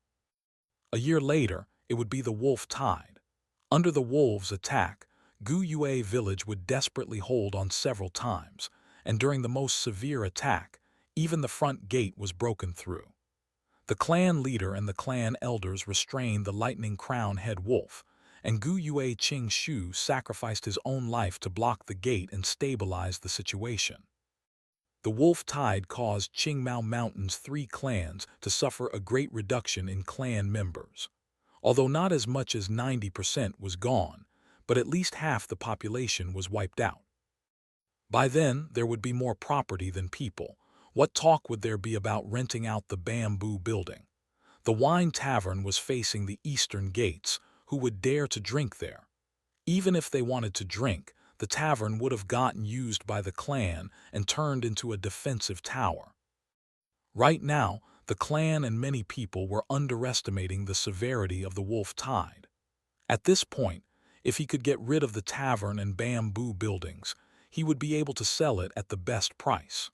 A year later, it would be the wolf tide. Under the wolves' attack, Gu Yue village would desperately hold on several times, and during the most severe attack, even the front gate was broken through. The clan leader and the clan elders restrained the lightning crown head wolf, and Gu Yue Qing Shu sacrificed his own life to block the gate and stabilize the situation. The wolf tide caused Qingmao Mountain's 3 clans to suffer a great reduction in clan members. Although not as much as 90% was gone, but at least half the population was wiped out. By then, there would be more property than people. What talk would there be about renting out the bamboo building? The wine tavern was facing the eastern gates. Who would dare to drink there? Even if they wanted to drink, the tavern would have gotten used by the clan and turned into a defensive tower. Right now, the clan and many people were underestimating the severity of the wolf tide. At this point, if he could get rid of the tavern and bamboo buildings, he would be able to sell it at the best price.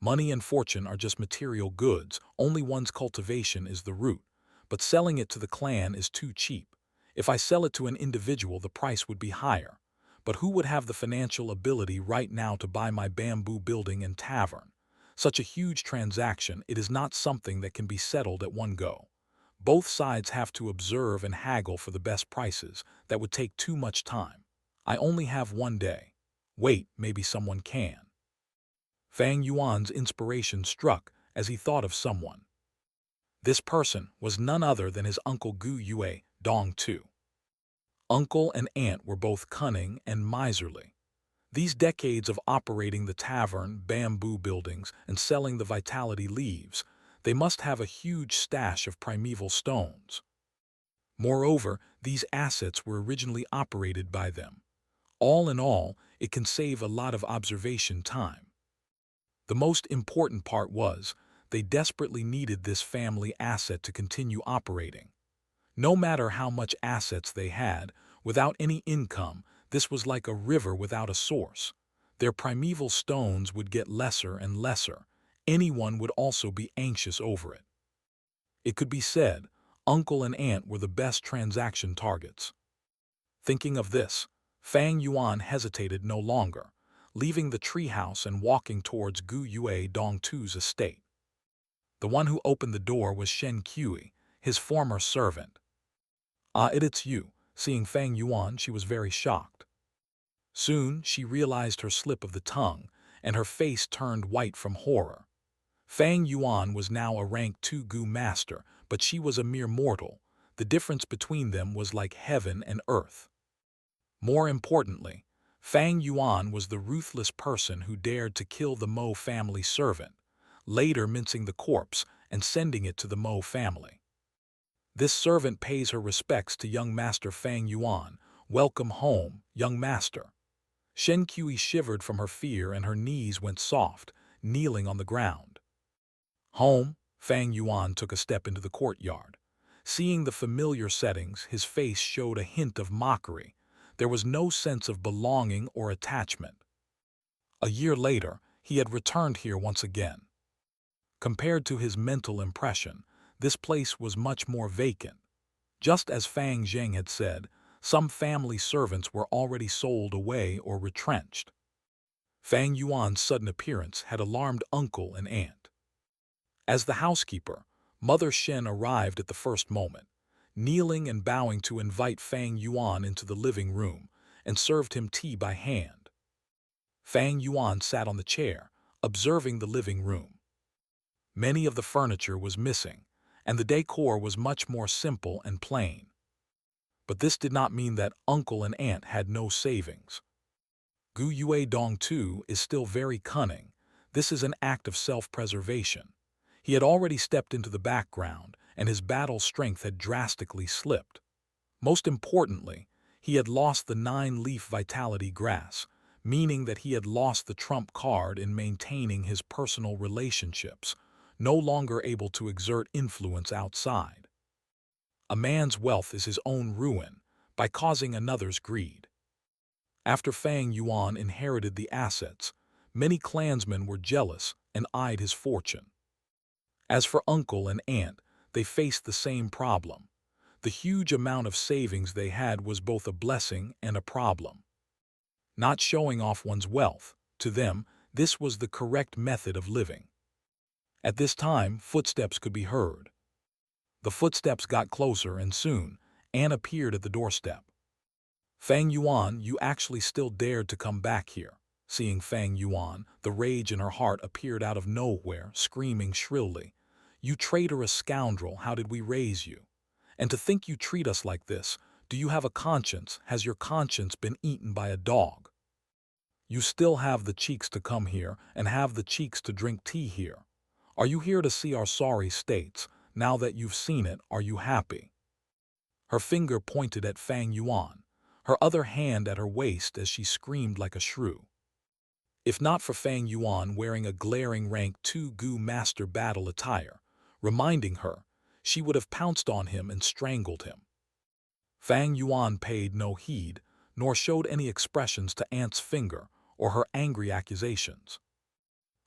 Money and fortune are just material goods, only one's cultivation is the root, but selling it to the clan is too cheap. If I sell it to an individual, the price would be higher. But who would have the financial ability right now to buy my bamboo building and tavern? Such a huge transaction, it is not something that can be settled at one go. Both sides have to observe and haggle for the best prices. That would take too much time. I only have 1 day. Wait, maybe someone can. Fang Yuan's inspiration struck as he thought of someone. This person was none other than his uncle Gu Yue, Dong Tu. Uncle and aunt were both cunning and miserly. These decades of operating the tavern, bamboo buildings, and selling the vitality leaves, they must have a huge stash of primeval stones. Moreover, these assets were originally operated by them. All in all, it can save a lot of observation time. The most important part was, they desperately needed this family asset to continue operating. No matter how much assets they had, without any income, this was like a river without a source. Their primeval stones would get lesser and lesser. Anyone would also be anxious over it. It could be said, uncle and aunt were the best transaction targets. Thinking of this, Fang Yuan hesitated no longer, leaving the treehouse and walking towards Gu Yue Dongtu's estate. The one who opened the door was Shen Kui, his former servant. "Ah, it's you." Seeing Fang Yuan, she was very shocked. Soon, she realized her slip of the tongue, and her face turned white from horror. Fang Yuan was now a rank 2 Gu master, but she was a mere mortal. The difference between them was like heaven and earth. More importantly, Fang Yuan was the ruthless person who dared to kill the Mo family servant, later mincing the corpse and sending it to the Mo family. This servant pays her respects to young master Fang Yuan, "Welcome home, young master." Shen Kui shivered from her fear and her knees went soft, kneeling on the ground. "Home?" Fang Yuan took a step into the courtyard. Seeing the familiar settings, his face showed a hint of mockery. There was no sense of belonging or attachment. A year later, he had returned here once again. Compared to his mental impression, this place was much more vacant. Just as Fang Zheng had said, some family servants were already sold away or retrenched. Fang Yuan's sudden appearance had alarmed uncle and aunt. As the housekeeper, Mother Shen arrived at the first moment, kneeling and bowing to invite Fang Yuan into the living room, and served him tea by hand. Fang Yuan sat on the chair, observing the living room. Many of the furniture was missing, and the decor was much more simple and plain. But this did not mean that uncle and aunt had no savings. Gu Yue Dong too is still very cunning. This is an act of self-preservation. He had already stepped into the background, and his battle strength had drastically slipped. Most importantly, he had lost the 9-leaf vitality grass, meaning that he had lost the trump card in maintaining his personal relationships, no longer able to exert influence outside. A man's wealth is his own ruin by causing another's greed. After Fang Yuan inherited the assets, many clansmen were jealous and eyed his fortune. As for uncle and aunt, they faced the same problem. The huge amount of savings they had was both a blessing and a problem. Not showing off one's wealth, to them, this was the correct method of living. At this time, footsteps could be heard. The footsteps got closer and soon, Anne appeared at the doorstep. "Fang Yuan, you actually still dared to come back here." Seeing Fang Yuan, the rage in her heart appeared out of nowhere, screaming shrilly, "You traitorous scoundrel, how did we raise you? And to think you treat us like this, do you have a conscience? Has your conscience been eaten by a dog? You still have the cheeks to come here and have the cheeks to drink tea here. Are you here to see our sorry states? Now that you've seen it, are you happy?" Her finger pointed at Fang Yuan, her other hand at her waist as she screamed like a shrew. If not for Fang Yuan wearing a glaring rank 2 Gu master battle attire, reminding her, she would have pounced on him and strangled him. Fang Yuan paid no heed, nor showed any expressions to Aunt's finger or her angry accusations.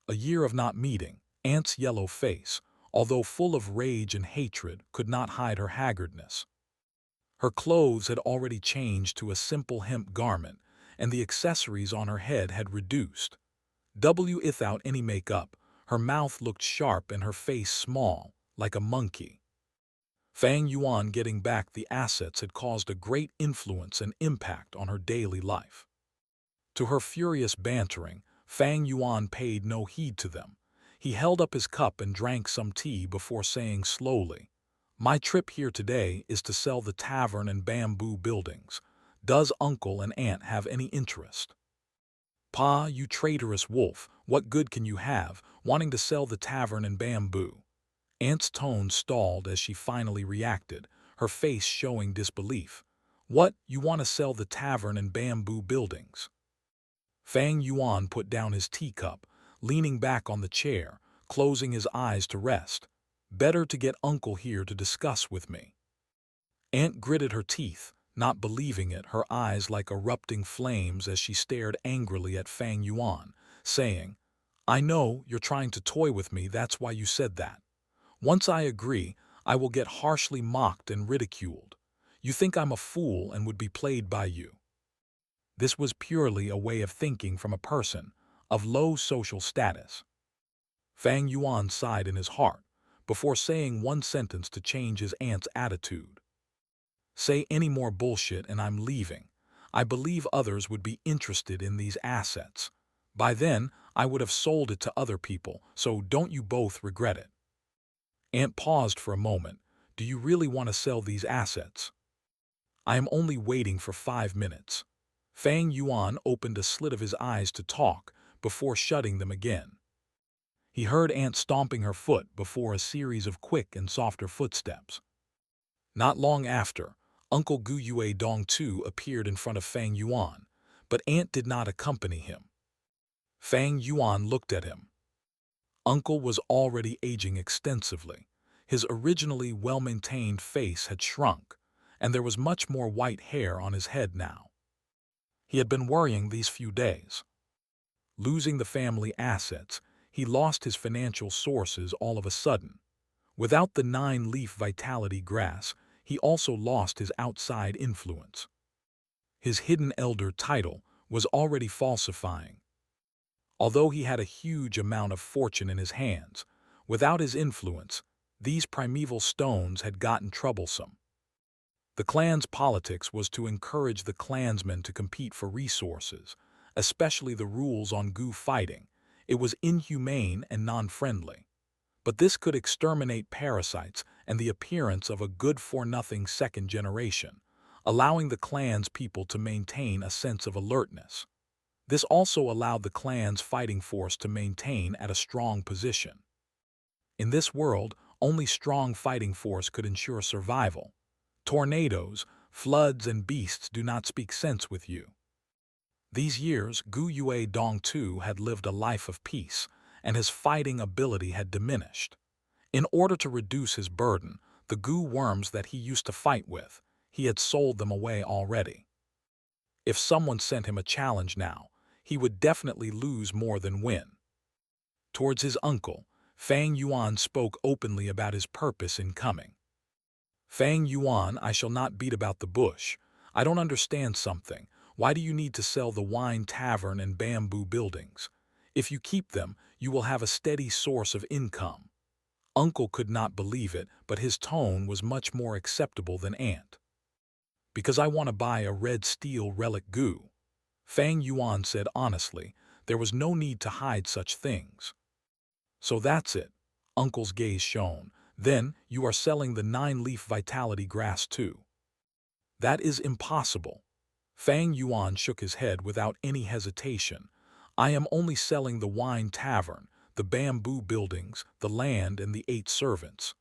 A year of not meeting, Aunt's yellow face, although full of rage and hatred, could not hide her haggardness. Her clothes had already changed to a simple hemp garment, and the accessories on her head had reduced. Without any makeup, her mouth looked sharp and her face small, like a monkey. Fang Yuan getting back the assets had caused a great influence and impact on her daily life. To her furious bantering, Fang Yuan paid no heed to them. He held up his cup and drank some tea before saying slowly, "My trip here today is to sell the tavern and bamboo buildings. Does uncle and aunt have any interest?" "Pa, you traitorous wolf, what good can you have, wanting to sell the tavern and bamboo?" Aunt's tone stalled as she finally reacted, her face showing disbelief. "What, you want to sell the tavern and bamboo buildings?" Fang Yuan put down his teacup, leaning back on the chair, closing his eyes to rest. "Better to get uncle here to discuss with me." Aunt gritted her teeth, not believing it, her eyes like erupting flames as she stared angrily at Fang Yuan, saying, "I know you're trying to toy with me, that's why you said that. Once I agree, I will get harshly mocked and ridiculed. You think I'm a fool and would be played by you." This was purely a way of thinking from a person of low social status. Fang Yuan sighed in his heart, before saying one sentence to change his aunt's attitude. "Say any more bullshit and I'm leaving. I believe others would be interested in these assets. By then, I would have sold it to other people, so don't you both regret it." Aunt paused for a moment. "Do you really want to sell these assets?" "I am only waiting for 5 minutes." Fang Yuan opened a slit of his eyes to talk, before shutting them again. He heard Aunt stomping her foot before a series of quick and softer footsteps. Not long after, Uncle Gu Yue Dong too appeared in front of Fang Yuan, but Aunt did not accompany him. Fang Yuan looked at him. Uncle was already aging extensively. His originally well-maintained face had shrunk, and there was much more white hair on his head now. He had been worrying these few days. Losing the family assets, he lost his financial sources all of a sudden. Without the 9-leaf vitality grass, he also lost his outside influence. His hidden elder title was already falsifying. Although he had a huge amount of fortune in his hands, without his influence, these primeval stones had gotten troublesome. The clan's politics was to encourage the clansmen to compete for resources, especially the rules on Gu fighting. It was inhumane and non-friendly. But this could exterminate parasites and the appearance of a good-for-nothing second generation, allowing the clan's people to maintain a sense of alertness. This also allowed the clan's fighting force to maintain at a strong position. In this world, only strong fighting force could ensure survival. Tornadoes, floods, and beasts do not speak sense with you. These years, Gu Yue Dong too had lived a life of peace, and his fighting ability had diminished. In order to reduce his burden, the Gu worms that he used to fight with, he had sold them away already. If someone sent him a challenge now, he would definitely lose more than win. Towards his uncle, Fang Yuan spoke openly about his purpose in coming. Fang Yuan, I shall not beat about the bush. I don't understand something. Why do you need to sell the wine tavern and bamboo buildings? If you keep them, you will have a steady source of income. Uncle could not believe it, but his tone was much more acceptable than Aunt. Because I want to buy a red steel relic Gu. Fang Yuan said honestly, there was no need to hide such things. So that's it. Uncle's gaze shone. Then you are selling the 9-leaf vitality grass too. That is impossible. Fang Yuan shook his head without any hesitation. I am only selling the wine tavern, the bamboo buildings, the land, and the 8 servants.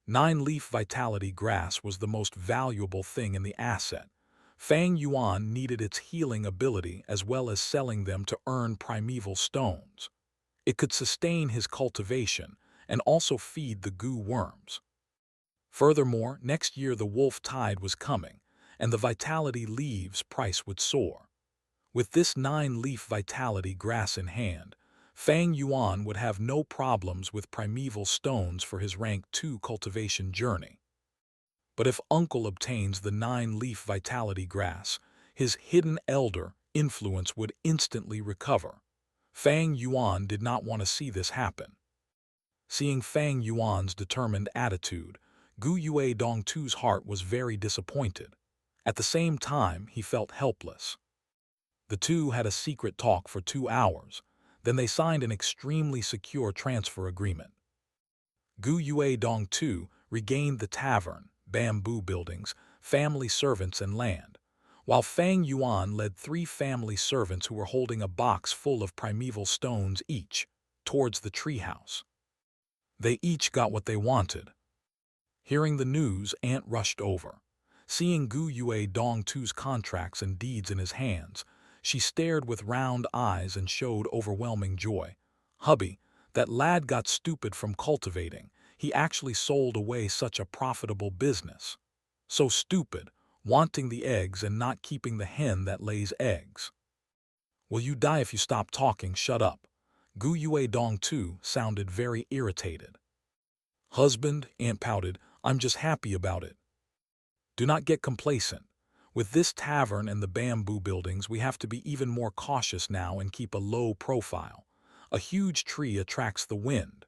9-leaf vitality grass was the most valuable thing in the asset. Fang Yuan needed its healing ability as well as selling them to earn primeval stones. It could sustain his cultivation and also feed the Gu worms. Furthermore, next year the wolf tide was coming, and the vitality leaves price would soar. With this 9-leaf vitality grass in hand, Fang Yuan would have no problems with primeval stones for his rank 2 cultivation journey. But if Uncle obtains the 9-leaf vitality grass, his hidden elder influence would instantly recover. Fang Yuan did not want to see this happen. Seeing Fang Yuan's determined attitude, Gu Yue Dong Tu's heart was very disappointed. At the same time, he felt helpless. The two had a secret talk for 2 hours. Then they signed an extremely secure transfer agreement. Gu Yue Dong Tu regained the tavern, bamboo buildings, family servants, and land, while Fang Yuan led 3 family servants who were holding a box full of primeval stones each, towards the treehouse. They each got what they wanted. Hearing the news, Aunt rushed over. Seeing Gu Yue Dong Tu's contracts and deeds in his hands, she stared with round eyes and showed overwhelming joy. Hubby, that lad got stupid from cultivating. He actually sold away such a profitable business. So stupid, wanting the eggs and not keeping the hen that lays eggs. Will you die if you stop talking? Shut up. Gu Yue Dong Tu sounded very irritated. Husband, Aunt pouted, I'm just happy about it. Do not get complacent. With this tavern and the bamboo buildings, we have to be even more cautious now and keep a low profile. A huge tree attracts the wind.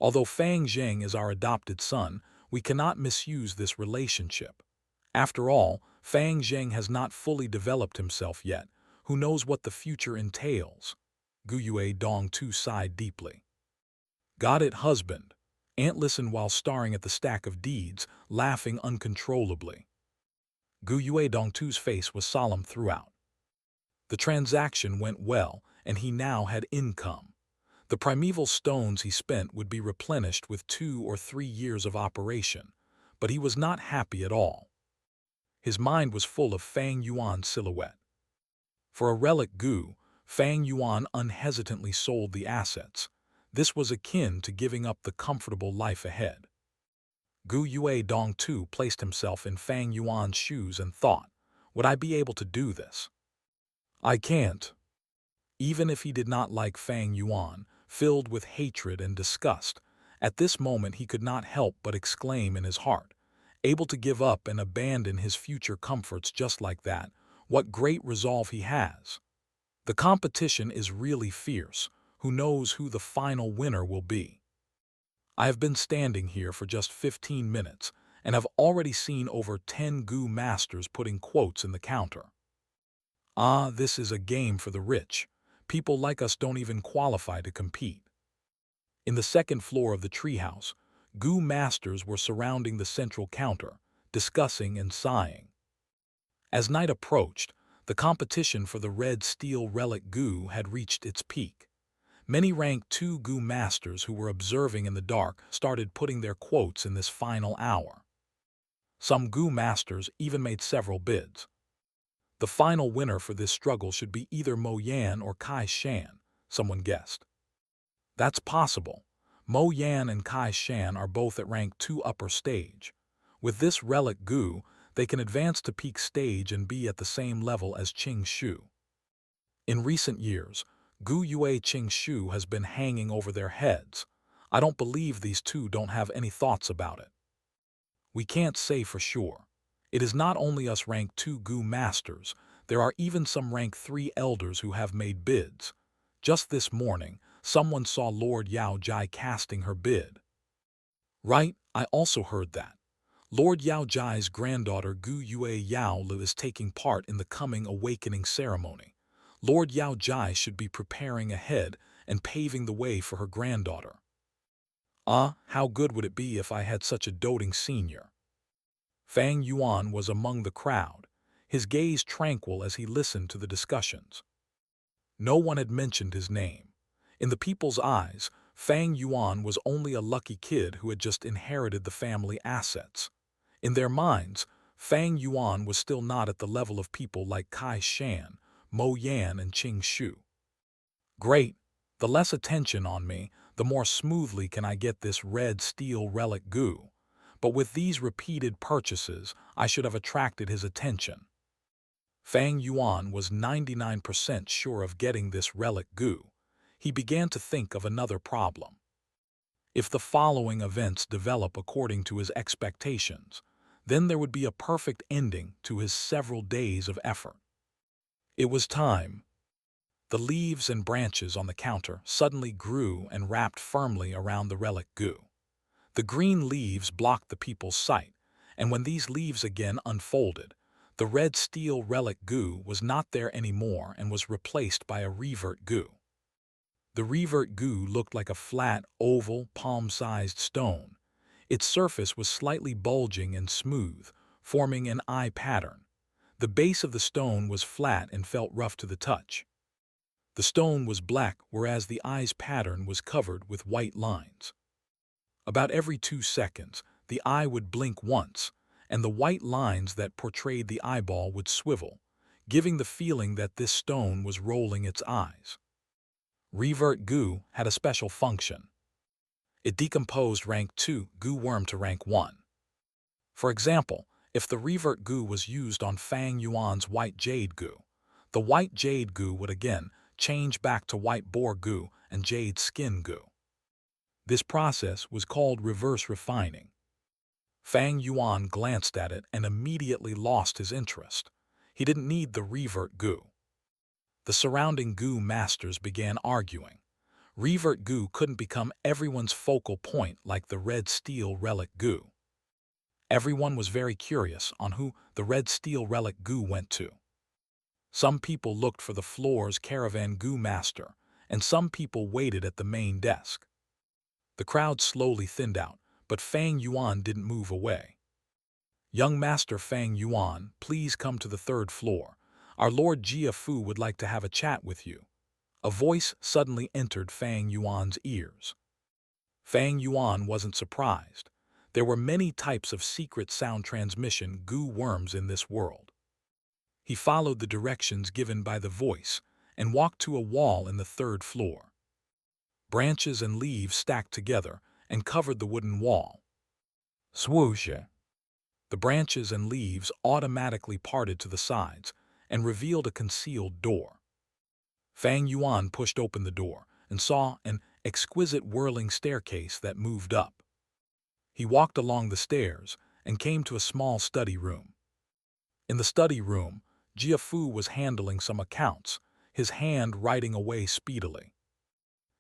Although Fang Zheng is our adopted son, we cannot misuse this relationship. After all, Fang Zheng has not fully developed himself yet. Who knows what the future entails? Gu Yue Dong Tu sighed deeply. Got it, husband. Aunt listened while staring at the stack of deeds, laughing uncontrollably. Gu Yue Dong Tu's face was solemn throughout. The transaction went well, and he now had income. The primeval stones he spent would be replenished with 2 or 3 years of operation, but he was not happy at all. His mind was full of Fang Yuan's silhouette. For a relic Gu, Fang Yuan unhesitantly sold the assets. This was akin to giving up the comfortable life ahead. Gu Yue Dong too placed himself in Fang Yuan's shoes and thought, would I be able to do this? I can't. Even if he did not like Fang Yuan, filled with hatred and disgust, at this moment he could not help but exclaim in his heart, able to give up and abandon his future comforts just like that, what great resolve he has. The competition is really fierce. Who knows who the final winner will be? I have been standing here for just 15 minutes and have already seen over 10 Gu masters putting quotes in the counter. Ah, this is a game for the rich. People like us don't even qualify to compete. In the second floor of the treehouse, Gu masters were surrounding the central counter, discussing and sighing. As night approached, the competition for the red steel relic Gu had reached its peak. Many rank 2 Gu masters who were observing in the dark started putting their quotes in this final hour. Some Gu masters even made several bids. The final winner for this struggle should be either Mo Yan or Kai Shan, someone guessed. That's possible. Mo Yan and Kai Shan are both at rank 2 upper stage. With this relic Gu, they can advance to peak stage and be at the same level as Qing Shu. In recent years, Gu Yue Qing Shu has been hanging over their heads. I don't believe these two don't have any thoughts about it. We can't say for sure. It is not only us rank 2 Gu masters, there are even some rank 3 elders who have made bids. Just this morning, someone saw Lord Yao Jai casting her bid. Right, I also heard that. Lord Yao Jai's granddaughter Gu Yue Yao Lu is taking part in the coming awakening ceremony. Lord Yao Jai should be preparing ahead and paving the way for her granddaughter. Ah, how good would it be if I had such a doting senior? Fang Yuan was among the crowd, his gaze tranquil as he listened to the discussions. No one had mentioned his name. In the people's eyes, Fang Yuan was only a lucky kid who had just inherited the family assets. In their minds, Fang Yuan was still not at the level of people like Kai Shan, Mo Yan, and Qing Shu. Great, the less attention on me, the more smoothly can I get this red steel relic Gu. But with these repeated purchases, I should have attracted his attention. Fang Yuan was 99% sure of getting this relic Gu. He began to think of another problem. If the following events develop according to his expectations, then there would be a perfect ending to his several days of effort. It was time. The leaves and branches on the counter suddenly grew and wrapped firmly around the relic Gu. The green leaves blocked the people's sight, and when these leaves again unfolded, the red steel relic Gu was not there anymore and was replaced by a revert Gu. The revert Gu looked like a flat, oval, palm-sized stone. Its surface was slightly bulging and smooth, forming an eye pattern. The base of the stone was flat and felt rough to the touch. The stone was black, whereas the eye's pattern was covered with white lines. About every 2 seconds, the eye would blink once, and the white lines that portrayed the eyeball would swivel, giving the feeling that this stone was rolling its eyes. Revert Gu had a special function. It decomposed rank 2 Gu worm to rank 1. For example, if the revert Gu was used on Fang Yuan's white jade Gu, the white jade Gu would again change back to white boar Gu and jade skin Gu. This process was called reverse refining. Fang Yuan glanced at it and immediately lost his interest. He didn't need the revert Gu. The surrounding Gu masters began arguing. Revert Gu couldn't become everyone's focal point like the red steel relic Gu. Everyone was very curious on who the red steel relic Gu went to. Some people looked for the floor's caravan Gu master, and some people waited at the main desk. The crowd slowly thinned out, but Fang Yuan didn't move away. "Young Master Fang Yuan, please come to the 3rd floor. Our Lord Jia Fu would like to have a chat with you." A voice suddenly entered Fang Yuan's ears. Fang Yuan wasn't surprised. There were many types of secret sound transmission goo worms in this world. He followed the directions given by the voice and walked to a wall in the third floor. Branches and leaves stacked together and covered the wooden wall. Swoosh! The branches and leaves automatically parted to the sides and revealed a concealed door. Fang Yuan pushed open the door and saw an exquisite whirling staircase that moved up. He walked along the stairs and came to a small study room. In the study room, Jia Fu was handling some accounts, his hand writing away speedily.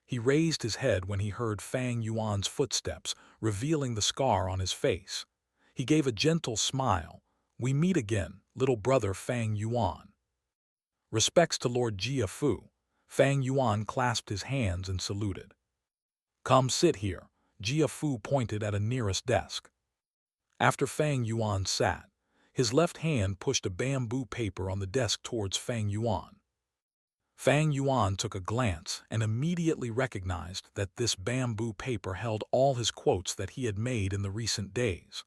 He raised his head when he heard Fang Yuan's footsteps, revealing the scar on his face. He gave a gentle smile. "We meet again, little brother Fang Yuan." Respects to Lord Jia Fu. Fang Yuan clasped his hands and saluted. "Come sit here." Jia Fu pointed at a nearest desk. After Fang Yuan sat, his left hand pushed a bamboo paper on the desk towards Fang Yuan. Fang Yuan took a glance and immediately recognized that this bamboo paper held all his quotes that he had made in the recent days.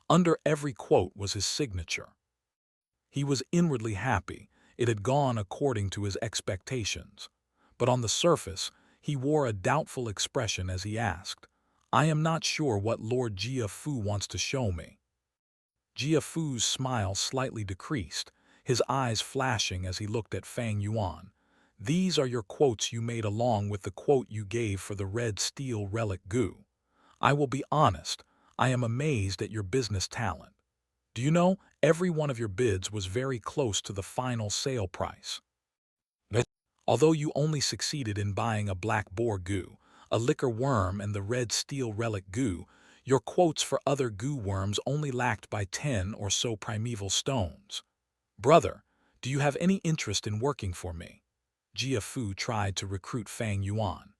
Under every quote was his signature. He was inwardly happy. It had gone according to his expectations. But on the surface, he wore a doubtful expression as he asked, "I am not sure what Lord Jia Fu wants to show me." Jia Fu's smile slightly decreased, his eyes flashing as he looked at Fang Yuan. "These are your quotes you made along with the quote you gave for the red steel relic goo. I will be honest, I am amazed at your business talent. Do you know, every one of your bids was very close to the final sale price. Although you only succeeded in buying a black boar goo, a liquor worm and the red steel relic goo, your quotes for other goo worms only lacked by 10 or so primeval stones. Brother, do you have any interest in working for me?" Jia Fu tried to recruit Fang Yuan.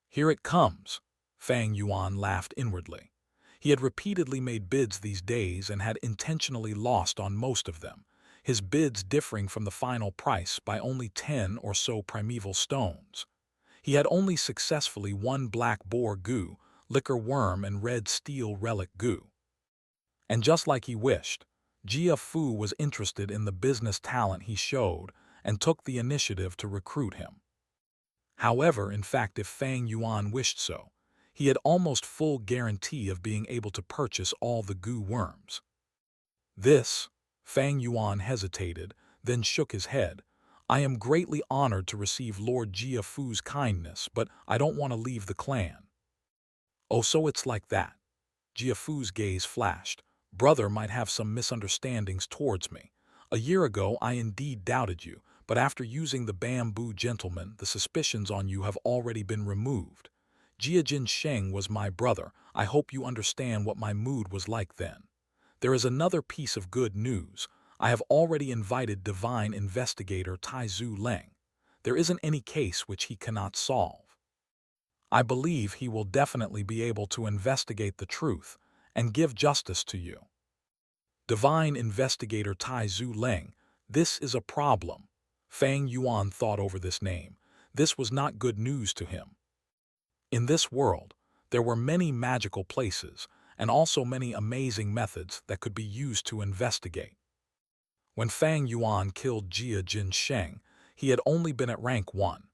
"Here it comes." Fang Yuan laughed inwardly. He had repeatedly made bids these days and had intentionally lost on most of them, his bids differing from the final price by only 10 or so primeval stones. He had only successfully won black boar goo, liquor worm and red steel relic goo. And just like he wished, Jia Fu was interested in the business talent he showed and took the initiative to recruit him. However, in fact, if Fang Yuan wished so, he had almost full guarantee of being able to purchase all the goo worms. This, Fang Yuan hesitated, then shook his head. "I am greatly honored to receive Lord Jia Fu's kindness, but I don't want to leave the clan." "Oh, so it's like that." Jia Fu's gaze flashed. "Brother might have some misunderstandings towards me. A year ago I indeed doubted you, but after using the bamboo gentleman, the suspicions on you have already been removed. Jia Jin Sheng was my brother. I hope you understand what my mood was like then. There is another piece of good news. I have already invited divine investigator Tai Zhu Leng. There isn't any case which he cannot solve. I believe he will definitely be able to investigate the truth and give justice to you." Divine investigator Tai Zhu Leng, this is a problem. Fang Yuan thought over this name. This was not good news to him. In this world, there were many magical places and also many amazing methods that could be used to investigate. When Fang Yuan killed Jia Jin Sheng, he had only been at rank 1.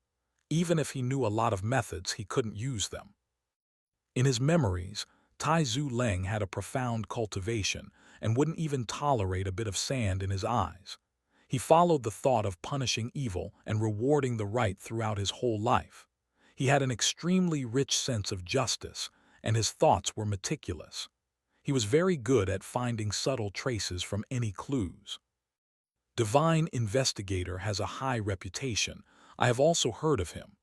Even if he knew a lot of methods, he couldn't use them. In his memories, Tai Zhu Leng had a profound cultivation and wouldn't even tolerate a bit of sand in his eyes. He followed the thought of punishing evil and rewarding the right throughout his whole life. He had an extremely rich sense of justice, and his thoughts were meticulous. He was very good at finding subtle traces from any clues. Divine Investigator has a high reputation. I have also heard of him.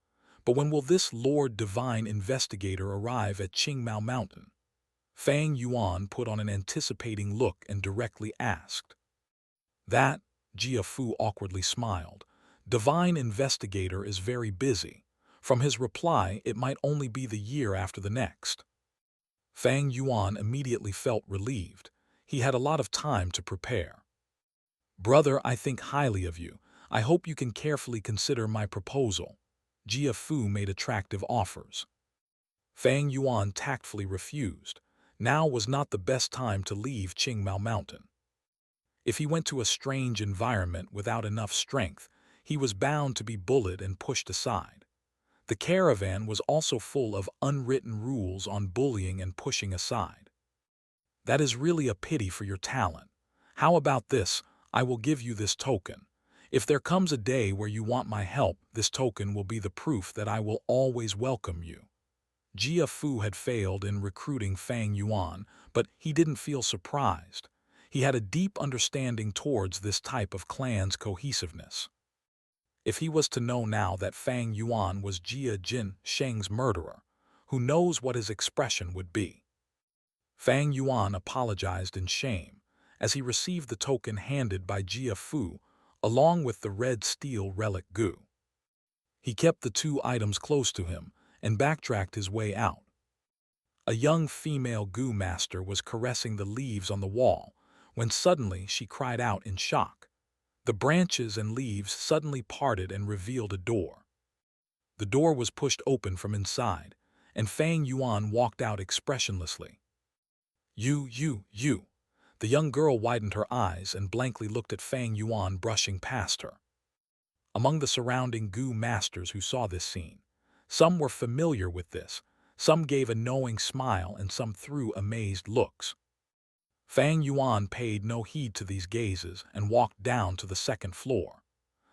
But when will this Lord Divine Investigator arrive at Qingmao Mountain? Fang Yuan put on an anticipating look and directly asked. "That," Jia Fu awkwardly smiled. "Divine Investigator is very busy. From his reply, it might only be the year after the next." Fang Yuan immediately felt relieved. He had a lot of time to prepare. "Brother, I think highly of you. I hope you can carefully consider my proposal." Jia Fu made attractive offers. Fang Yuan tactfully refused. Now was not the best time to leave Qingmao Mountain. If he went to a strange environment without enough strength, he was bound to be bullied and pushed aside. The caravan was also full of unwritten rules on bullying and pushing aside. That is really a pity for your talent. How about this? I will give you this token. If there comes a day where you want my help, this token will be the proof that I will always welcome you. Jia Fu had failed in recruiting Fang Yuan, but he didn't feel surprised. He had a deep understanding towards this type of clan's cohesiveness. If he was to know now that Fang Yuan was Jia Jin Sheng's murderer, who knows what his expression would be? Fang Yuan apologized in shame as he received the token handed by Jia Fu along with the red steel relic Gu. He kept the two items close to him and backtracked his way out. A young female Gu master was caressing the leaves on the wall when suddenly she cried out in shock. The branches and leaves suddenly parted and revealed a door. The door was pushed open from inside, and Fang Yuan walked out expressionlessly. You. The young girl widened her eyes and blankly looked at Fang Yuan brushing past her. Among the surrounding Gu masters who saw this scene, some were familiar with this, some gave a knowing smile and some threw amazed looks. Fang Yuan paid no heed to these gazes and walked down to the second floor.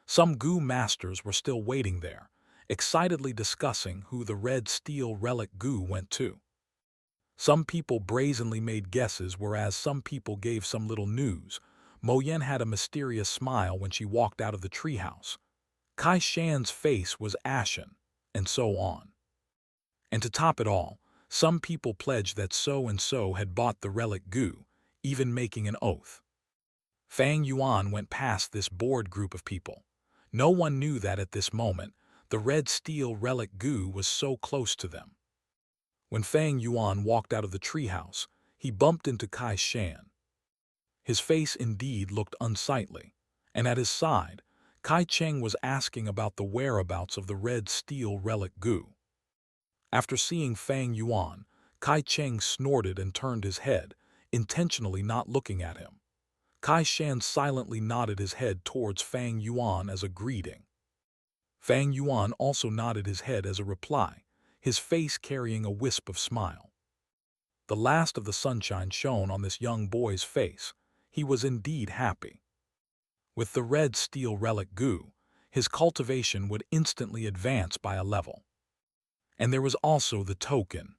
Some Gu masters were still waiting there, excitedly discussing who the red steel relic Gu went to. Some people brazenly made guesses, whereas some people gave some little news. Mo Yen had a mysterious smile when she walked out of the treehouse. Kai Shan's face was ashen, and so on. And to top it all, some people pledged that so-and-so had bought the relic Gu, even making an oath. Fang Yuan went past this bored group of people. No one knew that at this moment, the red steel relic Gu was so close to them. When Fang Yuan walked out of the treehouse, he bumped into Kai Shan. His face indeed looked unsightly, and at his side, Kai Cheng was asking about the whereabouts of the red steel relic Gu. After seeing Fang Yuan, Kai Cheng snorted and turned his head, intentionally not looking at him. Kai Shan silently nodded his head towards Fang Yuan as a greeting. Fang Yuan also nodded his head as a reply, his face carrying a wisp of smile. The last of the sunshine shone on this young boy's face. He was indeed happy. With the red steel relic Gu, his cultivation would instantly advance by a level. And there was also the token.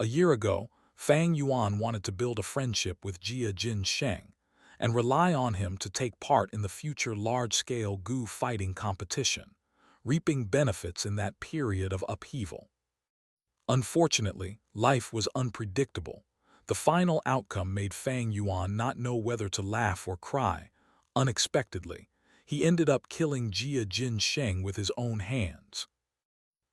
A year ago, Fang Yuan wanted to build a friendship with Jia Jin Sheng and rely on him to take part in the future large-scale Gu fighting competition, reaping benefits in that period of upheaval. Unfortunately, life was unpredictable. The final outcome made Fang Yuan not know whether to laugh or cry. Unexpectedly, he ended up killing Jia Jin Sheng with his own hands.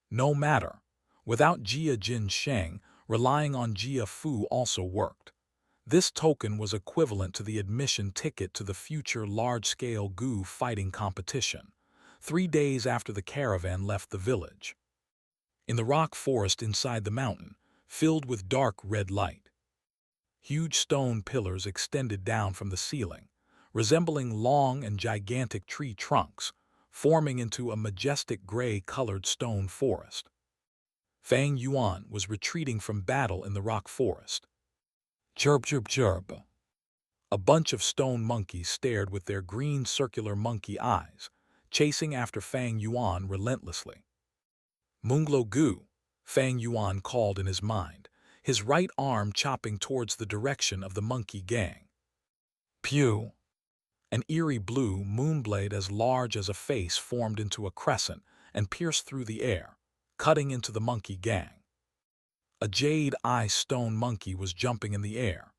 No matter. Without Jia Jin Sheng, relying on Jia Fu also worked. This token was equivalent to the admission ticket to the future large-scale Gu fighting competition, 3 days after the caravan left the village. In the rock forest inside the mountain, filled with dark red light, huge stone pillars extended down from the ceiling, resembling long and gigantic tree trunks, forming into a majestic gray-colored stone forest. Fang Yuan was retreating from battle in the rock forest. Chirp. A bunch of stone monkeys stared with their green circular monkey eyes, chasing after Fang Yuan relentlessly. Munglo Gu, Fang Yuan called in his mind, his right arm chopping towards the direction of the monkey gang. Pew! An eerie blue moonblade as large as a face formed into a crescent and pierced through the air, cutting into the monkey gang. A jade-eye stone monkey was jumping in the air.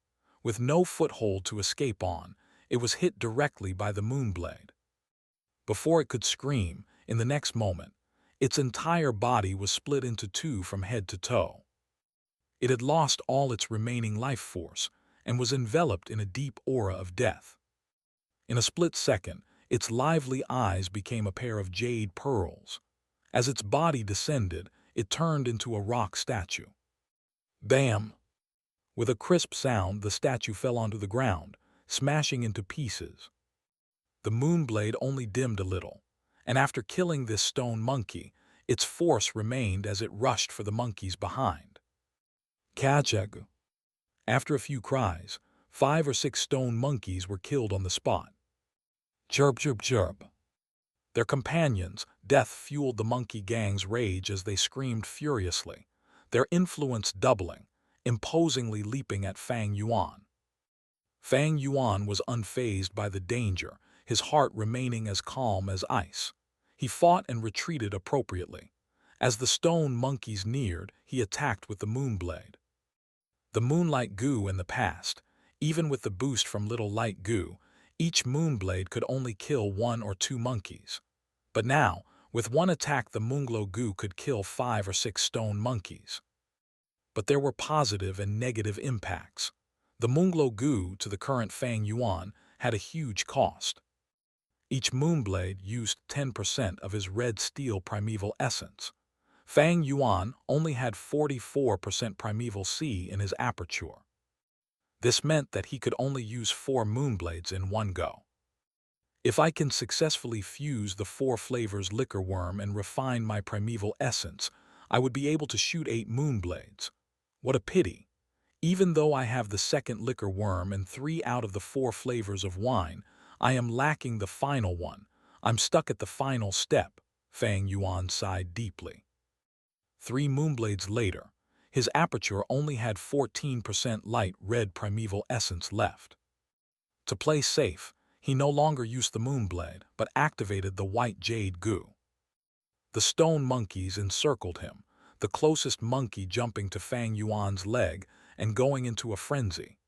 With no foothold to escape on, it was hit directly by the moonblade. Before it could scream, in the next moment, its entire body was split into two from head to toe. It had lost all its remaining life force and was enveloped in a deep aura of death. In a split second, its lively eyes became a pair of jade pearls. As its body descended, it turned into a rock statue. Bam! With a crisp sound, the statue fell onto the ground, smashing into pieces. The moonblade only dimmed a little, and after killing this stone monkey, its force remained as it rushed for the monkeys behind. Kachegu. After a few cries, 5 or 6 stone monkeys were killed on the spot. Chirp, chirp, chirp. Their companions, death fueled the monkey gang's rage as they screamed furiously, their influence doubling, imposingly leaping at Fang Yuan. Fang Yuan was unfazed by the danger, his heart remaining as calm as ice. He fought and retreated appropriately. As the stone monkeys neared, he attacked with the moonblade. The moonlight goo in the past, even with the boost from little light goo, each moonblade could only kill 1 or 2 monkeys. But now, with one attack the moonglow goo could kill 5 or 6 stone monkeys. But there were positive and negative impacts. The moonglow goo to the current Fang Yuan had a huge cost. Each moonblade used 10% of his red steel primeval essence. Fang Yuan only had 44% primeval C in his aperture. This meant that he could only use 4 moonblades in one go. If I can successfully fuse the 4 flavors liquor worm and refine my primeval essence, I would be able to shoot 8 moonblades. What a pity! Even though I have the second liquor worm and 3 out of the 4 flavors of wine, I am lacking the final one. I'm stuck at the final step, Fang Yuan sighed deeply. 3 moonblades later, his aperture only had 14% light red primeval essence left. To play safe, he no longer used the moonblade, but activated the white jade goo. The stone monkeys encircled him, the closest monkey jumping to Fang Yuan's leg and going into a frenzy.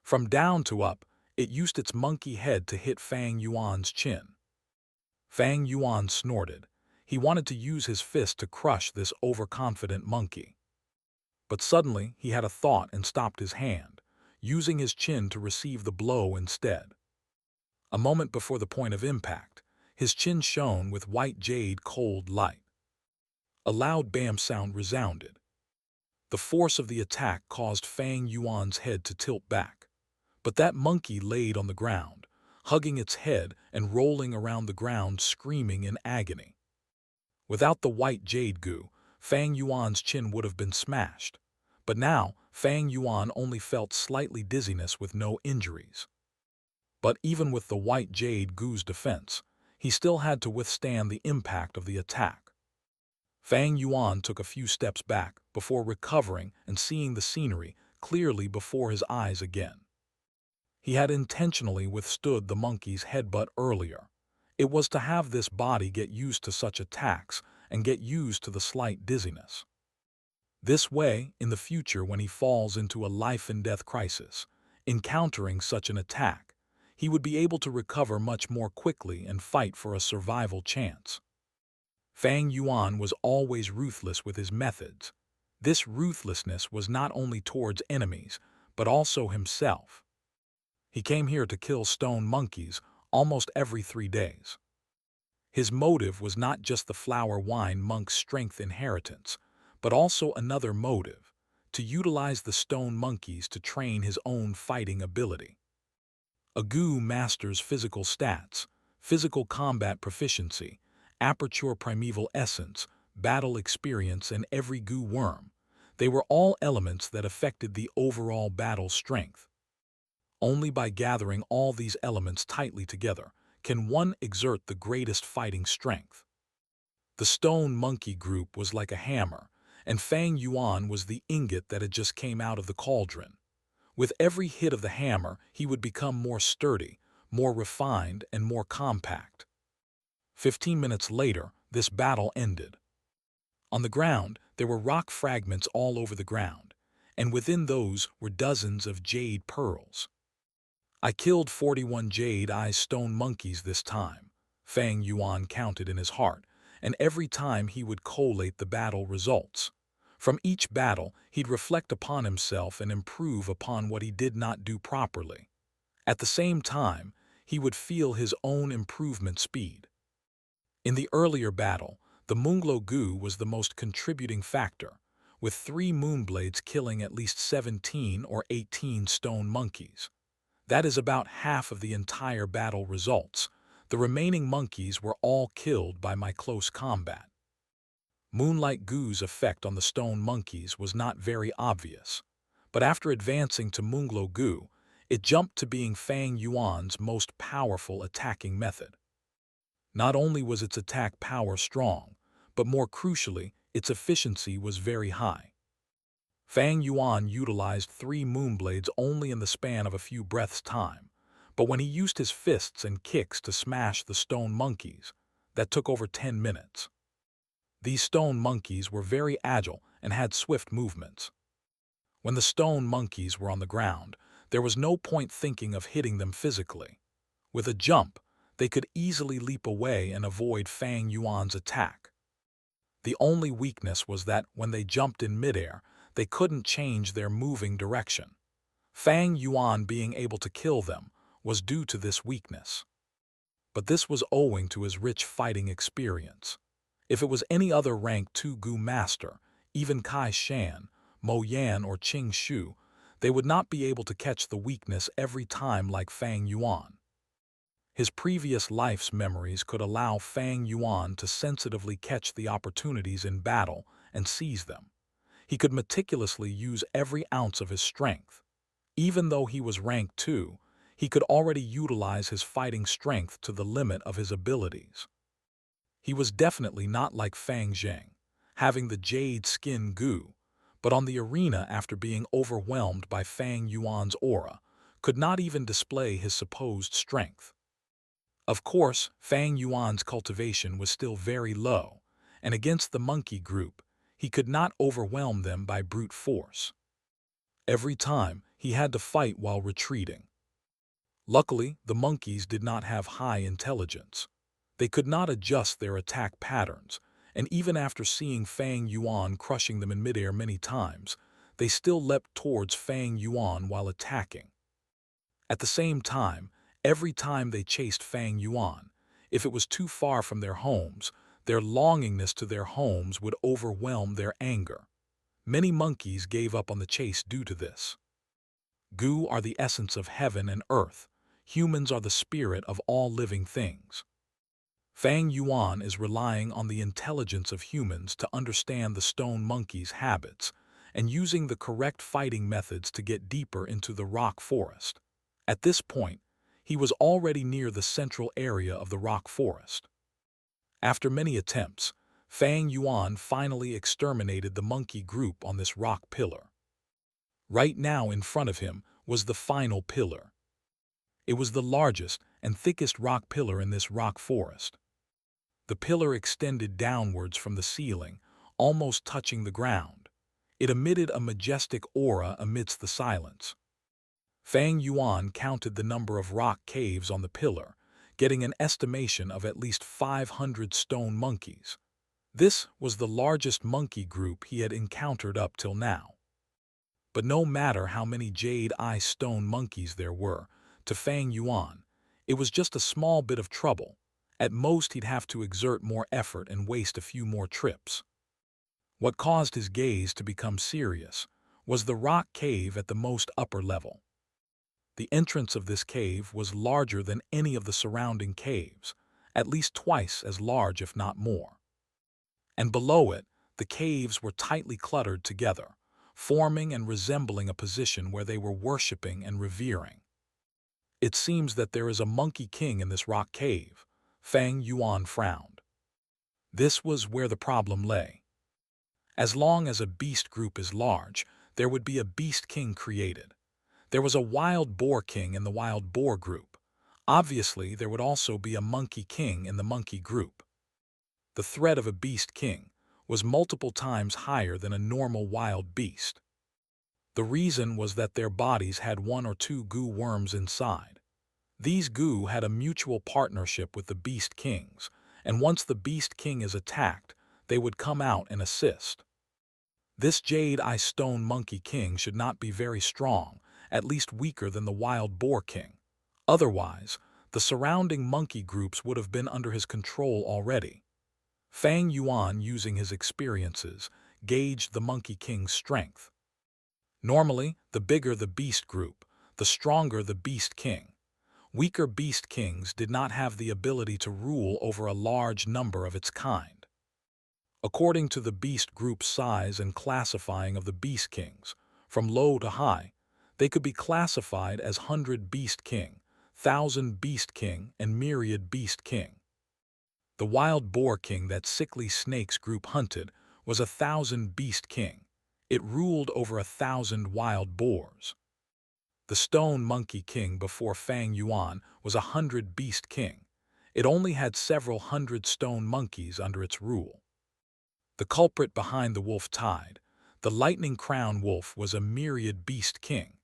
From down to up, it used its monkey head to hit Fang Yuan's chin. Fang Yuan snorted. He wanted to use his fist to crush this overconfident monkey. But suddenly he had a thought and stopped his hand, using his chin to receive the blow instead. A moment before the point of impact, his chin shone with white jade cold light. A loud bam sound resounded. The force of the attack caused Fang Yuan's head to tilt back. But that monkey laid on the ground, hugging its head and rolling around the ground screaming in agony. Without the white jade goo, Fang Yuan's chin would have been smashed. But now, Fang Yuan only felt slightly dizziness with no injuries. But even with the white jade goo's defense, he still had to withstand the impact of the attack. Fang Yuan took a few steps back before recovering and seeing the scenery clearly before his eyes again. He had intentionally withstood the monkey's headbutt earlier. It was to have this body get used to such attacks and get used to the slight dizziness. This way, in the future when he falls into a life-and-death crisis, encountering such an attack, he would be able to recover much more quickly and fight for a survival chance. Fang Yuan was always ruthless with his methods. This ruthlessness was not only towards enemies, but also himself. He came here to kill stone monkeys almost every 3 days. His motive was not just the flower wine monk's strength inheritance, but also another motive, to utilize the stone monkeys to train his own fighting ability. A goo masters physical stats, physical combat proficiency, aperture primeval essence, battle experience, and every goo worm. They were all elements that affected the overall battle strength. Only by gathering all these elements tightly together can one exert the greatest fighting strength. The stone monkey group was like a hammer, and Fang Yuan was the ingot that had just came out of the cauldron. With every hit of the hammer, he would become more sturdy, more refined, and more compact. 15 minutes later, this battle ended. On the ground, there were rock fragments all over the ground, and within those were dozens of jade pearls. I killed 41 jade-eyes stone monkeys this time, Fang Yuan counted in his heart, and every time he would collate the battle results. From each battle, he'd reflect upon himself and improve upon what he did not do properly. At the same time, he would feel his own improvement speed. In the earlier battle, the moonglow goo was the most contributing factor. with 3 Moonblades killing at least 17 or 18 stone monkeys. That is about half of the entire battle results. The remaining monkeys were all killed by my close combat. Moonlight Gu's effect on the stone monkeys was not very obvious, but after advancing to Moonglow Gu, it jumped to being Fang Yuan's most powerful attacking method. Not only was its attack power strong, but more crucially, its efficiency was very high. Fang Yuan utilized 3 Moonblades only in the span of a few breaths' time, but when he used his fists and kicks to smash the stone monkeys, that took over 10 minutes. These stone monkeys were very agile and had swift movements. When the stone monkeys were on the ground, there was no point thinking of hitting them physically. With a jump, they could easily leap away and avoid Fang Yuan's attack. The only weakness was that when they jumped in midair, they couldn't change their moving direction. Fang Yuan being able to kill them was due to this weakness. But this was owing to his rich fighting experience. If it was any other rank 2 Gu master, even Kai Shan, Mo Yan or Qing Shu, they would not be able to catch the weakness every time like Fang Yuan. His previous life's memories could allow Fang Yuan to sensitively catch the opportunities in battle and seize them. He could meticulously use every ounce of his strength. Even though he was rank 2, he could already utilize his fighting strength to the limit of his abilities. He was definitely not like Fang Zheng, having the jade skin Gu, but on the arena after being overwhelmed by Fang Yuan's aura, could not even display his supposed strength. Of course, Fang Yuan's cultivation was still very low, and against the monkey group, he could not overwhelm them by brute force. Every time, he had to fight while retreating. Luckily, the monkeys did not have high intelligence. They could not adjust their attack patterns, and even after seeing Fang Yuan crushing them in midair many times, they still leapt towards Fang Yuan while attacking. At the same time, every time they chased Fang Yuan, if it was too far from their homes, their longingness to their homes would overwhelm their anger. Many monkeys gave up on the chase due to this. Gu are the essence of heaven and earth. Humans are the spirit of all living things. Fang Yuan is relying on the intelligence of humans to understand the stone monkey's habits and using the correct fighting methods to get deeper into the rock forest. At this point, he was already near the central area of the rock forest. After many attempts, Fang Yuan finally exterminated the monkey group on this rock pillar. Right now in front of him was the final pillar. It was the largest and thickest rock pillar in this rock forest. The pillar extended downwards from the ceiling, almost touching the ground. It emitted a majestic aura amidst the silence. Fang Yuan counted the number of rock caves on the pillar, getting an estimation of at least 500 stone monkeys. This was the largest monkey group he had encountered up till now. But no matter how many jade-eye stone monkeys there were, to Fang Yuan, it was just a small bit of trouble. At most he'd have to exert more effort and waste a few more trips. What caused his gaze to become serious was the rock cave at the most upper level. The entrance of this cave was larger than any of the surrounding caves, at least twice as large if not more. And below it, the caves were tightly cluttered together, forming and resembling a position where they were worshipping and revering. It seems that there is a monkey king in this rock cave. Fang Yuan frowned. This was where the problem lay. As long as a beast group is large, there would be a beast king created. There was a wild boar king in the wild boar group. Obviously, there would also be a monkey king in the monkey group. The threat of a beast king was multiple times higher than a normal wild beast. The reason was that their bodies had 1 or 2 Gu worms inside. These Gu had a mutual partnership with the beast kings, and once the beast king is attacked, they would come out and assist. This jade-eye stone monkey king should not be very strong, at least weaker than the wild boar king. Otherwise, the surrounding monkey groups would have been under his control already. Fang Yuan, using his experiences, gauged the Monkey King's strength. Normally, the bigger the beast group, the stronger the Beast King. Weaker Beast Kings did not have the ability to rule over a large number of its kind. According to the beast group's size and classifying of the Beast Kings, from low to high, they could be classified as 100 Beast King, 1,000 Beast King, and Myriad Beast King. The Wild Boar King that Sickly Snake's group hunted was 1,000 Beast King. It ruled over 1,000 wild boars. The Stone Monkey King before Fang Yuan was 100 Beast King. It only had several hundred stone monkeys under its rule. The culprit behind the wolf tide, the Lightning Crown Wolf, was a Myriad Beast King.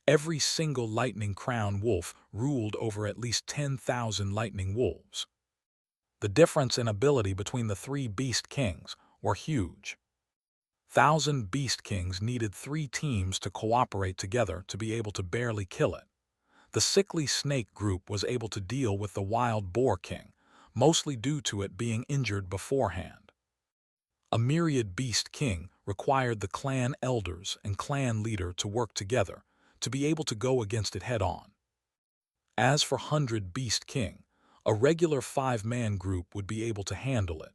Every single Lightning Crown Wolf ruled over at least 10,000 lightning wolves. The difference in ability between the three Beast Kings were huge. 1,000 Beast Kings needed 3 teams to cooperate together to be able to barely kill it. The Sickly Snake group was able to deal with the Wild Boar King, mostly due to it being injured beforehand. A Myriad Beast King required the clan elders and clan leader to work together to be able to go against it head-on. As for 100 Beast King, a regular 5-man group would be able to handle it.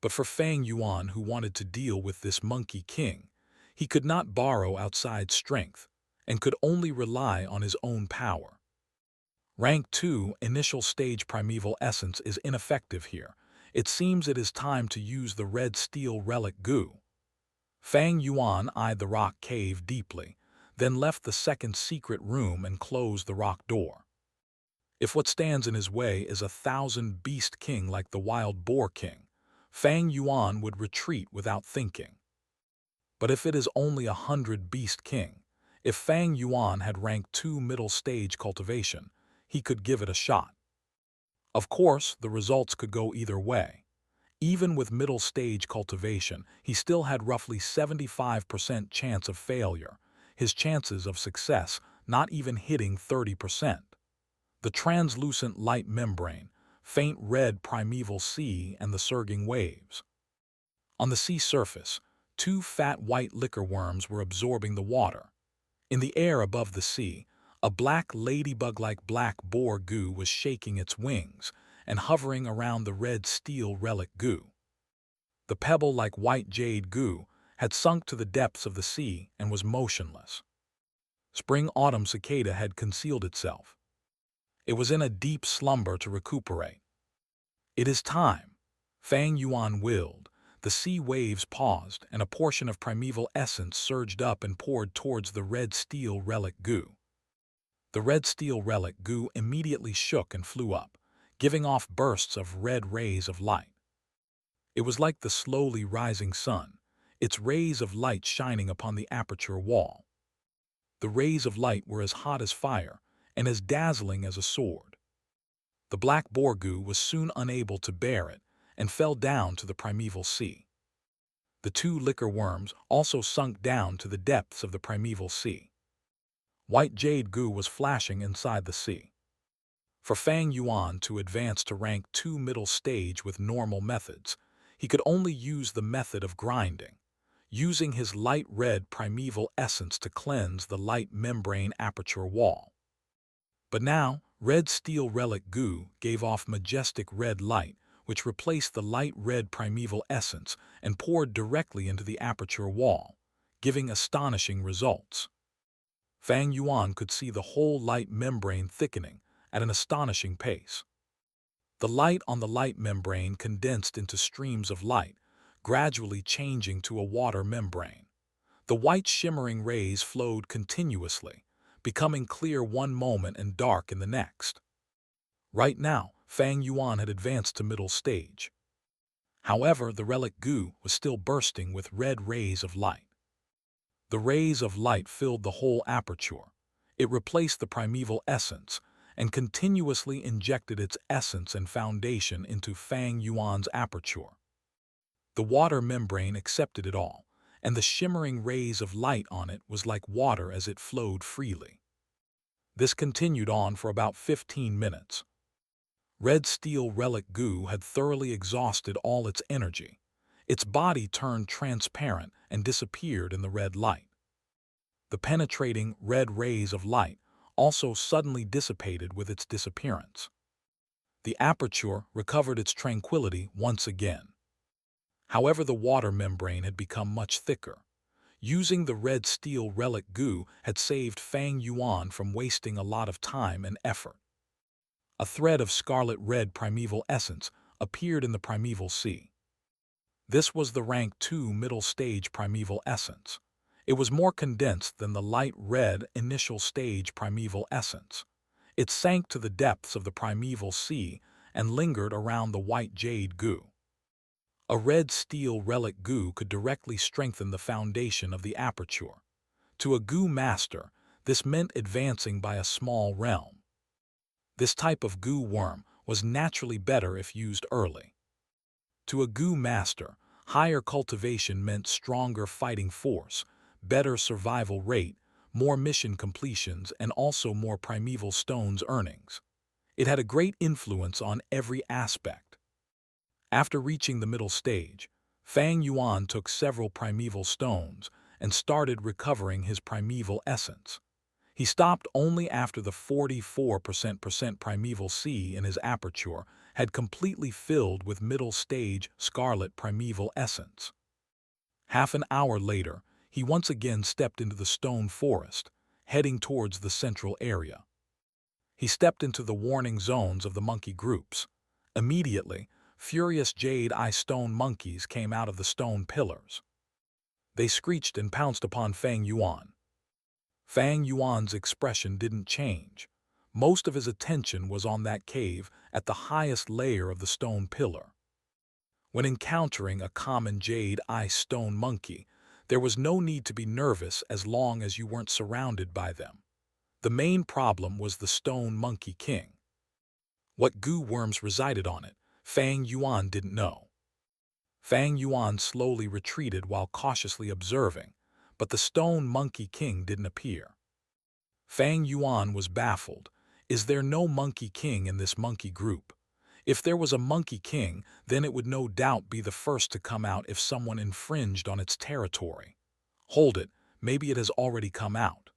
But for Fang Yuan, who wanted to deal with this Monkey King, he could not borrow outside strength and could only rely on his own power. Rank 2 Initial Stage Primeval Essence is ineffective here. It seems it is time to use the Red Steel Relic Goo. Fang Yuan eyed the rock cave deeply, then left the second secret room and closed the rock door. If what stands in his way is 1,000 Beast King like the Wild Boar King, Fang Yuan would retreat without thinking. But if it is only 100 Beast King, if Fang Yuan had rank 2 middle stage cultivation, he could give it a shot. Of course, the results could go either way. Even with middle stage cultivation, he still had roughly 75% chance of failure, his chances of success not even hitting 30%. The translucent light membrane, faint red primeval sea, and the surging waves. On the sea surface, 2 fat white liquor worms were absorbing the water. In the air above the sea, a black ladybug-like black boar goo was shaking its wings and hovering around the Red Steel Relic Goo. The pebble-like white jade goo had sunk to the depths of the sea and was motionless. Spring-autumn cicada had concealed itself. It was in a deep slumber to recuperate. It is time, Fang Yuan willed. The sea waves paused, and a portion of primeval essence surged up and poured towards the Red Steel Relic Goo. The Red Steel Relic Goo immediately shook and flew up, giving off bursts of red rays of light. It was like the slowly rising sun, its rays of light shining upon the aperture wall. The rays of light were as hot as fire and as dazzling as a sword. The black boar goo was soon unable to bear it and fell down to the primeval sea. The 2 liquor worms also sunk down to the depths of the primeval sea. White jade goo was flashing inside the sea. For Fang Yuan to advance to rank 2 middle stage with normal methods, he could only use the method of grinding, using his light red primeval essence to cleanse the light membrane aperture wall. But now, Red Steel Relic Goo gave off majestic red light, which replaced the light red primeval essence and poured directly into the aperture wall, giving astonishing results. Fang Yuan could see the whole light membrane thickening at an astonishing pace. The light on the light membrane condensed into streams of light, gradually changing to a water membrane. The white shimmering rays flowed continuously, becoming clear one moment and dark in the next. Right now, Fang Yuan had advanced to middle stage. However, the relic goo was still bursting with red rays of light. The rays of light filled the whole aperture. It replaced the primeval essence and continuously injected its essence and foundation into Fang Yuan's aperture. The water membrane accepted it all, and the shimmering rays of light on it was like water as it flowed freely. This continued on for about 15 minutes. Red Steel Relic Goo had thoroughly exhausted all its energy. Its body turned transparent and disappeared in the red light. The penetrating red rays of light also suddenly dissipated with its disappearance. The aperture recovered its tranquility once again. However, the water membrane had become much thicker. Using the red steel relic goo had saved Fang Yuan from wasting a lot of time and effort. A thread of scarlet-red primeval essence appeared in the primeval sea. This was the rank 2 middle stage primeval essence. It was more condensed than the light red initial stage primeval essence. It sank to the depths of the primeval sea and lingered around the white jade goo. A red steel relic goo could directly strengthen the foundation of the aperture. To a goo master, this meant advancing by a small realm. This type of goo worm was naturally better if used early. To a goo master, higher cultivation meant stronger fighting force, better survival rate, more mission completions, and also more primeval stones earnings. It had a great influence on every aspect. After reaching the middle stage, Fang Yuan took several primeval stones and started recovering his primeval essence. He stopped only after the 44% primeval sea in his aperture had completely filled with middle stage scarlet primeval essence. Half an hour later, he once again stepped into the stone forest, heading towards the central area. He stepped into the warning zones of the monkey groups. Immediately, furious jade-eye stone monkeys came out of the stone pillars. They screeched and pounced upon Fang Yuan. Fang Yuan's expression didn't change. Most of his attention was on that cave at the highest layer of the stone pillar. When encountering a common jade-eye stone monkey, there was no need to be nervous as long as you weren't surrounded by them. The main problem was the stone monkey king. What goo worms resided on it, Fang Yuan didn't know. Fang Yuan slowly retreated while cautiously observing, but the stone monkey king didn't appear. Fang Yuan was baffled. Is there no monkey king in this monkey group? If there was a monkey king, then it would no doubt be the first to come out if someone infringed on its territory. Hold it, maybe it has already come out.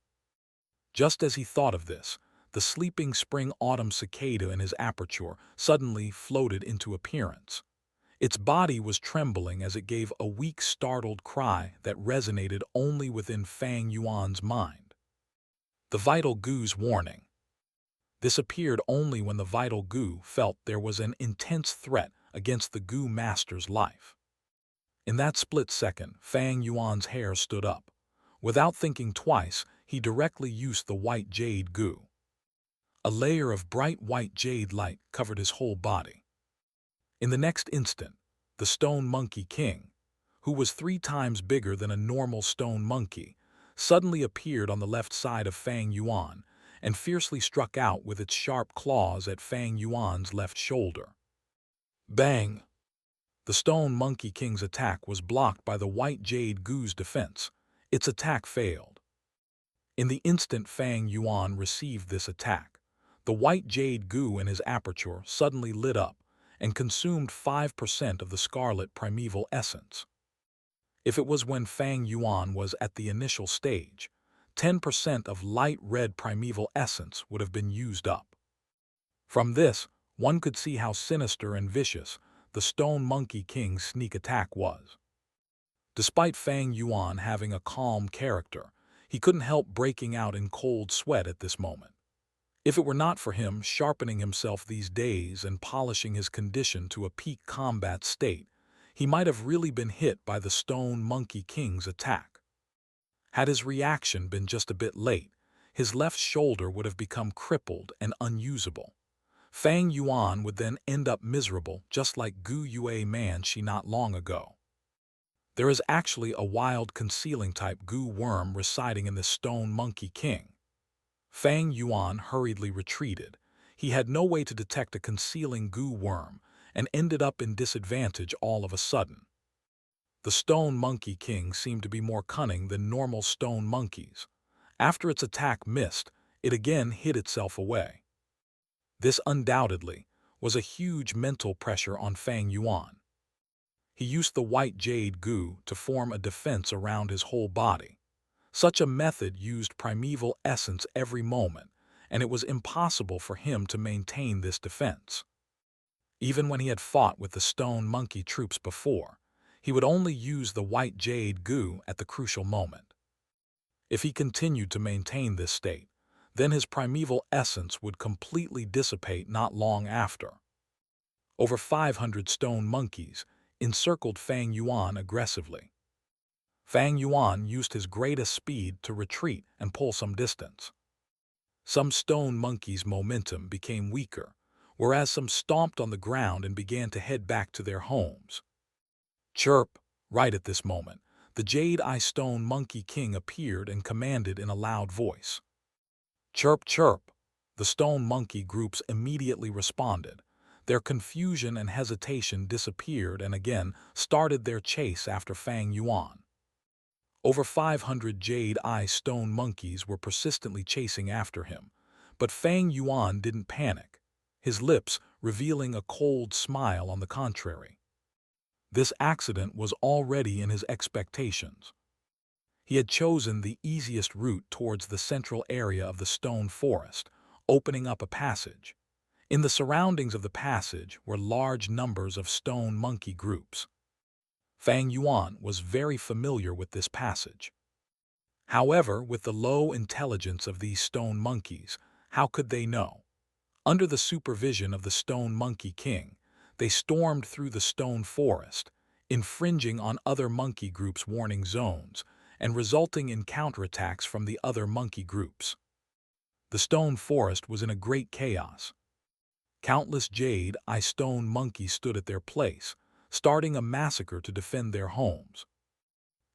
Just as he thought of this, the sleeping spring-autumn cicada in his aperture suddenly floated into appearance. Its body was trembling as it gave a weak, startled cry that resonated only within Fang Yuan's mind. The vital goo's warning. This appeared only when the vital goo felt there was an intense threat against the goo master's life. In that split second, Fang Yuan's hair stood up. Without thinking twice, he directly used the white jade goo. A layer of bright white jade light covered his whole body. In the next instant, the stone monkey king, who was 3 times bigger than a normal stone monkey, suddenly appeared on the left side of Fang Yuan and fiercely struck out with its sharp claws at Fang Yuan's left shoulder. Bang! The stone monkey king's attack was blocked by the white jade goo's defense. Its attack failed. In the instant Fang Yuan received this attack, the white jade goo in his aperture suddenly lit up and consumed 5% of the scarlet primeval essence. If it was when Fang Yuan was at the initial stage, 10% of light red primeval essence would have been used up. From this, one could see how sinister and vicious the stone monkey king's sneak attack was. Despite Fang Yuan having a calm character, he couldn't help breaking out in cold sweat at this moment. If it were not for him sharpening himself these days and polishing his condition to a peak combat state, he might have really been hit by the stone monkey king's attack. Had his reaction been just a bit late, his left shoulder would have become crippled and unusable. Fang Yuan would then end up miserable just like Gu Yue Manchi not long ago. There is actually a wild concealing type goo worm residing in this stone monkey king. Fang Yuan hurriedly retreated. He had no way to detect a concealing goo worm and ended up in disadvantage all of a sudden. The stone monkey king seemed to be more cunning than normal stone monkeys. After its attack missed, it again hid itself away. This undoubtedly was a huge mental pressure on Fang Yuan. He used the white jade goo to form a defense around his whole body. Such a method used primeval essence every moment, and it was impossible for him to maintain this defense. Even when he had fought with the stone monkey troops before, he would only use the white jade goo at the crucial moment. If he continued to maintain this state, then his primeval essence would completely dissipate not long after. Over 500 stone monkeys encircled Fang Yuan aggressively. Fang Yuan used his greatest speed to retreat and pull some distance. Some stone monkeys' momentum became weaker, whereas some stomped on the ground and began to head back to their homes. Chirp! Right at this moment, the Jade-Eye Stone Monkey King appeared and commanded in a loud voice. Chirp, chirp! The stone monkey groups immediately responded. Their confusion and hesitation disappeared and again started their chase after Fang Yuan. Over 500 Jade-Eye Stone monkeys were persistently chasing after him, but Fang Yuan didn't panic, his lips revealing a cold smile on the contrary. This accident was already in his expectations. He had chosen the easiest route towards the central area of the stone forest, opening up a passage. In the surroundings of the passage were large numbers of stone monkey groups. Fang Yuan was very familiar with this passage. However, with the low intelligence of these stone monkeys, how could they know? Under the supervision of the Stone Monkey King, they stormed through the stone forest, infringing on other monkey groups' warning zones and resulting in counterattacks from the other monkey groups. The stone forest was in a great chaos. Countless Jade-Eye Stone monkeys stood at their place, starting a massacre to defend their homes.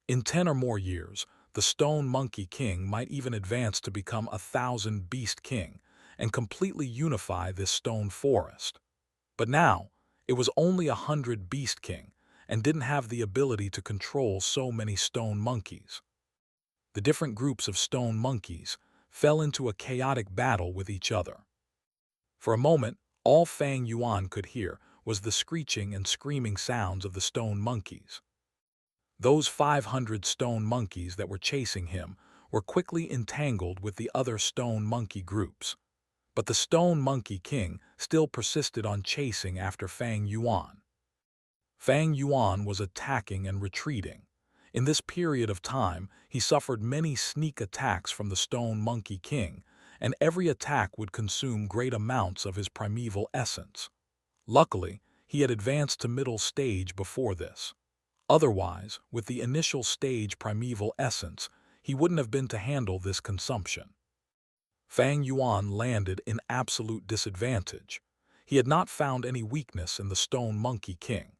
In 10 or more years, the Stone Monkey King might even advance to become a 1,000-beast king and completely unify this stone forest. But now, it was only 100 beast king and didn't have the ability to control so many stone monkeys. The different groups of stone monkeys fell into a chaotic battle with each other. For a moment, all Fang Yuan could hear was the screeching and screaming sounds of the stone monkeys. Those 500 stone monkeys that were chasing him were quickly entangled with the other stone monkey groups. But the Stone Monkey King still persisted on chasing after Fang Yuan. Fang Yuan was attacking and retreating. In this period of time, he suffered many sneak attacks from the Stone Monkey King, and every attack would consume great amounts of his primeval essence. Luckily, he had advanced to middle stage before this. Otherwise, with the initial stage primeval essence, he wouldn't have been to handle this consumption. Fang Yuan landed in absolute disadvantage. He had not found any weakness in the Stone Monkey King.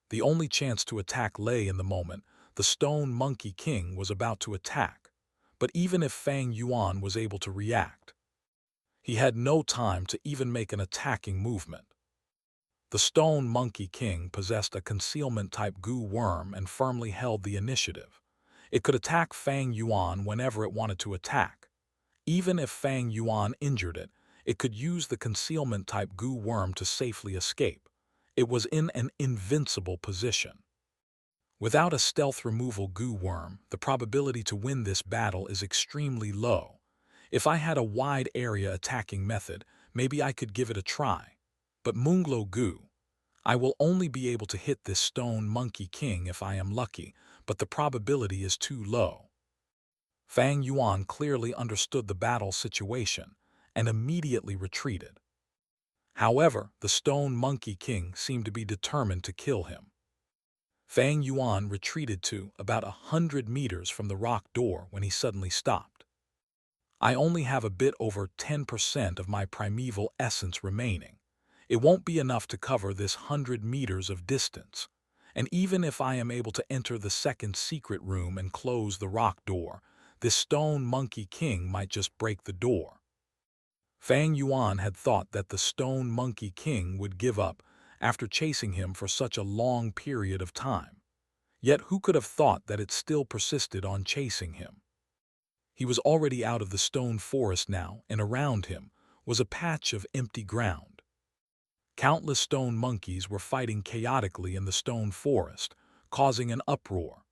The only chance to attack lay in the moment the Stone Monkey King was about to attack, but even if Fang Yuan was able to react, he had no time to even make an attacking movement. The Stone Monkey King possessed a concealment-type goo worm and firmly held the initiative. It could attack Fang Yuan whenever it wanted to attack. Even if Fang Yuan injured it, it could use the concealment-type goo worm to safely escape. It was in an invincible position. Without a stealth removal goo worm, the probability to win this battle is extremely low. If I had a wide area attacking method, maybe I could give it a try. But Moonglow Goo, I will only be able to hit this Stone Monkey King if I am lucky, but the probability is too low. Fang Yuan clearly understood the battle situation and immediately retreated. However, the Stone Monkey King seemed to be determined to kill him. Fang Yuan retreated to about 100 meters from the rock door when he suddenly stopped. I only have a bit over 10% of my primeval essence remaining. It won't be enough to cover this 100 meters of distance, and even if I am able to enter the second secret room and close the rock door, this Stone Monkey King might just break the door. Fang Yuan had thought that the Stone Monkey King would give up after chasing him for such a long period of time. Yet who could have thought that it still persisted on chasing him? He was already out of the stone forest now, and around him was a patch of empty ground. Countless stone monkeys were fighting chaotically in the stone forest, causing an uproar.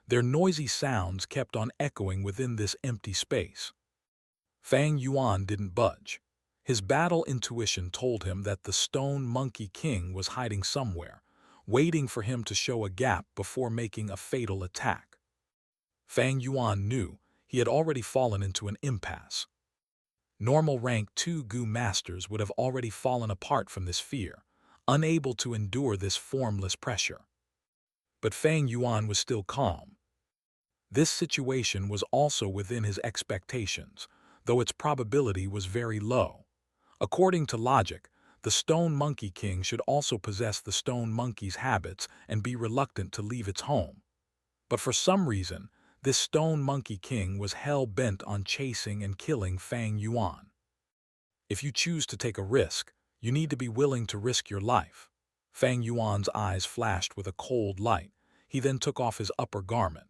Their noisy sounds kept on echoing within this empty space. Fang Yuan didn't budge. His battle intuition told him that the Stone Monkey King was hiding somewhere, waiting for him to show a gap before making a fatal attack. Fang Yuan knew he had already fallen into an impasse. Normal rank 2 Gu masters would have already fallen apart from this fear, unable to endure this formless pressure. But Fang Yuan was still calm. This situation was also within his expectations, though its probability was very low. According to logic, the Stone Monkey King should also possess the Stone Monkey's habits and be reluctant to leave its home. But for some reason, this Stone Monkey King was hell-bent on chasing and killing Fang Yuan. If you choose to take a risk, you need to be willing to risk your life. Fang Yuan's eyes flashed with a cold light. He then took off his upper garment.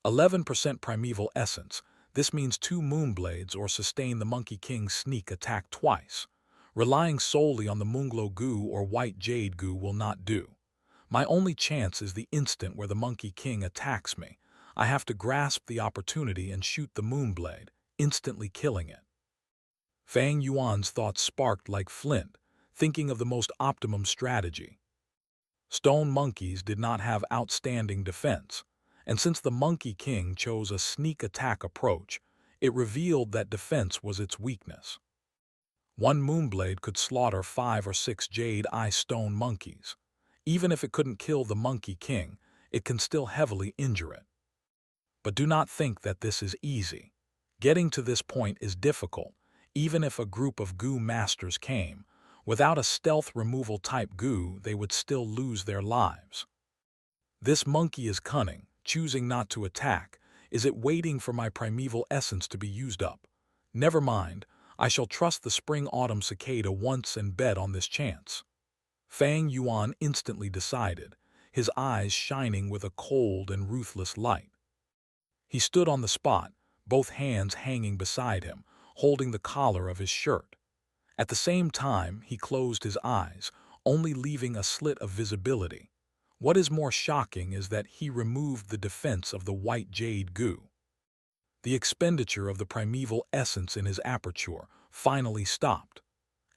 11% primeval essence. This means 2 moonblades or sustain the Monkey King's sneak attack twice. Relying solely on the Moonglow Goo or White Jade Goo will not do. My only chance is the instant where the Monkey King attacks me. I have to grasp the opportunity and shoot the moonblade, instantly killing it. Fang Yuan's thoughts sparked like flint, thinking of the most optimum strategy. Stone monkeys did not have outstanding defense, and since the Monkey King chose a sneak attack approach, it revealed that defense was its weakness. One moonblade could slaughter 5 or 6 jade-eye stone monkeys. Even if it couldn't kill the Monkey King, it can still heavily injure it. But do not think that this is easy. Getting to this point is difficult, even if a group of Goo masters came. Without a stealth removal type Goo, they would still lose their lives. This monkey is cunning, choosing not to attack. Is it waiting for my primeval essence to be used up? Never mind, I shall trust the spring-autumn cicada once and bet on this chance. Fang Yuan instantly decided, his eyes shining with a cold and ruthless light. He stood on the spot, both hands hanging beside him, holding the collar of his shirt. At the same time, he closed his eyes, only leaving a slit of visibility. What is more shocking is that he removed the defense of the White Jade Goo. The expenditure of the primeval essence in his aperture finally stopped.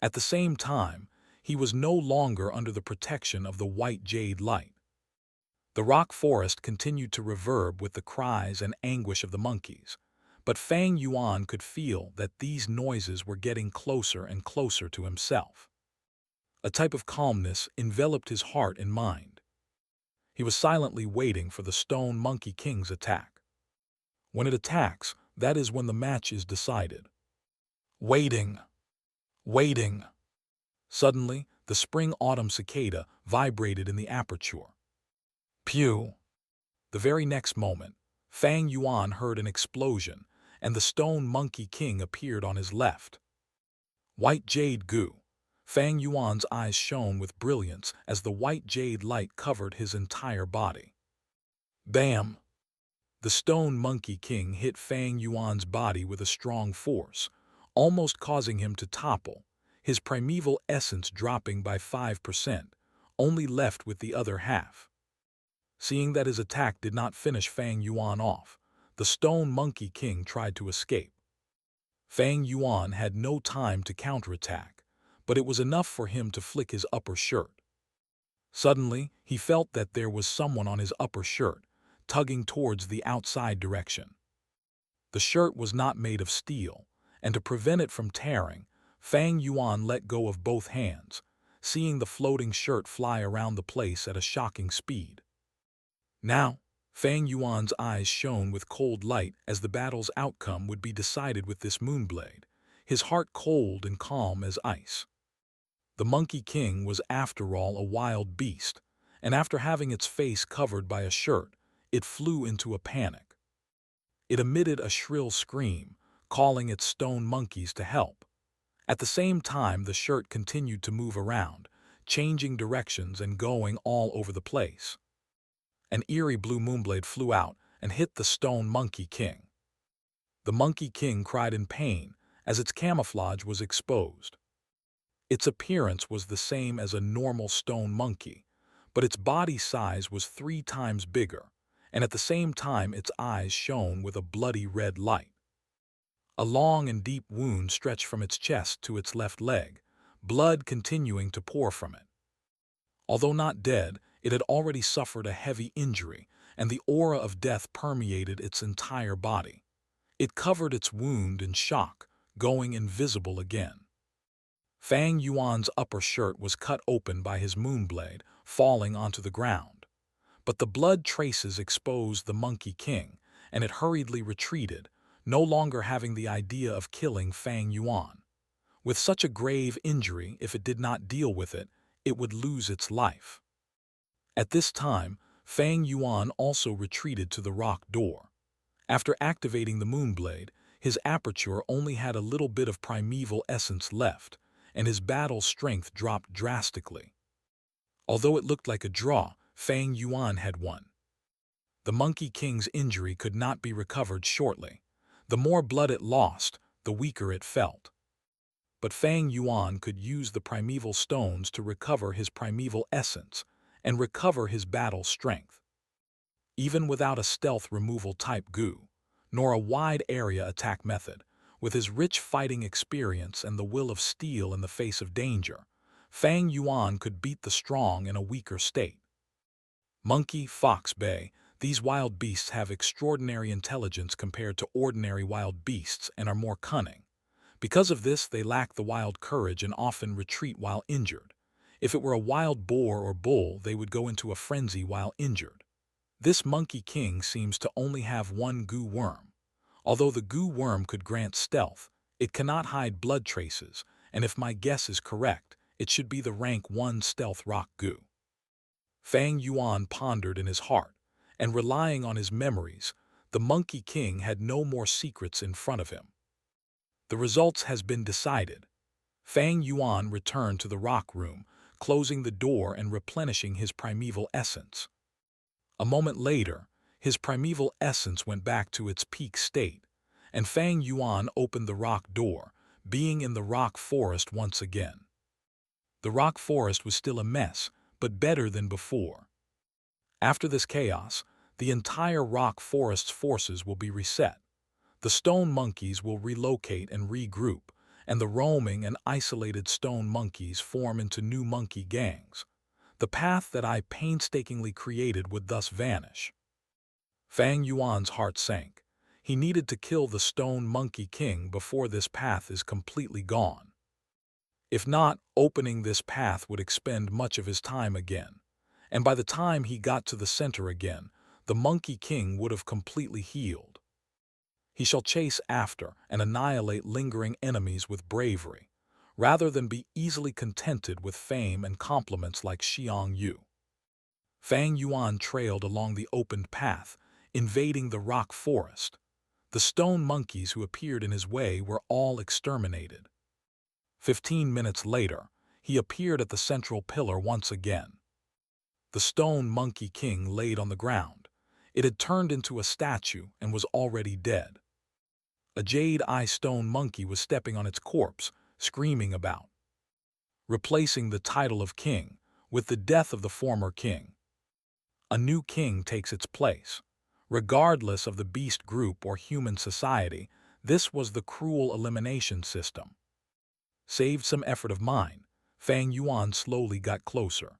At the same time, he was no longer under the protection of the White Jade light. The rock forest continued to reverb with the cries and anguish of the monkeys, but Fang Yuan could feel that these noises were getting closer and closer to himself. A type of calmness enveloped his heart and mind. He was silently waiting for the Stone Monkey King's attack. When it attacks, that is when the match is decided. Waiting. Waiting. Suddenly, the spring-autumn cicada vibrated in the aperture. Pew! The very next moment, Fang Yuan heard an explosion, and the Stone Monkey King appeared on his left. White Jade Goo. Fang Yuan's eyes shone with brilliance as the white jade light covered his entire body. Bam! The Stone Monkey King hit Fang Yuan's body with a strong force, almost causing him to topple, his primeval essence dropping by 5%, only left with the other half. Seeing that his attack did not finish Fang Yuan off, the Stone Monkey King tried to escape. Fang Yuan had no time to counterattack, but it was enough for him to flick his upper shirt. Suddenly, he felt that there was someone on his upper shirt, tugging towards the outside direction. The shirt was not made of steel, and to prevent it from tearing, Fang Yuan let go of both hands, seeing the floating shirt fly around the place at a shocking speed. Now, Fang Yuan's eyes shone with cold light as the battle's outcome would be decided with this moonblade, his heart cold and calm as ice. The Monkey King was after all a wild beast, and after having its face covered by a shirt, it flew into a panic. It emitted a shrill scream, calling its stone monkeys to help. At the same time, the shirt continued to move around, changing directions and going all over the place. An eerie blue moonblade flew out and hit the Stone Monkey King. The Monkey King cried in pain as its camouflage was exposed. Its appearance was the same as a normal stone monkey, but its body size was 3 times bigger, and at the same time its eyes shone with a bloody red light. A long and deep wound stretched from its chest to its left leg, blood continuing to pour from it. Although not dead, it had already suffered a heavy injury, and the aura of death permeated its entire body. It covered its wound in shock, going invisible again. Fang Yuan's upper shirt was cut open by his moonblade, falling onto the ground. But the blood traces exposed the Monkey King, and it hurriedly retreated, no longer having the idea of killing Fang Yuan. With such a grave injury, if it did not deal with it, it would lose its life. At this time, Fang Yuan also retreated to the rock door. After activating the moonblade, his aperture only had a little bit of primeval essence left, and his battle strength dropped drastically. Although it looked like a draw, Fang Yuan had won. The Monkey King's injury could not be recovered shortly. The more blood it lost, the weaker it felt. But Fang Yuan could use the primeval stones to recover his primeval essence and recover his battle strength. Even without a stealth removal type goo, nor a wide area attack method, with his rich fighting experience and the will of steel in the face of danger, Fang Yuan could beat the strong in a weaker state. Monkey, fox, bay, these wild beasts have extraordinary intelligence compared to ordinary wild beasts and are more cunning. Because of this, they lack the wild courage and often retreat while injured. If it were a wild boar or bull, they would go into a frenzy while injured. This Monkey King seems to only have one goo worm. Although the goo worm could grant stealth, it cannot hide blood traces, and if my guess is correct, it should be the rank 1 stealth rock goo. Fang Yuan pondered in his heart, and relying on his memories, the Monkey King had no more secrets in front of him. The results has been decided. Fang Yuan returned to the rock room, closing the door and replenishing his primeval essence. A moment later, his primeval essence went back to its peak state, and Fang Yuan opened the rock door, being in the rock forest once again. The rock forest was still a mess, but better than before. After this chaos, the entire rock forest's forces will be reset. The stone monkeys will relocate and regroup, and the roaming and isolated stone monkeys form into new monkey gangs. The path that I painstakingly created would thus vanish. Fang Yuan's heart sank. He needed to kill the Stone Monkey King before this path is completely gone. If not, opening this path would expend much of his time again, and by the time he got to the center again, the Monkey King would have completely healed. He shall chase after and annihilate lingering enemies with bravery, rather than be easily contented with fame and compliments like Xiang Yu. Fang Yuan trailed along the opened path, invading the rock forest. The stone monkeys who appeared in his way were all exterminated. 15 minutes later, he appeared at the central pillar once again. The Stone Monkey King laid on the ground. It had turned into a statue and was already dead. A jade-eye stone monkey was stepping on its corpse, screaming about, replacing the title of king with the death of the former king. A new king takes its place. Regardless of the beast group or human society, this was the cruel elimination system. Saved some effort of mine, Fang Yuan slowly got closer.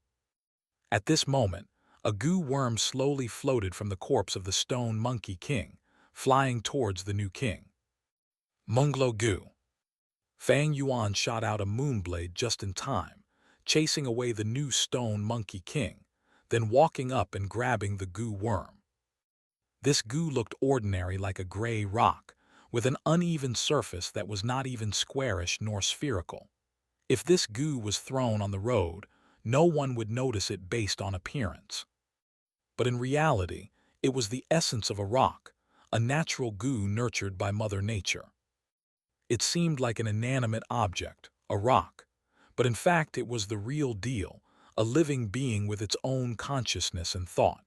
At this moment, a goo worm slowly floated from the corpse of the Stone Monkey King, flying towards the new king. Munglo goo. Fang Yuan shot out a moonblade just in time, chasing away the new Stone Monkey King, then walking up and grabbing the goo worm. This goo looked ordinary, like a gray rock, with an uneven surface that was not even squarish nor spherical. If this goo was thrown on the road, no one would notice it based on appearance. But in reality, it was the essence of a rock, a natural goo nurtured by Mother Nature. It seemed like an inanimate object, a rock, but in fact it was the real deal, a living being with its own consciousness and thought.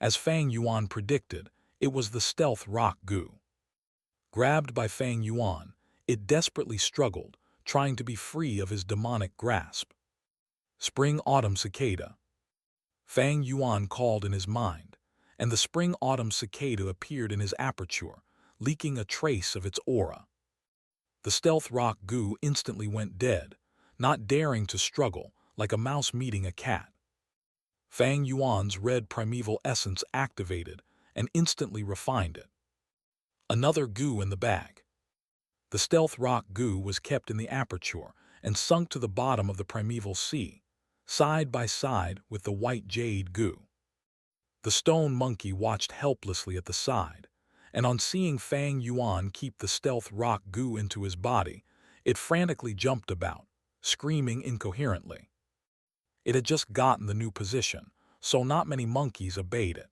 As Fang Yuan predicted, it was the stealth rock goo. Grabbed by Fang Yuan, it desperately struggled, trying to be free of his demonic grasp. Spring-autumn cicada. Fang Yuan called in his mind, and the spring-autumn cicada appeared in his aperture, leaking a trace of its aura. The stealth rock goo instantly went dead, not daring to struggle, like a mouse meeting a cat. Fang Yuan's red primeval essence activated and instantly refined it. Another goo in the bag. The stealth rock goo was kept in the aperture and sunk to the bottom of the primeval sea, side by side with the white jade goo. The stone monkey watched helplessly at the side, and on seeing Fang Yuan keep the stealth rock goo into his body, it frantically jumped about, screaming incoherently. It had just gotten the new position, so not many monkeys obeyed it.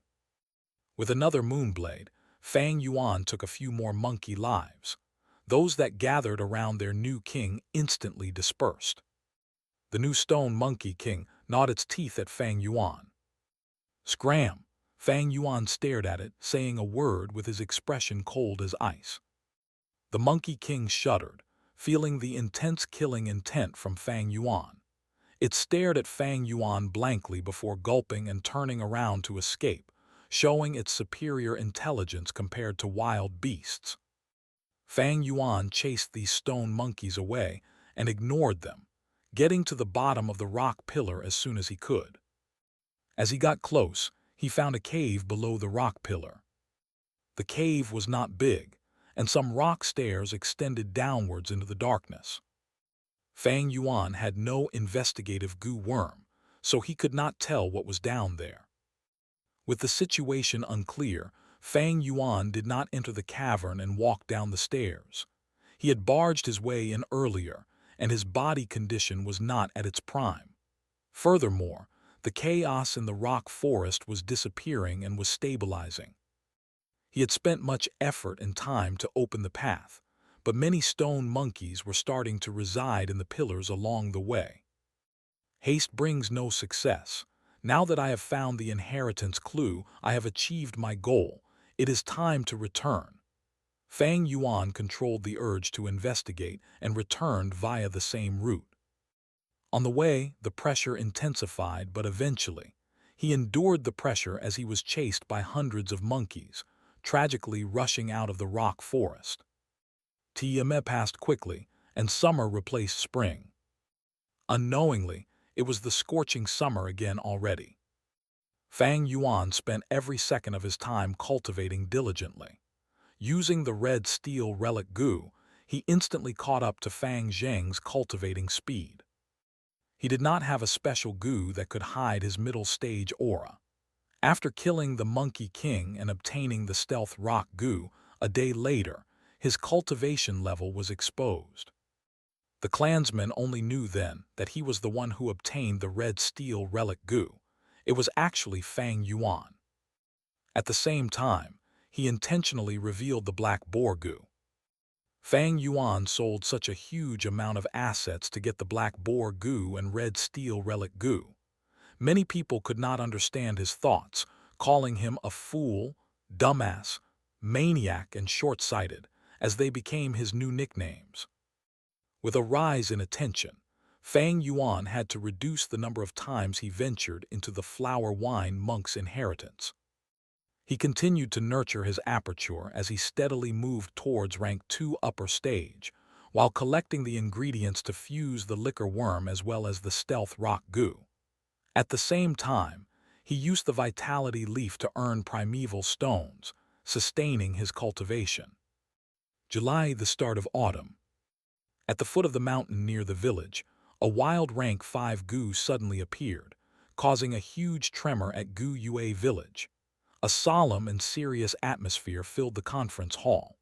With another moonblade, Fang Yuan took a few more monkey lives. Those that gathered around their new king instantly dispersed. The new stone monkey king gnawed its teeth at Fang Yuan. Scram! Fang Yuan stared at it, saying a word with his expression cold as ice. The monkey king shuddered, feeling the intense killing intent from Fang Yuan. It stared at Fang Yuan blankly before gulping and turning around to escape, showing its superior intelligence compared to wild beasts. Fang Yuan chased these stone monkeys away and ignored them, getting to the bottom of the rock pillar as soon as he could. As he got close, he found a cave below the rock pillar. The cave was not big, and some rock stairs extended downwards into the darkness. Fang Yuan had no investigative goo worm, so he could not tell what was down there. With the situation unclear, Fang Yuan did not enter the cavern and walk down the stairs. He had barged his way in earlier, and his body condition was not at its prime. Furthermore, the chaos in the rock forest was disappearing and was stabilizing. He had spent much effort and time to open the path, but many stone monkeys were starting to reside in the pillars along the way. Haste brings no success. Now that I have found the inheritance clue, I have achieved my goal. It is time to return. Fang Yuan controlled the urge to investigate and returned via the same route. On the way, the pressure intensified, but eventually, he endured the pressure as he was chased by hundreds of monkeys, tragically rushing out of the rock forest. Time passed quickly, and summer replaced spring. Unknowingly, it was the scorching summer again already. Fang Yuan spent every second of his time cultivating diligently. Using the red steel relic goo, he instantly caught up to Fang Zheng's cultivating speed. He did not have a special goo that could hide his middle stage aura. After killing the Monkey King and obtaining the stealth rock goo, a day later, his cultivation level was exposed. The clansmen only knew then that he was the one who obtained the red steel relic goo. It was actually Fang Yuan. At the same time, he intentionally revealed the black boar goo. Fang Yuan sold such a huge amount of assets to get the black boar goo and red steel relic goo. Many people could not understand his thoughts, calling him a fool, dumbass, maniac, and short-sighted, as they became his new nicknames. With a rise in attention, Fang Yuan had to reduce the number of times he ventured into the flower wine monk's inheritance. He continued to nurture his aperture as he steadily moved towards rank 2 upper stage, while collecting the ingredients to fuse the liquor worm as well as the stealth rock goo. At the same time, he used the vitality leaf to earn primeval stones, sustaining his cultivation. July, the start of autumn. At the foot of the mountain near the village, a wild rank 5 goo suddenly appeared, causing a huge tremor at Gu Yue village. A solemn and serious atmosphere filled the conference hall.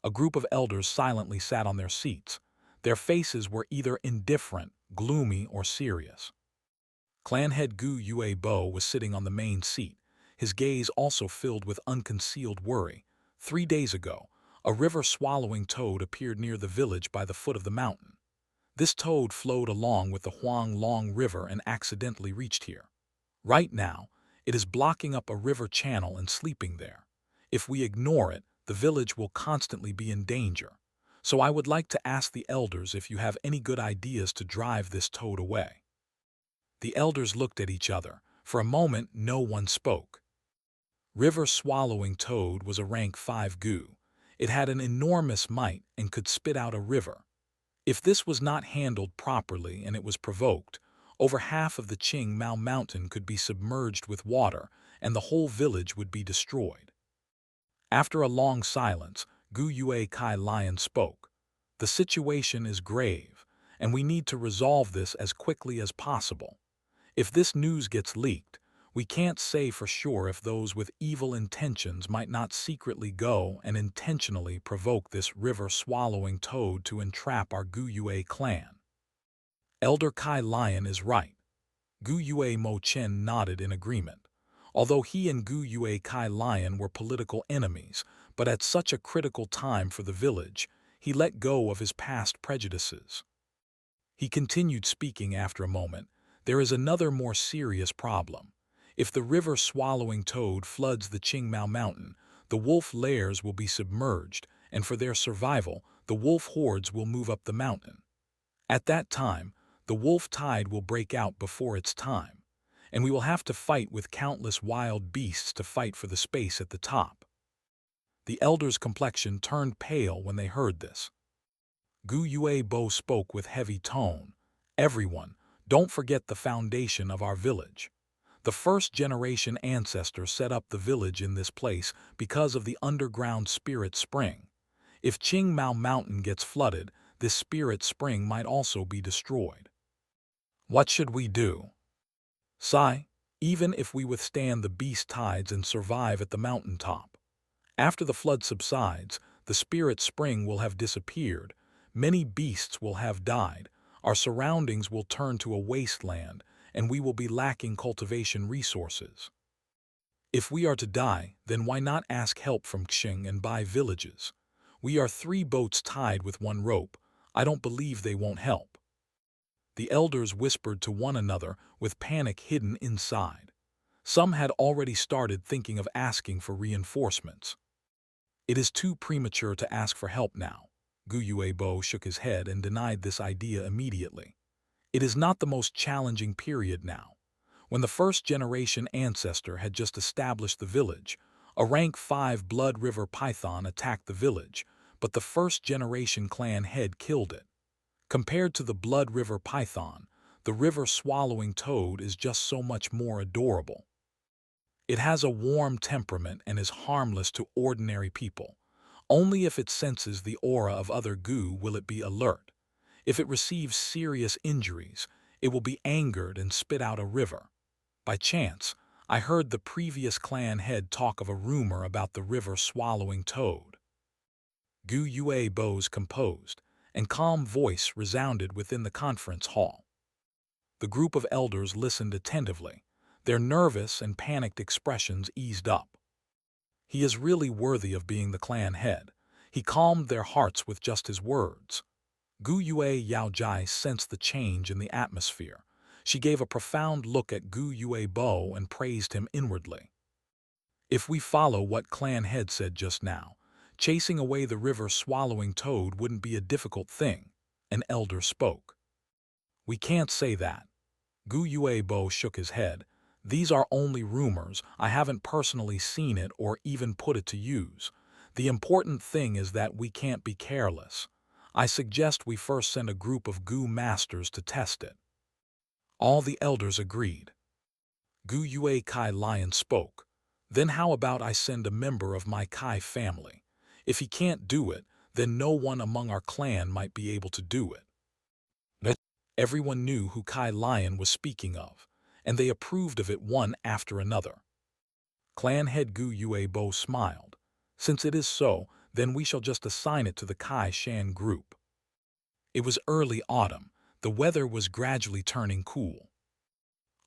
A group of elders silently sat on their seats. Their faces were either indifferent, gloomy, or serious. Clan head Gu Yue Bo was sitting on the main seat, his gaze also filled with unconcealed worry. 3 days ago, a river-swallowing toad appeared near the village by the foot of the mountain. This toad flowed along with the Huang Long River and accidentally reached here. Right now, it is blocking up a river channel and sleeping there. If we ignore it, the village will constantly be in danger. So I would like to ask the elders if you have any good ideas to drive this toad away." The elders looked at each other. For a moment, no one spoke. River-swallowing toad was a rank 5 goo. It had an enormous might and could spit out a river. If this was not handled properly and it was provoked, over half of the Qing Mao Mountain could be submerged with water and the whole village would be destroyed. After a long silence, Gu Yue Kai Lion spoke. "The situation is grave, and we need to resolve this as quickly as possible. If this news gets leaked, we can't say for sure if those with evil intentions might not secretly go and intentionally provoke this river-swallowing toad to entrap our Gu Yue clan." Elder Kai Lion is right. Gu Yue Mo Chen nodded in agreement. Although he and Gu Yue Kai Lion were political enemies, but at such a critical time for the village, he let go of his past prejudices. He continued speaking after a moment. "There is another more serious problem. If the river-swallowing toad floods the Qingmao Mountain, the wolf lairs will be submerged, and for their survival, the wolf hordes will move up the mountain. At that time, the wolf tide will break out before its time, and we will have to fight with countless wild beasts to fight for the space at the top." The elders' complexion turned pale when they heard this. Gu Yue Bo spoke with heavy tone. "Everyone, don't forget the foundation of our village. The first-generation ancestor set up the village in this place because of the underground spirit spring. If Qingmao Mountain gets flooded, this spirit spring might also be destroyed. What should we do? Sai, even if we withstand the beast tides and survive at the mountaintop. After the flood subsides, the spirit spring will have disappeared, many beasts will have died, our surroundings will turn to a wasteland, and we will be lacking cultivation resources. If we are to die, then why not ask help from Xing and buy villages? We are 3 boats tied with 1 rope. I don't believe they won't help." The elders whispered to one another with panic hidden inside. Some had already started thinking of asking for reinforcements. "It is too premature to ask for help now." Gu Yue Bo shook his head and denied this idea immediately. "It is not the most challenging period now. When the first-generation ancestor had just established the village, a rank 5 Blood River python attacked the village, but the first-generation clan head killed it. Compared to the Blood River python, the river-swallowing toad is just so much more adorable. It has a warm temperament and is harmless to ordinary people. Only if it senses the aura of other goo will it be alert. If it receives serious injuries, it will be angered and spit out a river. By chance, I heard the previous clan head talk of a rumor about the river-swallowing toad." Gu Yue Bo's composed and calm voice resounded within the conference hall. The group of elders listened attentively. Their nervous and panicked expressions eased up. "He is really worthy of being the clan head. He calmed their hearts with just his words." Gu Yue Yaojai sensed the change in the atmosphere. She gave a profound look at Gu Yue Bo and praised him inwardly. "If we follow what clan head said just now, chasing away the river-swallowing toad wouldn't be a difficult thing," an elder spoke. "We can't say that." Gu Yue Bo shook his head. "These are only rumors. I haven't personally seen it or even put it to use. The important thing is that we can't be careless. I suggest we first send a group of Gu masters to test it." All the elders agreed. Gu Yue Kai Lion spoke. "Then how about I send a member of my Kai family? If he can't do it, then no one among our clan might be able to do it." Everyone knew who Kai Lion was speaking of, and they approved of it one after another. Clan head Gu Yue Bo smiled. "Since it is so, then we shall just assign it to the Kai Shan group." It was early autumn. The weather was gradually turning cool.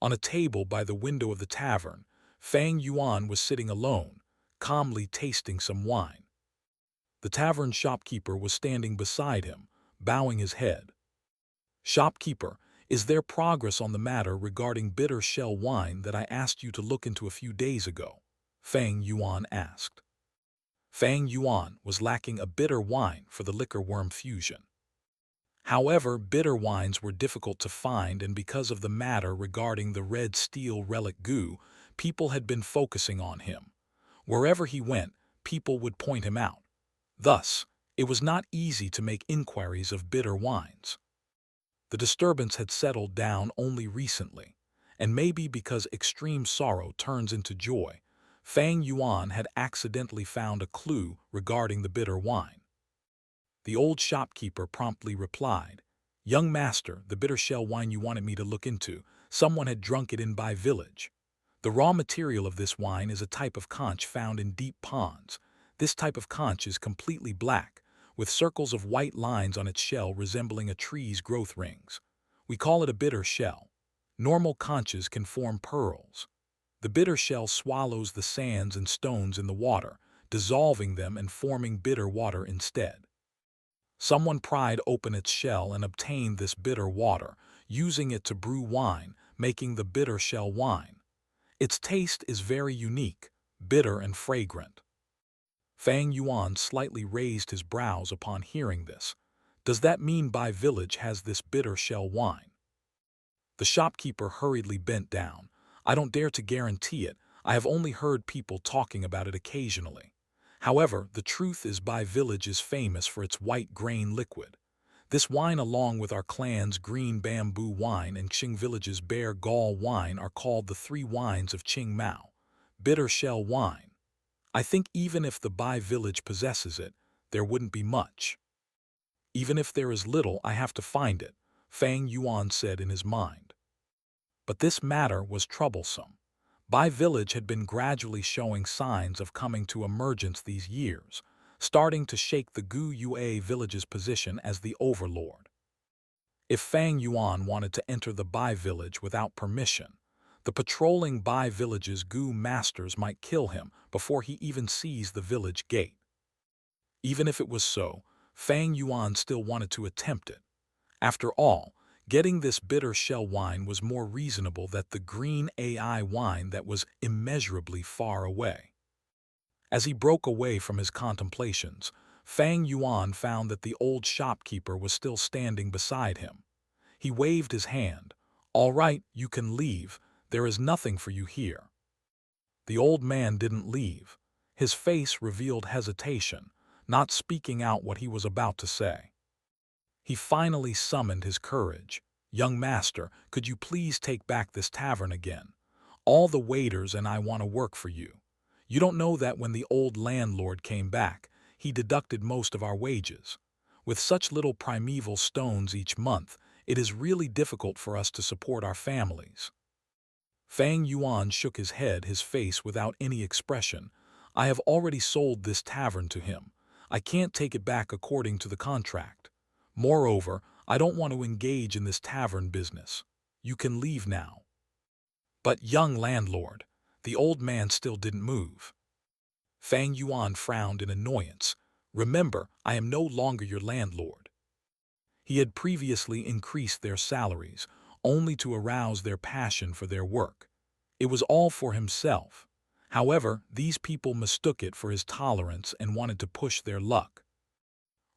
On a table by the window of the tavern, Fang Yuan was sitting alone, calmly tasting some wine. The tavern shopkeeper was standing beside him, bowing his head. "Shopkeeper, is there progress on the matter regarding bitter shell wine that I asked you to look into a few days ago?" Fang Yuan asked. Fang Yuan was lacking a bitter wine for the liquor worm fusion. However, bitter wines were difficult to find, and because of the matter regarding the red steel relic goo, people had been focusing on him. Wherever he went, people would point him out. Thus, it was not easy to make inquiries of bitter wines. The disturbance had settled down only recently, and maybe because extreme sorrow turns into joy, Fang Yuan had accidentally found a clue regarding the bitter wine. The old shopkeeper promptly replied, "Young master, the bitter shell wine you wanted me to look into, someone had drunk it in Bai village. The raw material of this wine is a type of conch found in deep ponds. This type of conch is completely black, with circles of white lines on its shell resembling a tree's growth rings. We call it a bitter shell. Normal conches can form pearls. The bitter shell swallows the sands and stones in the water, dissolving them and forming bitter water instead. Someone pried open its shell and obtained this bitter water, using it to brew wine, making the bitter shell wine. Its taste is very unique, bitter and fragrant." Fang Yuan slightly raised his brows upon hearing this. "Does that mean Bai village has this bitter shell wine?" The shopkeeper hurriedly bent down. "I don't dare to guarantee it. I have only heard people talking about it occasionally. However, the truth is Bai village is famous for its white grain liquid. This wine, along with our clan's green bamboo wine and Qing village's bear gall wine, are called the three wines of Qing Mao. Bitter shell wine. I think even if the Bai village possesses it, there wouldn't be much." "Even if there is little, I have to find it," Fang Yuan said in his mind. But this matter was troublesome. Bai village had been gradually showing signs of coming to emergence these years, starting to shake the Gu Yue village's position as the overlord. If Fang Yuan wanted to enter the Bai village without permission, the patrolling Bai village's Gu masters might kill him before he even sees the village gate. Even if it was so, Fang Yuan still wanted to attempt it. After all, getting this bitter shell wine was more reasonable than the green AI wine that was immeasurably far away. As he broke away from his contemplations, Fang Yuan found that the old shopkeeper was still standing beside him. He waved his hand. "All right, you can leave. There is nothing for you here." The old man didn't leave. His face revealed hesitation, not speaking out what he was about to say. He finally summoned his courage. "Young master, could you please take back this tavern again? All the waiters and I want to work for you. You don't know that when the old landlord came back, he deducted most of our wages. With such little primeval stones each month, it is really difficult for us to support our families." Fang Yuan shook his head, his face without any expression. "I have already sold this tavern to him. I can't take it back according to the contract. Moreover, I don't want to engage in this tavern business. You can leave now." "But, young landlord," the old man still didn't move. Fang Yuan frowned in annoyance. "Remember, I am no longer your landlord." He had previously increased their salaries, only to arouse their passion for their work. It was all for himself. However, these people mistook it for his tolerance and wanted to push their luck.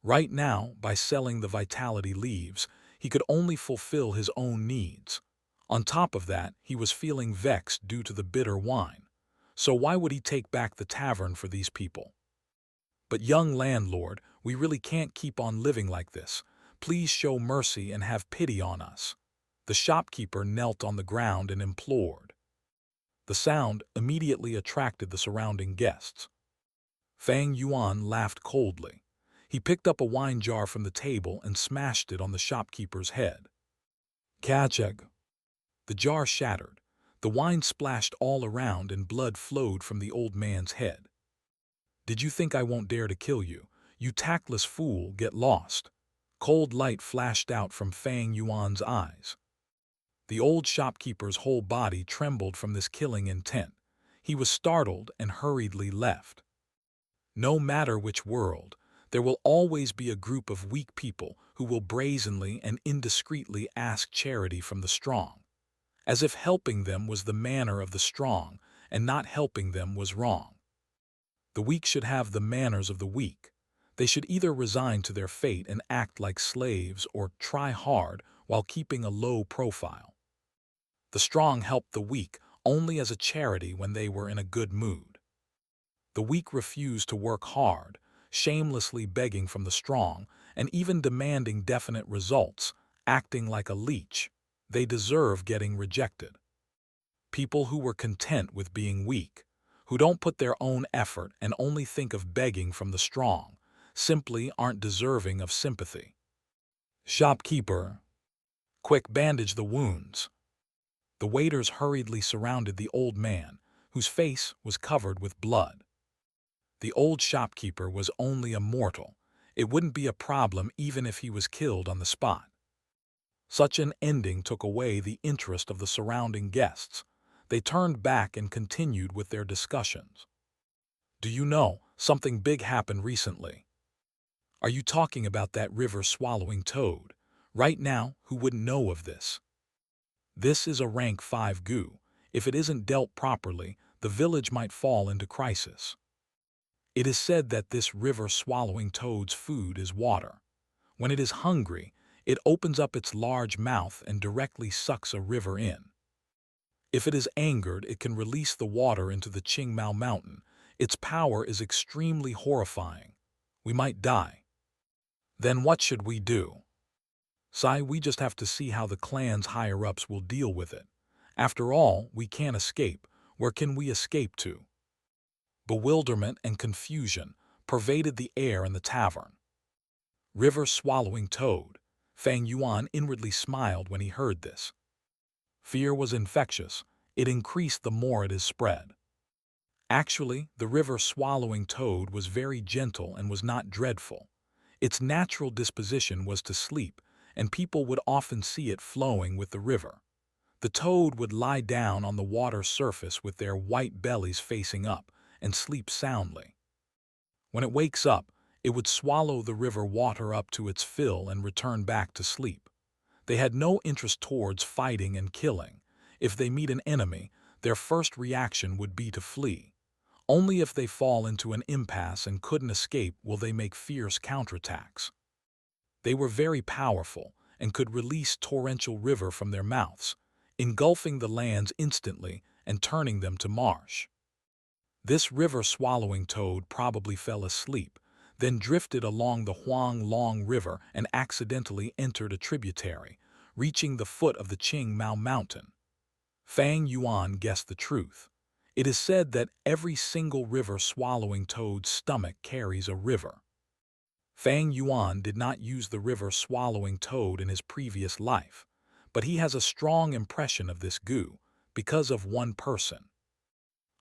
Right now, by selling the vitality leaves, he could only fulfill his own needs. On top of that, he was feeling vexed due to the bitter wine. So why would he take back the tavern for these people? "But young landlord, we really can't keep on living like this. Please show mercy and have pity on us." The shopkeeper knelt on the ground and implored. The sound immediately attracted the surrounding guests. Fang Yuan laughed coldly. He picked up a wine jar from the table and smashed it on the shopkeeper's head. "Kacheg!" The jar shattered. The wine splashed all around and blood flowed from the old man's head. "Did you think I won't dare to kill you? You tactless fool, get lost." Cold light flashed out from Fang Yuan's eyes. The old shopkeeper's whole body trembled from this killing intent. He was startled and hurriedly left. No matter which world, there will always be a group of weak people who will brazenly and indiscreetly ask charity from the strong, as if helping them was the manner of the strong and not helping them was wrong. The weak should have the manners of the weak. They should either resign to their fate and act like slaves or try hard while keeping a low profile. The strong helped the weak only as a charity when they were in a good mood. The weak refused to work hard, shamelessly begging from the strong and even demanding definite results, acting like a leech. They deserve getting rejected. People who were content with being weak, who don't put their own effort and only think of begging from the strong, simply aren't deserving of sympathy. Shopkeeper, quick, bandage the wounds. The waiters hurriedly surrounded the old man, whose face was covered with blood. The old shopkeeper was only a mortal. It wouldn't be a problem even if he was killed on the spot. Such an ending took away the interest of the surrounding guests. They turned back and continued with their discussions. Do you know, something big happened recently? Are you talking about that river-swallowing toad? Right now, who wouldn't know of this? This is a rank 5 goo. If it isn't dealt properly, the village might fall into crisis. It is said that this river-swallowing toad's food is water. When it is hungry, it opens up its large mouth and directly sucks a river in. If it is angered, it can release the water into the Qingmao Mountain. Its power is extremely horrifying. We might die. Then what should we do? Sai, we just have to see how the clan's higher-ups will deal with it. After all, we can't escape. Where can we escape to? Bewilderment and confusion pervaded the air in the tavern. River-swallowing toad. Fang Yuan inwardly smiled when he heard this. Fear was infectious. It increased the more it is spread. Actually, the river-swallowing toad was very gentle and was not dreadful. Its natural disposition was to sleep, and people would often see it flowing with the river. The toad would lie down on the water surface with their white bellies facing up and sleep soundly. When it wakes up, it would swallow the river water up to its fill and return back to sleep. They had no interest towards fighting and killing. If they meet an enemy, their first reaction would be to flee. Only if they fall into an impasse and couldn't escape will they make fierce counterattacks. They were very powerful and could release torrential river from their mouths, engulfing the lands instantly and turning them to marsh. This river-swallowing toad probably fell asleep, then drifted along the Huanglong River and accidentally entered a tributary, reaching the foot of the Qingmao Mountain. Fang Yuan guessed the truth. It is said that every single river-swallowing toad's stomach carries a river. Fang Yuan did not use the river-swallowing toad in his previous life, but he has a strong impression of this goo because of one person.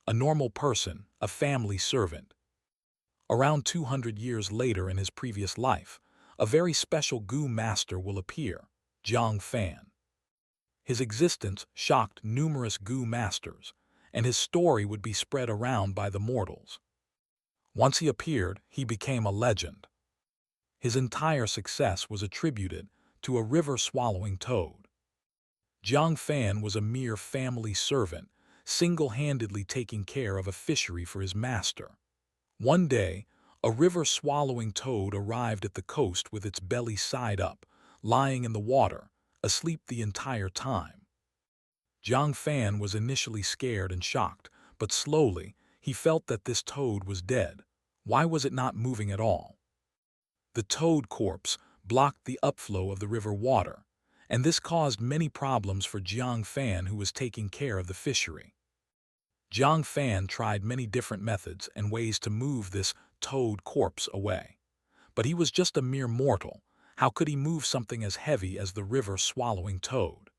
A normal person, a family servant. Around 200 years later in his previous life, a very special goo master will appear, Zhang Fan. His existence shocked numerous goo masters, and his story would be spread around by the mortals. Once he appeared, he became a legend. His entire success was attributed to a river-swallowing toad. Zhang Fan was a mere family servant, single-handedly taking care of a fishery for his master. One day, a river-swallowing toad arrived at the coast with its belly side up, lying in the water, asleep the entire time. Zhang Fan was initially scared and shocked, but slowly, he felt that this toad was dead. Why was it not moving at all? The toad corpse blocked the upflow of the river water, and this caused many problems for Zhang Fan, who was taking care of the fishery. Zhang Fan tried many different methods and ways to move this toad corpse away. But he was just a mere mortal. How could he move something as heavy as the river-swallowing toad?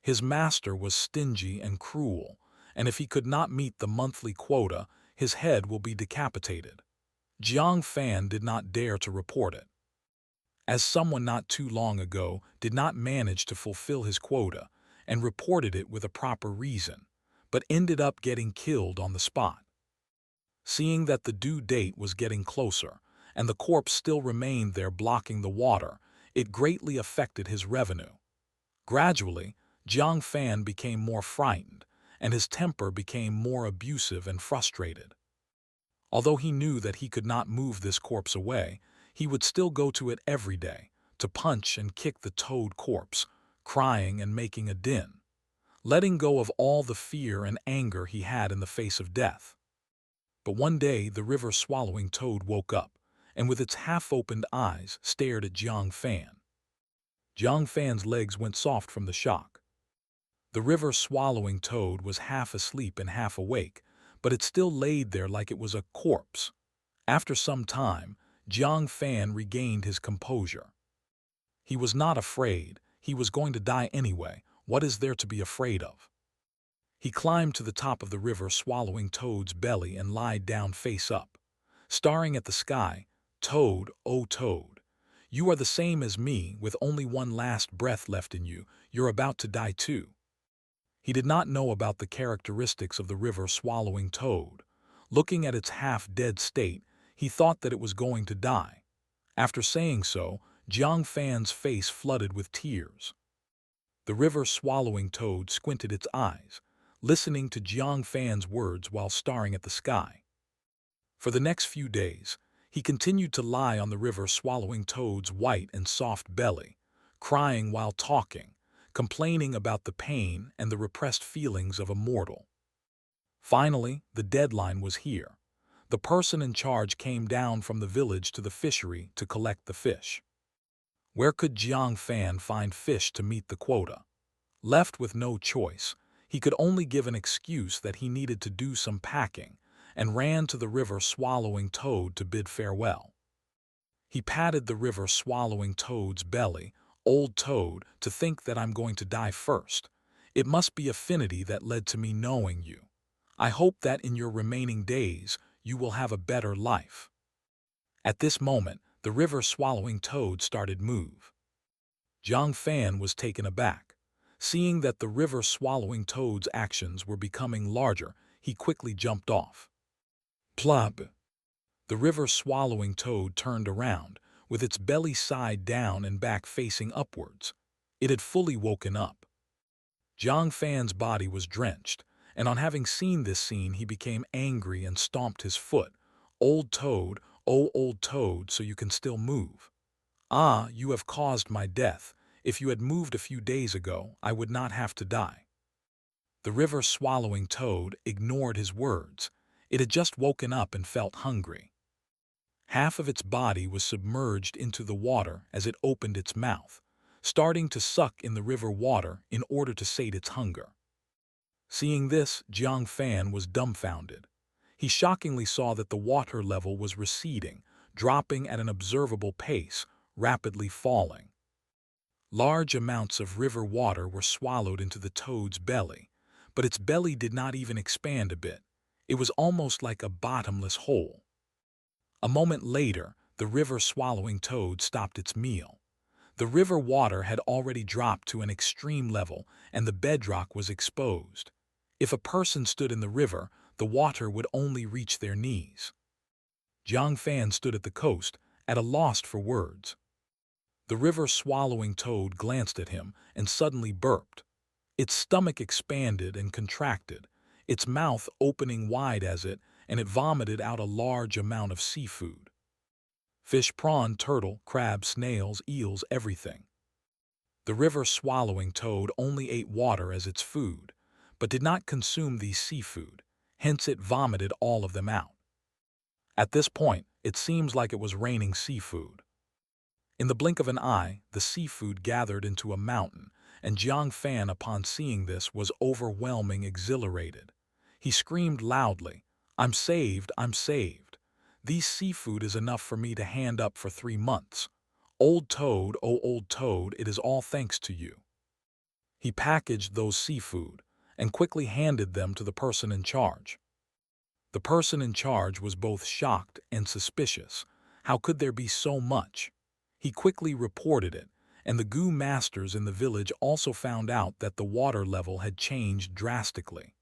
His master was stingy and cruel, and if he could not meet the monthly quota, his head will be decapitated. Zhang Fan did not dare to report it. As someone not too long ago did not manage to fulfill his quota and reported it with a proper reason, but ended up getting killed on the spot. Seeing that the due date was getting closer and the corpse still remained there blocking the water, it greatly affected his revenue. Gradually, Zhang Fan became more frightened, and his temper became more abusive and frustrated. Although he knew that he could not move this corpse away, he would still go to it every day to punch and kick the toad corpse, crying and making a din, letting go of all the fear and anger he had in the face of death. But one day the river-swallowing toad woke up, and with its half-opened eyes stared at Jiang Fan. Jiang Fan's legs went soft from the shock. The river-swallowing toad was half asleep and half awake, but it still laid there like it was a corpse. After some time, Jiang Fan regained his composure. He was not afraid. He was going to die anyway. What is there to be afraid of? He climbed to the top of the river-swallowing toad's belly and lied down face up, staring at the sky. Toad, oh Toad, you are the same as me, with only one last breath left in you. You're about to die too. He did not know about the characteristics of the river-swallowing toad. Looking at its half-dead state, he thought that it was going to die. After saying so, Jiang Fan's face flooded with tears. The river-swallowing toad squinted its eyes, listening to Jiang Fan's words while staring at the sky. For the next few days, he continued to lie on the river-swallowing toad's white and soft belly, crying while talking, complaining about the pain and the repressed feelings of a mortal. Finally, the deadline was here. The person in charge came down from the village to the fishery to collect the fish. Where could Jiang Fan find fish to meet the quota? Left with no choice, he could only give an excuse that he needed to do some packing, and ran to the river-swallowing toad to bid farewell. He patted the river-swallowing toad's belly. Old toad, to think that I'm going to die first. It must be affinity that led to me knowing you. I hope that in your remaining days you will have a better life. At this moment, the river-swallowing toad started move. Jiang Fan was taken aback. Seeing that the river-swallowing toad's actions were becoming larger, he quickly jumped off. Plub! The river-swallowing toad turned around, with its belly side down and back facing upwards. It had fully woken up. Jiang Fan's body was drenched, and on having seen this scene he became angry and stomped his foot. Old toad, oh old toad, so you can still move. Ah, you have caused my death. If you had moved a few days ago, I would not have to die. The river-swallowing toad ignored his words. It had just woken up and felt hungry. Half of its body was submerged into the water as it opened its mouth, starting to suck in the river water in order to sate its hunger. Seeing this, Jiang Fan was dumbfounded. He shockingly saw that the water level was receding, dropping at an observable pace, rapidly falling. Large amounts of river water were swallowed into the toad's belly, but its belly did not even expand a bit. It was almost like a bottomless hole. A moment later, the river-swallowing toad stopped its meal. The river water had already dropped to an extreme level, and the bedrock was exposed. If a person stood in the river, the water would only reach their knees. Jiang Fan stood at the coast, at a loss for words. The river-swallowing toad glanced at him and suddenly burped. Its stomach expanded and contracted, its mouth opening wide and it vomited out a large amount of seafood. Fish, prawn, turtle, crab, snails, eels, everything. The river-swallowing toad only ate water as its food, but did not consume these seafood, hence it vomited all of them out. At this point, it seems like it was raining seafood. In the blink of an eye, the seafood gathered into a mountain, and Jiang Fan, upon seeing this, was overwhelming exhilarated. He screamed loudly, I'm saved, I'm saved. These seafood is enough for me to hand up for 3 months. Old toad, oh old toad, it is all thanks to you. He packaged those seafood and quickly handed them to the person in charge. The person in charge was both shocked and suspicious. How could there be so much? He quickly reported it, and the goo masters in the village also found out that the water level had changed drastically.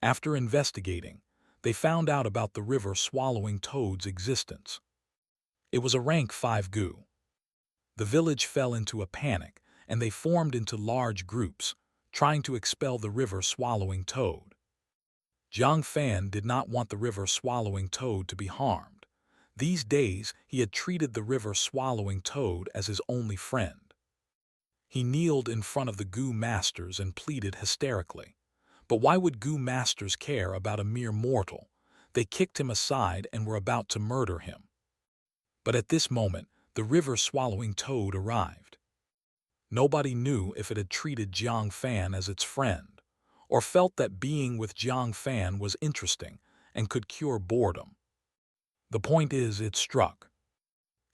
After investigating, they found out about the river-swallowing toad's existence. It was a rank 5 goo. The village fell into a panic, and they formed into large groups, trying to expel the river-swallowing toad. Jiang Fan did not want the river-swallowing toad to be harmed. These days, he had treated the river-swallowing toad as his only friend. He kneeled in front of the Goo Masters and pleaded hysterically. But why would Goo Masters care about a mere mortal? They kicked him aside and were about to murder him. But at this moment, the river-swallowing toad arrived. Nobody knew if it had treated Jiang Fan as its friend, or felt that being with Jiang Fan was interesting and could cure boredom. The point is, it struck.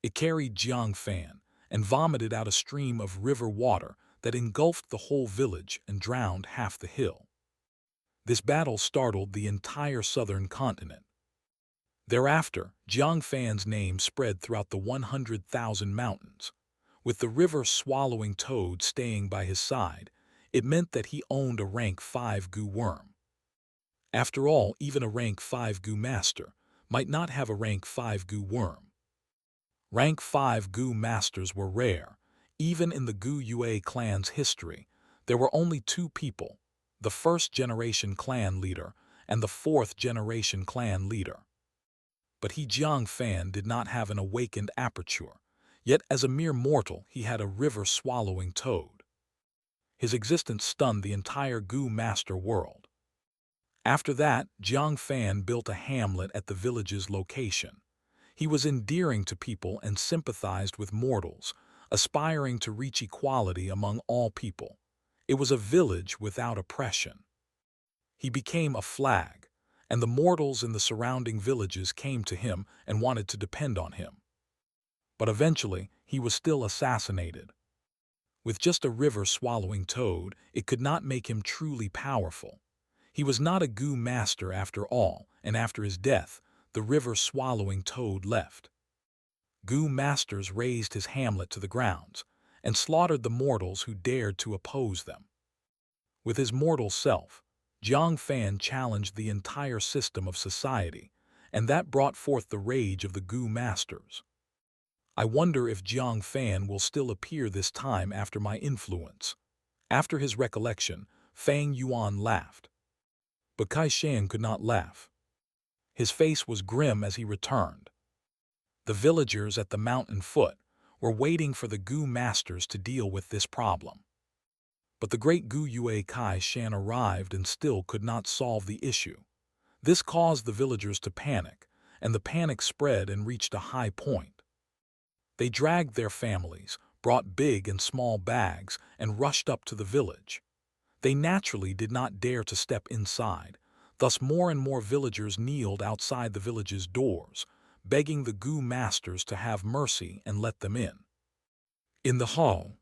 It carried Jiang Fan and vomited out a stream of river water that engulfed the whole village and drowned half the hill. This battle startled the entire southern continent. Thereafter, Jiang Fan's name spread throughout the 100,000 mountains. With the river-swallowing toad staying by his side, it meant that he owned a rank 5 Goo worm. After all, even a rank 5 Goo master might not have a rank 5 Goo worm. Rank 5 Goo masters were rare. Even in the Goo Yue clan's history, there were only 2 people, the first-generation clan leader and the fourth-generation clan leader. But Jiang Fan did not have an awakened aperture, yet as a mere mortal he had a river-swallowing toad. His existence stunned the entire Goo master world. After that, Jiang Fan built a hamlet at the village's location. He was endearing to people and sympathized with mortals, aspiring to reach equality among all people. It was a village without oppression. He became a flag, and the mortals in the surrounding villages came to him and wanted to depend on him. But eventually, he was still assassinated. With just a river-swallowing toad, it could not make him truly powerful. He was not a Goo master after all, and after his death, the river-swallowing toad left. Goo masters razed his hamlet to the grounds and slaughtered the mortals who dared to oppose them. With his mortal self, Jiang Fan challenged the entire system of society, and that brought forth the rage of the Goo masters. I wonder if Jiang Fan will still appear this time after my influence. After his recollection, Fang Yuan laughed. But Kai Shan could not laugh. His face was grim as he returned. The villagers at the mountain foot were waiting for the Goo masters to deal with this problem. But the great Goo Yue Kai Shan arrived and still could not solve the issue. This caused the villagers to panic, and the panic spread and reached a high point. They dragged their families, brought big and small bags, and rushed up to the village. They naturally did not dare to step inside, thus more and more villagers kneeled outside the village's doors, begging the Goo masters to have mercy and let them in. In the hall,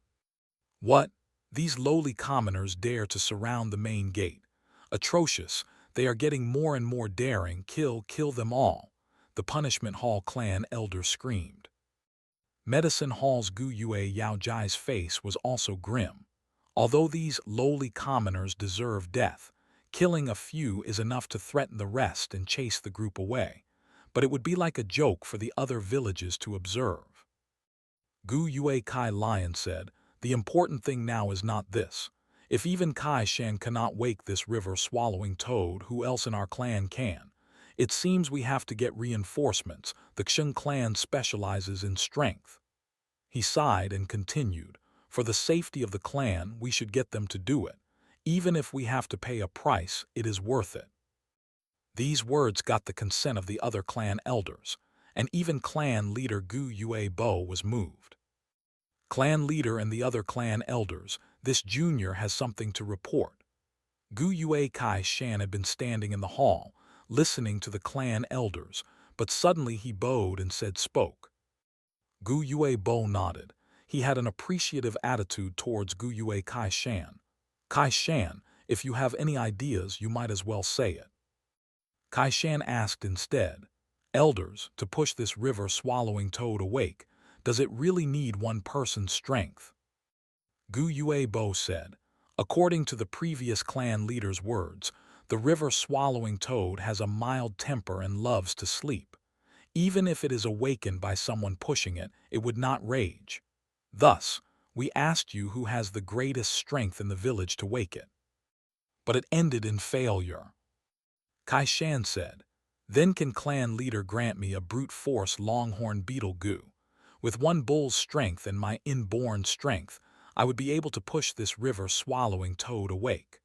what? These lowly commoners dare to surround the main gate. Atrocious, they are getting more and more daring. Kill them all, the Punishment Hall clan elder screamed. Medicine Hall's Goo Yue Yao Jai's face was also grim. Although these lowly commoners deserve death, killing a few is enough to threaten the rest and chase the group away, but it would be like a joke for the other villages to observe. Goo Yue Kai Lion said, "The important thing now is not this. If even Kai Shan cannot wake this river-swallowing toad, who else in our clan can? It seems we have to get reinforcements. The Xing clan specializes in strength." He sighed and continued, "For the safety of the clan, we should get them to do it. Even if we have to pay a price, it is worth it." These words got the consent of the other clan elders, and even clan leader Goo Yue Bo was moved. Clan leader and the other clan elders, this junior has something to report. Goo Yue Kai Shan had been standing in the hall, listening to the clan elders, but suddenly he bowed and spoke. Goo Yue Bo nodded. He had an appreciative attitude towards Goo Yue Kai Shan. "Kai Shan, if you have any ideas, you might as well say it." Kai Shan asked instead, "Elders, to push this river-swallowing toad awake, does it really need one person's strength?" Goo Yue Bo said, "According to the previous clan leader's words, the river-swallowing toad has a mild temper and loves to sleep. Even if it is awakened by someone pushing it, it would not rage. Thus, we asked you who has the greatest strength in the village to wake it. But it ended in failure." Kai Shan said. Then can clan leader grant me a brute force longhorn beetle goo? With one bull's strength and my inborn strength, I would be able to push this river-swallowing toad awake.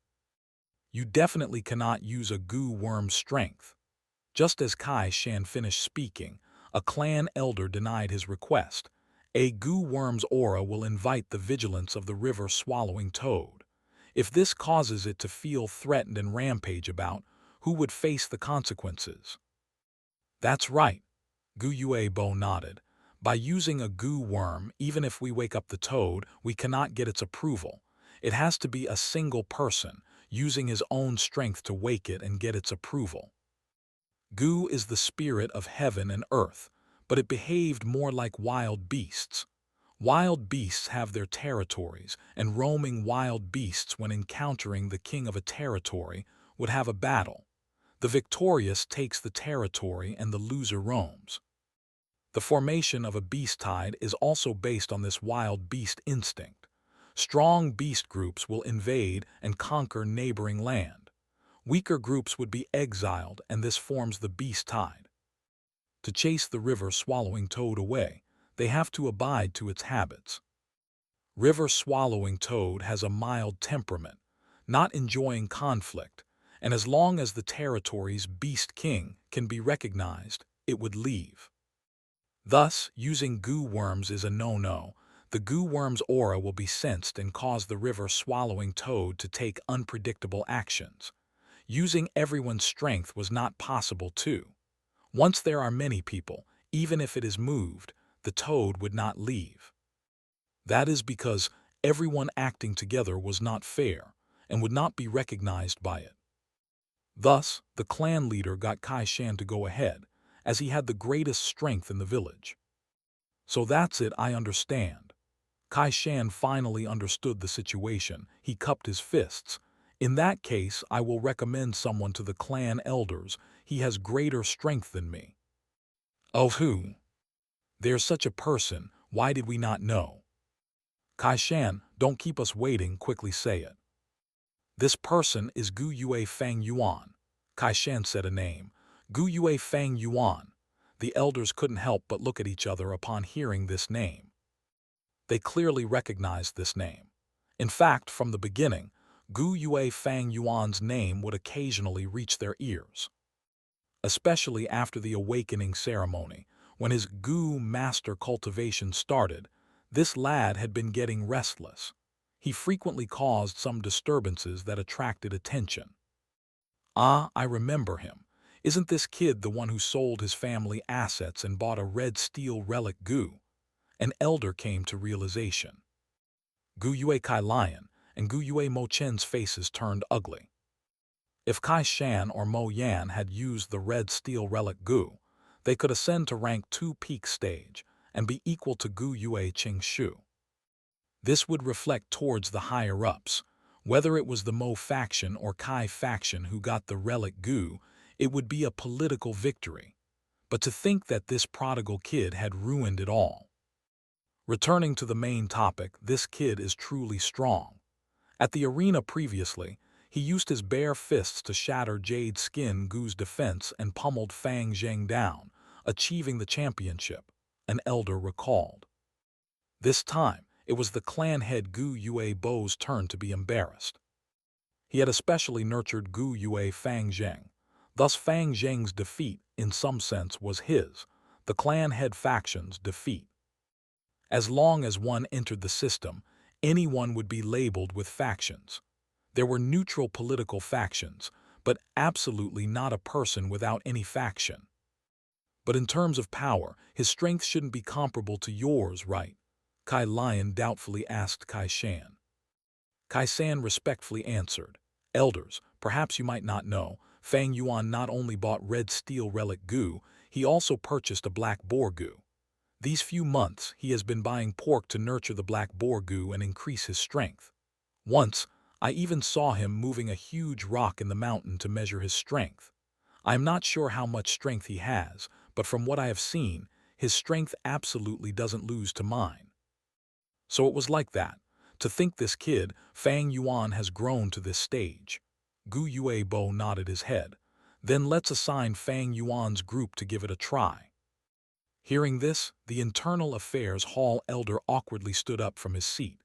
You definitely cannot use a goo worm's strength. Just as Kai Shan finished speaking, a clan elder denied his request. A goo worm's aura will invite the vigilance of the river-swallowing toad. If this causes it to feel threatened and rampage about, who would face the consequences? That's right, Gu Yue Bo nodded. By using a goo worm, even if we wake up the toad, we cannot get its approval. It has to be a single person, using his own strength to wake it and get its approval. Gu is the spirit of heaven and earth, but it behaved more like wild beasts. Wild beasts have their territories, and roaming wild beasts, when encountering the king of a territory, would have a battle. The victorious takes the territory and the loser roams. The formation of a beast tide is also based on this wild beast instinct. Strong beast groups will invade and conquer neighboring land. Weaker groups would be exiled, and this forms the beast tide. To chase the river-swallowing toad away, they have to abide to its habits. River-swallowing toad has a mild temperament, not enjoying conflict, and as long as the territory's beast king can be recognized, it would leave. Thus, using goo worms is a no-no. The goo worm's aura will be sensed and cause the river-swallowing toad to take unpredictable actions. Using everyone's strength was not possible too. Once there are many people, even if it is moved, the toad would not leave. That is because everyone acting together was not fair and would not be recognized by it. Thus, the clan leader got Kai Shan to go ahead, as he had the greatest strength in the village. So that's it, I understand. Kai Shan finally understood the situation. He cupped his fists. In that case, I will recommend someone to the clan elders. He has greater strength than me. Oh, who? There's such a person. Why did we not know? Kai Shan, don't keep us waiting, quickly say it. This person is Gu Yue Fang Yuan. Kai Shan said a name. Gu Yue Fang Yuan. The elders couldn't help but look at each other upon hearing this name. They clearly recognized this name. In fact, from the beginning, Gu Yue Fang Yuan's name would occasionally reach their ears. Especially after the awakening ceremony, when his Gu master cultivation started, this lad had been getting restless. He frequently caused some disturbances that attracted attention. Ah, I remember him. Isn't this kid the one who sold his family assets and bought a red steel relic Gu? An elder came to realization. Gu Yue Kai Lion and Gu Yue Mo Chen's faces turned ugly. If Kai Shan or Mo Yan had used the red steel relic Gu, they could ascend to rank 2 peak stage and be equal to Gu Yue Qing Shu. This would reflect towards the higher-ups. Whether it was the Mo faction or Kai faction who got the relic Gu, it would be a political victory. But to think that this prodigal kid had ruined it all. Returning to the main topic, this kid is truly strong. At the arena previously, he used his bare fists to shatter Jade Skin Gu's defense and pummeled Fang Zheng down, achieving the championship, an elder recalled. This time, it was the clan head Gu Yue Bo's turn to be embarrassed. He had especially nurtured Gu Yue Fang Zheng. Thus Fang Zheng's defeat, in some sense, was his, the clan head faction's defeat. As long as one entered the system, anyone would be labeled with factions. There were neutral political factions, but absolutely not a person without any faction. But in terms of power, his strength shouldn't be comparable to yours, right? Kai Lion doubtfully asked Kai Shan. Kai San respectfully answered, Elders, perhaps you might not know, Fang Yuan not only bought red steel relic Gu, he also purchased a black boar Gu. These few months, he has been buying pork to nurture the black boar Gu and increase his strength. Once, I even saw him moving a huge rock in the mountain to measure his strength. I am not sure how much strength he has, but from what I have seen, his strength absolutely doesn't lose to mine. So it was like that. To think this kid, Fang Yuan, has grown to this stage. Gu Yue Bo nodded his head. Then let's assign Fang Yuan's group to give it a try. Hearing this, the Internal Affairs Hall elder awkwardly stood up from his seat.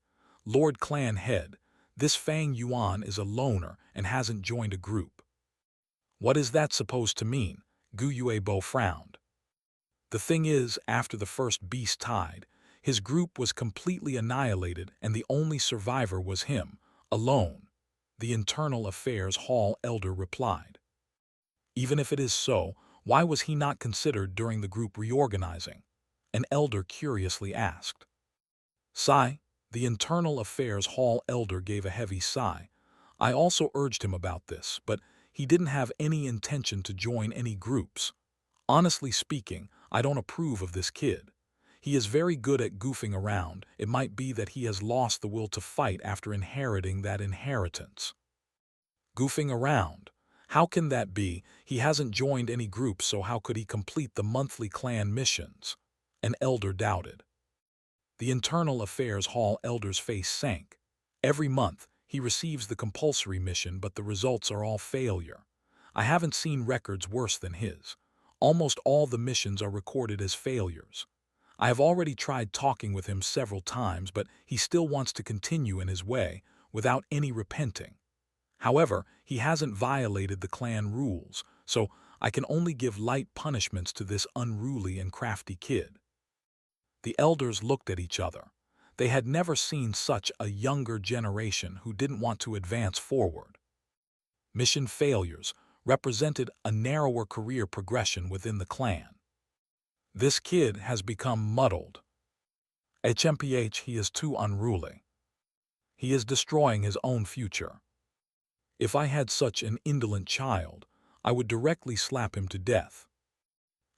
Lord Clan Head, this Fang Yuan is a loner and hasn't joined a group. What is that supposed to mean? Gu Yuebo frowned. The thing is, after the first beast tied, his group was completely annihilated and the only survivor was him, alone. The Internal Affairs Hall elder replied. Even if it is so, why was he not considered during the group reorganizing? An elder curiously asked. Sigh, the Internal Affairs Hall elder gave a heavy sigh. I also urged him about this, but he didn't have any intention to join any groups. Honestly speaking, I don't approve of this kid. He is very good at goofing around. It might be that he has lost the will to fight after inheriting that inheritance. Goofing around? How can that be? He hasn't joined any groups, so how could he complete the monthly clan missions? An elder doubted. The Internal Affairs Hall elder's face sank. Every month, he receives the compulsory mission, but the results are all failure. I haven't seen records worse than his. Almost all the missions are recorded as failures. I have already tried talking with him several times, but he still wants to continue in his way, without any repenting. However, he hasn't violated the clan rules, so I can only give light punishments to this unruly and crafty kid. The elders looked at each other. They had never seen such a younger generation who didn't want to advance forward. Mission failures represented a narrower career progression within the clan. This kid has become muddled. HMPH, he is too unruly. He is destroying his own future. If I had such an indolent child, I would directly slap him to death.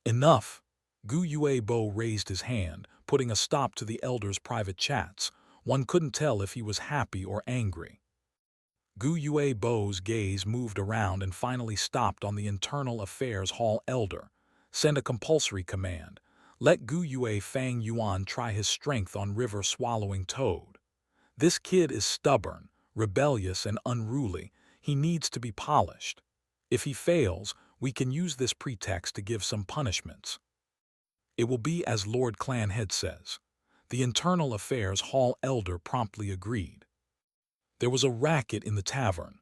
Enough! Gu Yuebo raised his hand, putting a stop to the elder's private chats. One couldn't tell if he was happy or angry. Gu Yuebo's gaze moved around and finally stopped on the Internal Affairs Hall elder. Send a compulsory command. Let Gu Yue Fang Yuan try his strength on River Swallowing Toad. This kid is stubborn, rebellious, and unruly. He needs to be polished. If he fails, we can use this pretext to give some punishments. It will be as Lord Clanhead says. The Internal Affairs Hall elder promptly agreed. There was a racket in the tavern.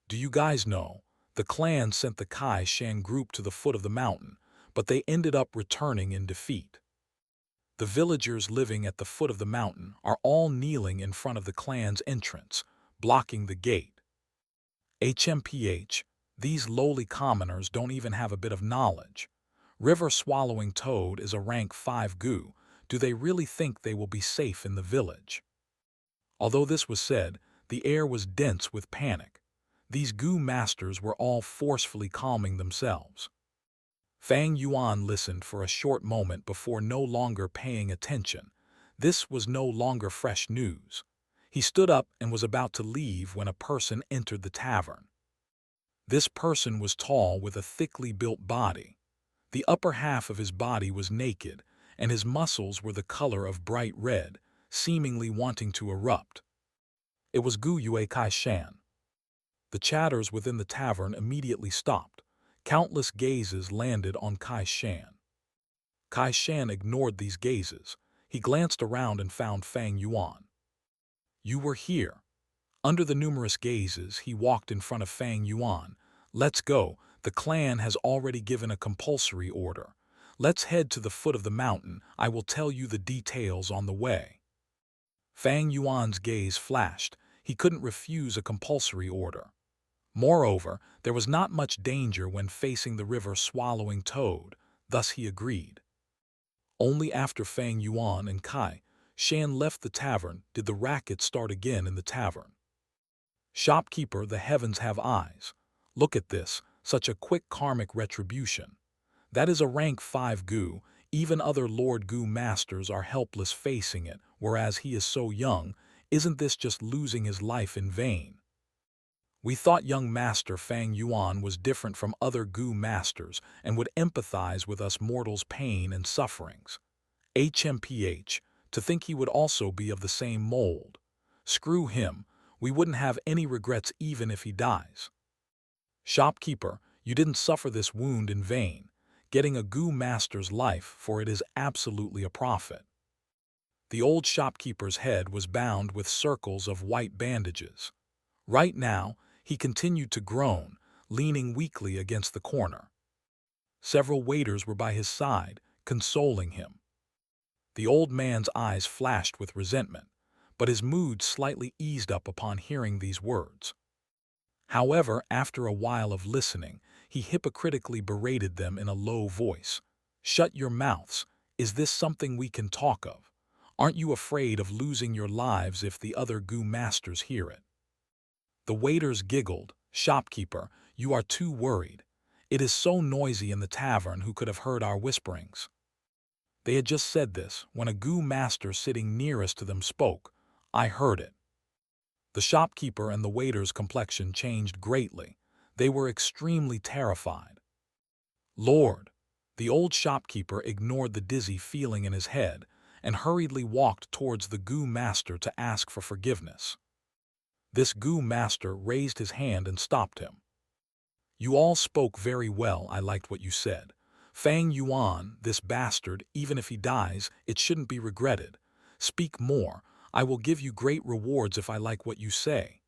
Do you guys know? The clan sent the Kai Shan group to the foot of the mountain, but they ended up returning in defeat. The villagers living at the foot of the mountain are all kneeling in front of the clan's entrance, blocking the gate. HMPH, these lowly commoners don't even have a bit of knowledge. River Swallowing Toad is a rank 5 Gu. Do they really think they will be safe in the village? Although this was said, the air was dense with panic. These Gu masters were all forcefully calming themselves. Fang Yuan listened for a short moment before no longer paying attention. This was no longer fresh news. He stood up and was about to leave when a person entered the tavern. This person was tall with a thickly built body. The upper half of his body was naked, and his muscles were the color of bright red, seemingly wanting to erupt. It was Gu Yue Kai Shan. The chatters within the tavern immediately stopped. Countless gazes landed on Kai Shan. Kai Shan ignored these gazes. He glanced around and found Fang Yuan. You were here. Under the numerous gazes, he walked in front of Fang Yuan. Let's go. The clan has already given a compulsory order. Let's head to the foot of the mountain. I will tell you the details on the way. Fang Yuan's gaze flashed. He couldn't refuse a compulsory order. Moreover, there was not much danger when facing the River Swallowing Toad, thus he agreed. Only after Fang Yuan and Kai Shan left the tavern did the racket start again in the tavern. Shopkeeper, the heavens have eyes. Look at this, such a quick karmic retribution. That is a rank 5 Gu. Even other Lord Gu masters are helpless facing it, whereas he is so young. Isn't this just losing his life in vain? We thought young Master Fang Yuan was different from other Gu masters and would empathize with us mortals' pain and sufferings. HMPH, to think he would also be of the same mold. Screw him, we wouldn't have any regrets even if he dies. Shopkeeper, You didn't suffer this wound in vain, getting a goo master's life, for it is absolutely a profit. The old shopkeeper's head was bound with circles of white bandages. Right now, he continued to groan, leaning weakly against the corner. Several waiters were by his side, consoling him. The old man's eyes flashed with resentment, but his mood slightly eased up upon hearing these words. However, after a while of listening, he hypocritically berated them in a low voice. "Shut your mouths. Is this something we can talk of? Aren't you afraid of losing your lives if the other goo masters hear it?" The waiters giggled. "Shopkeeper, you are too worried. It is so noisy in the tavern, who could have heard our whisperings?" They had just said this when a goo master sitting nearest to them spoke. "I heard it." The shopkeeper and the waiter's complexion changed greatly. They were extremely terrified. "Lord!" The old shopkeeper ignored the dizzy feeling in his head and hurriedly walked towards the goo master to ask for forgiveness. This goo master raised his hand and stopped him. "You all spoke very well. I liked what you said. Fang Yuan, this bastard, even if he dies, it shouldn't be regretted. Speak more. I will give you great rewards if I like what you say."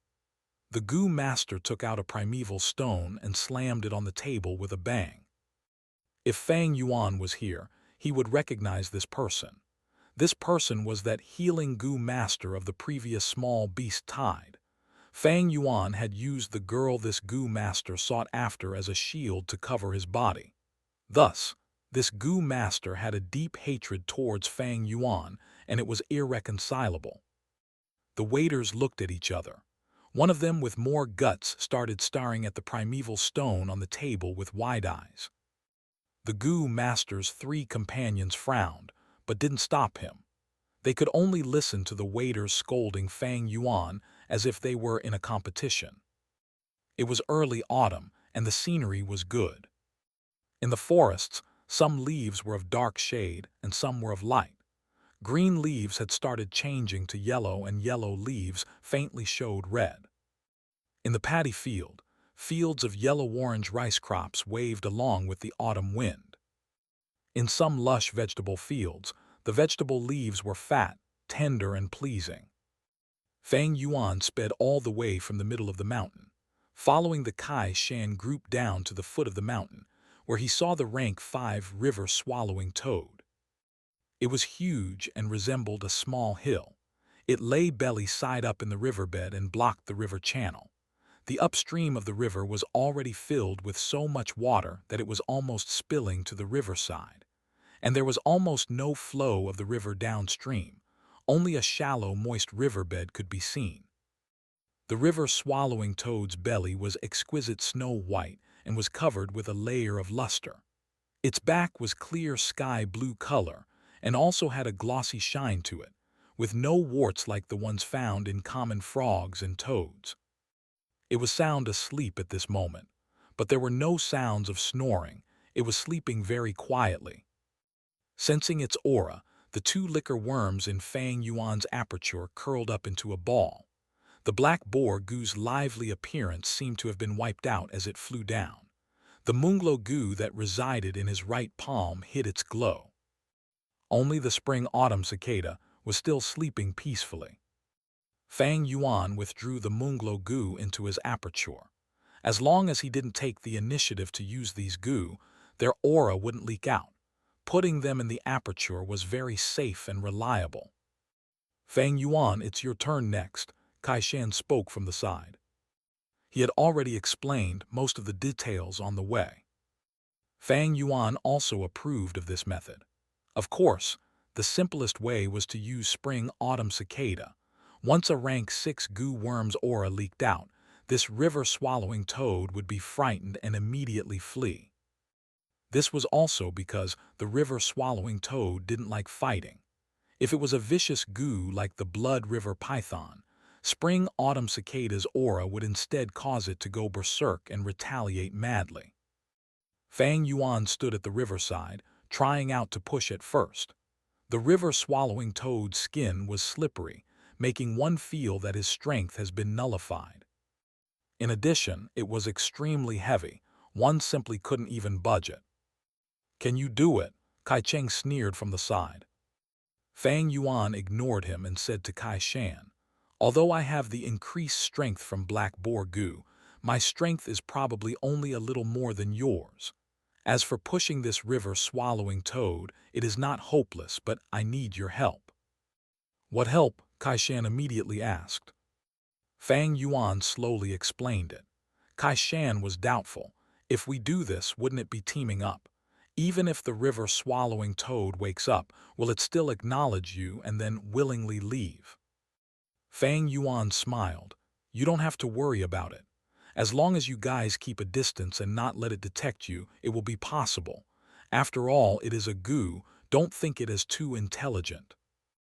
The goo master took out a primeval stone and slammed it on the table with a bang. If Fang Yuan was here, he would recognize this person. This person was that healing goo master of the previous small beast tide. Fang Yuan had used the girl this goo master sought after as a shield to cover his body. Thus, this goo master had a deep hatred towards Fang Yuan, and it was irreconcilable. The waiters looked at each other. One of them, with more guts, started staring at the primeval stone on the table with wide eyes. The goo master's three companions frowned, but didn't stop him. They could only listen to the waiters scolding Fang Yuan as if they were in a competition. It was early autumn, and the scenery was good. In the forests, some leaves were of dark shade and some were of light. Green leaves had started changing to yellow, and yellow leaves faintly showed red. In the paddy field, fields of yellow-orange rice crops waved along with the autumn wind. In some lush vegetable fields, the vegetable leaves were fat, tender, and pleasing. Fang Yuan sped all the way from the middle of the mountain, following the Kai Shan group down to the foot of the mountain, where he saw the rank 5 river-swallowing toad. It was huge and resembled a small hill. It lay belly side up in the riverbed and blocked the river channel. The upstream of the river was already filled with so much water that it was almost spilling to the riverside, and there was almost no flow of the river downstream. Only a shallow, moist riverbed could be seen. The river-swallowing toad's belly was exquisite snow white and was covered with a layer of luster. Its back was clear sky blue color and also had a glossy shine to it, with no warts like the ones found in common frogs and toads. It was sound asleep at this moment, but there were no sounds of snoring. It was sleeping very quietly. Sensing its aura, the 2 liquor worms in Fang Yuan's aperture curled up into a ball. The black boar goo's lively appearance seemed to have been wiped out as it flew down. The munglo goo that resided in his right palm hid its glow. Only the spring-autumn cicada was still sleeping peacefully. Fang Yuan withdrew the munglo goo into his aperture. As long as he didn't take the initiative to use these goo, their aura wouldn't leak out. Putting them in the aperture was very safe and reliable. "Fang Yuan, it's your turn next," Kai Shan spoke from the side. He had already explained most of the details on the way. Fang Yuan also approved of this method. Of course, the simplest way was to use spring-autumn cicada. Once a rank 6 goo worm's aura leaked out, this river-swallowing toad would be frightened and immediately flee. This was also because the river-swallowing toad didn't like fighting. If it was a vicious goo like the blood river python, spring-autumn cicada's aura would instead cause it to go berserk and retaliate madly. Fang Yuan stood at the riverside, trying out to push at first. The river-swallowing toad's skin was slippery, making one feel that his strength has been nullified. In addition, it was extremely heavy. One simply couldn't even budge. Can you do it? Kai Cheng sneered from the side. Fang Yuan ignored him and said to Kai Shan, although I have the increased strength from black boar goo, my strength is probably only a little more than yours. As for pushing this river-swallowing toad, it is not hopeless, but I need your help. What help? Kai Shan immediately asked. Fang Yuan slowly explained it. Kai Shan was doubtful. If we do this, wouldn't it be teaming up? Even if the river-swallowing toad wakes up, will it still acknowledge you and then willingly leave? Fang Yuan smiled. You don't have to worry about it. As long as you guys keep a distance and not let it detect you, it will be possible. After all, it is a goo, don't think it as too intelligent.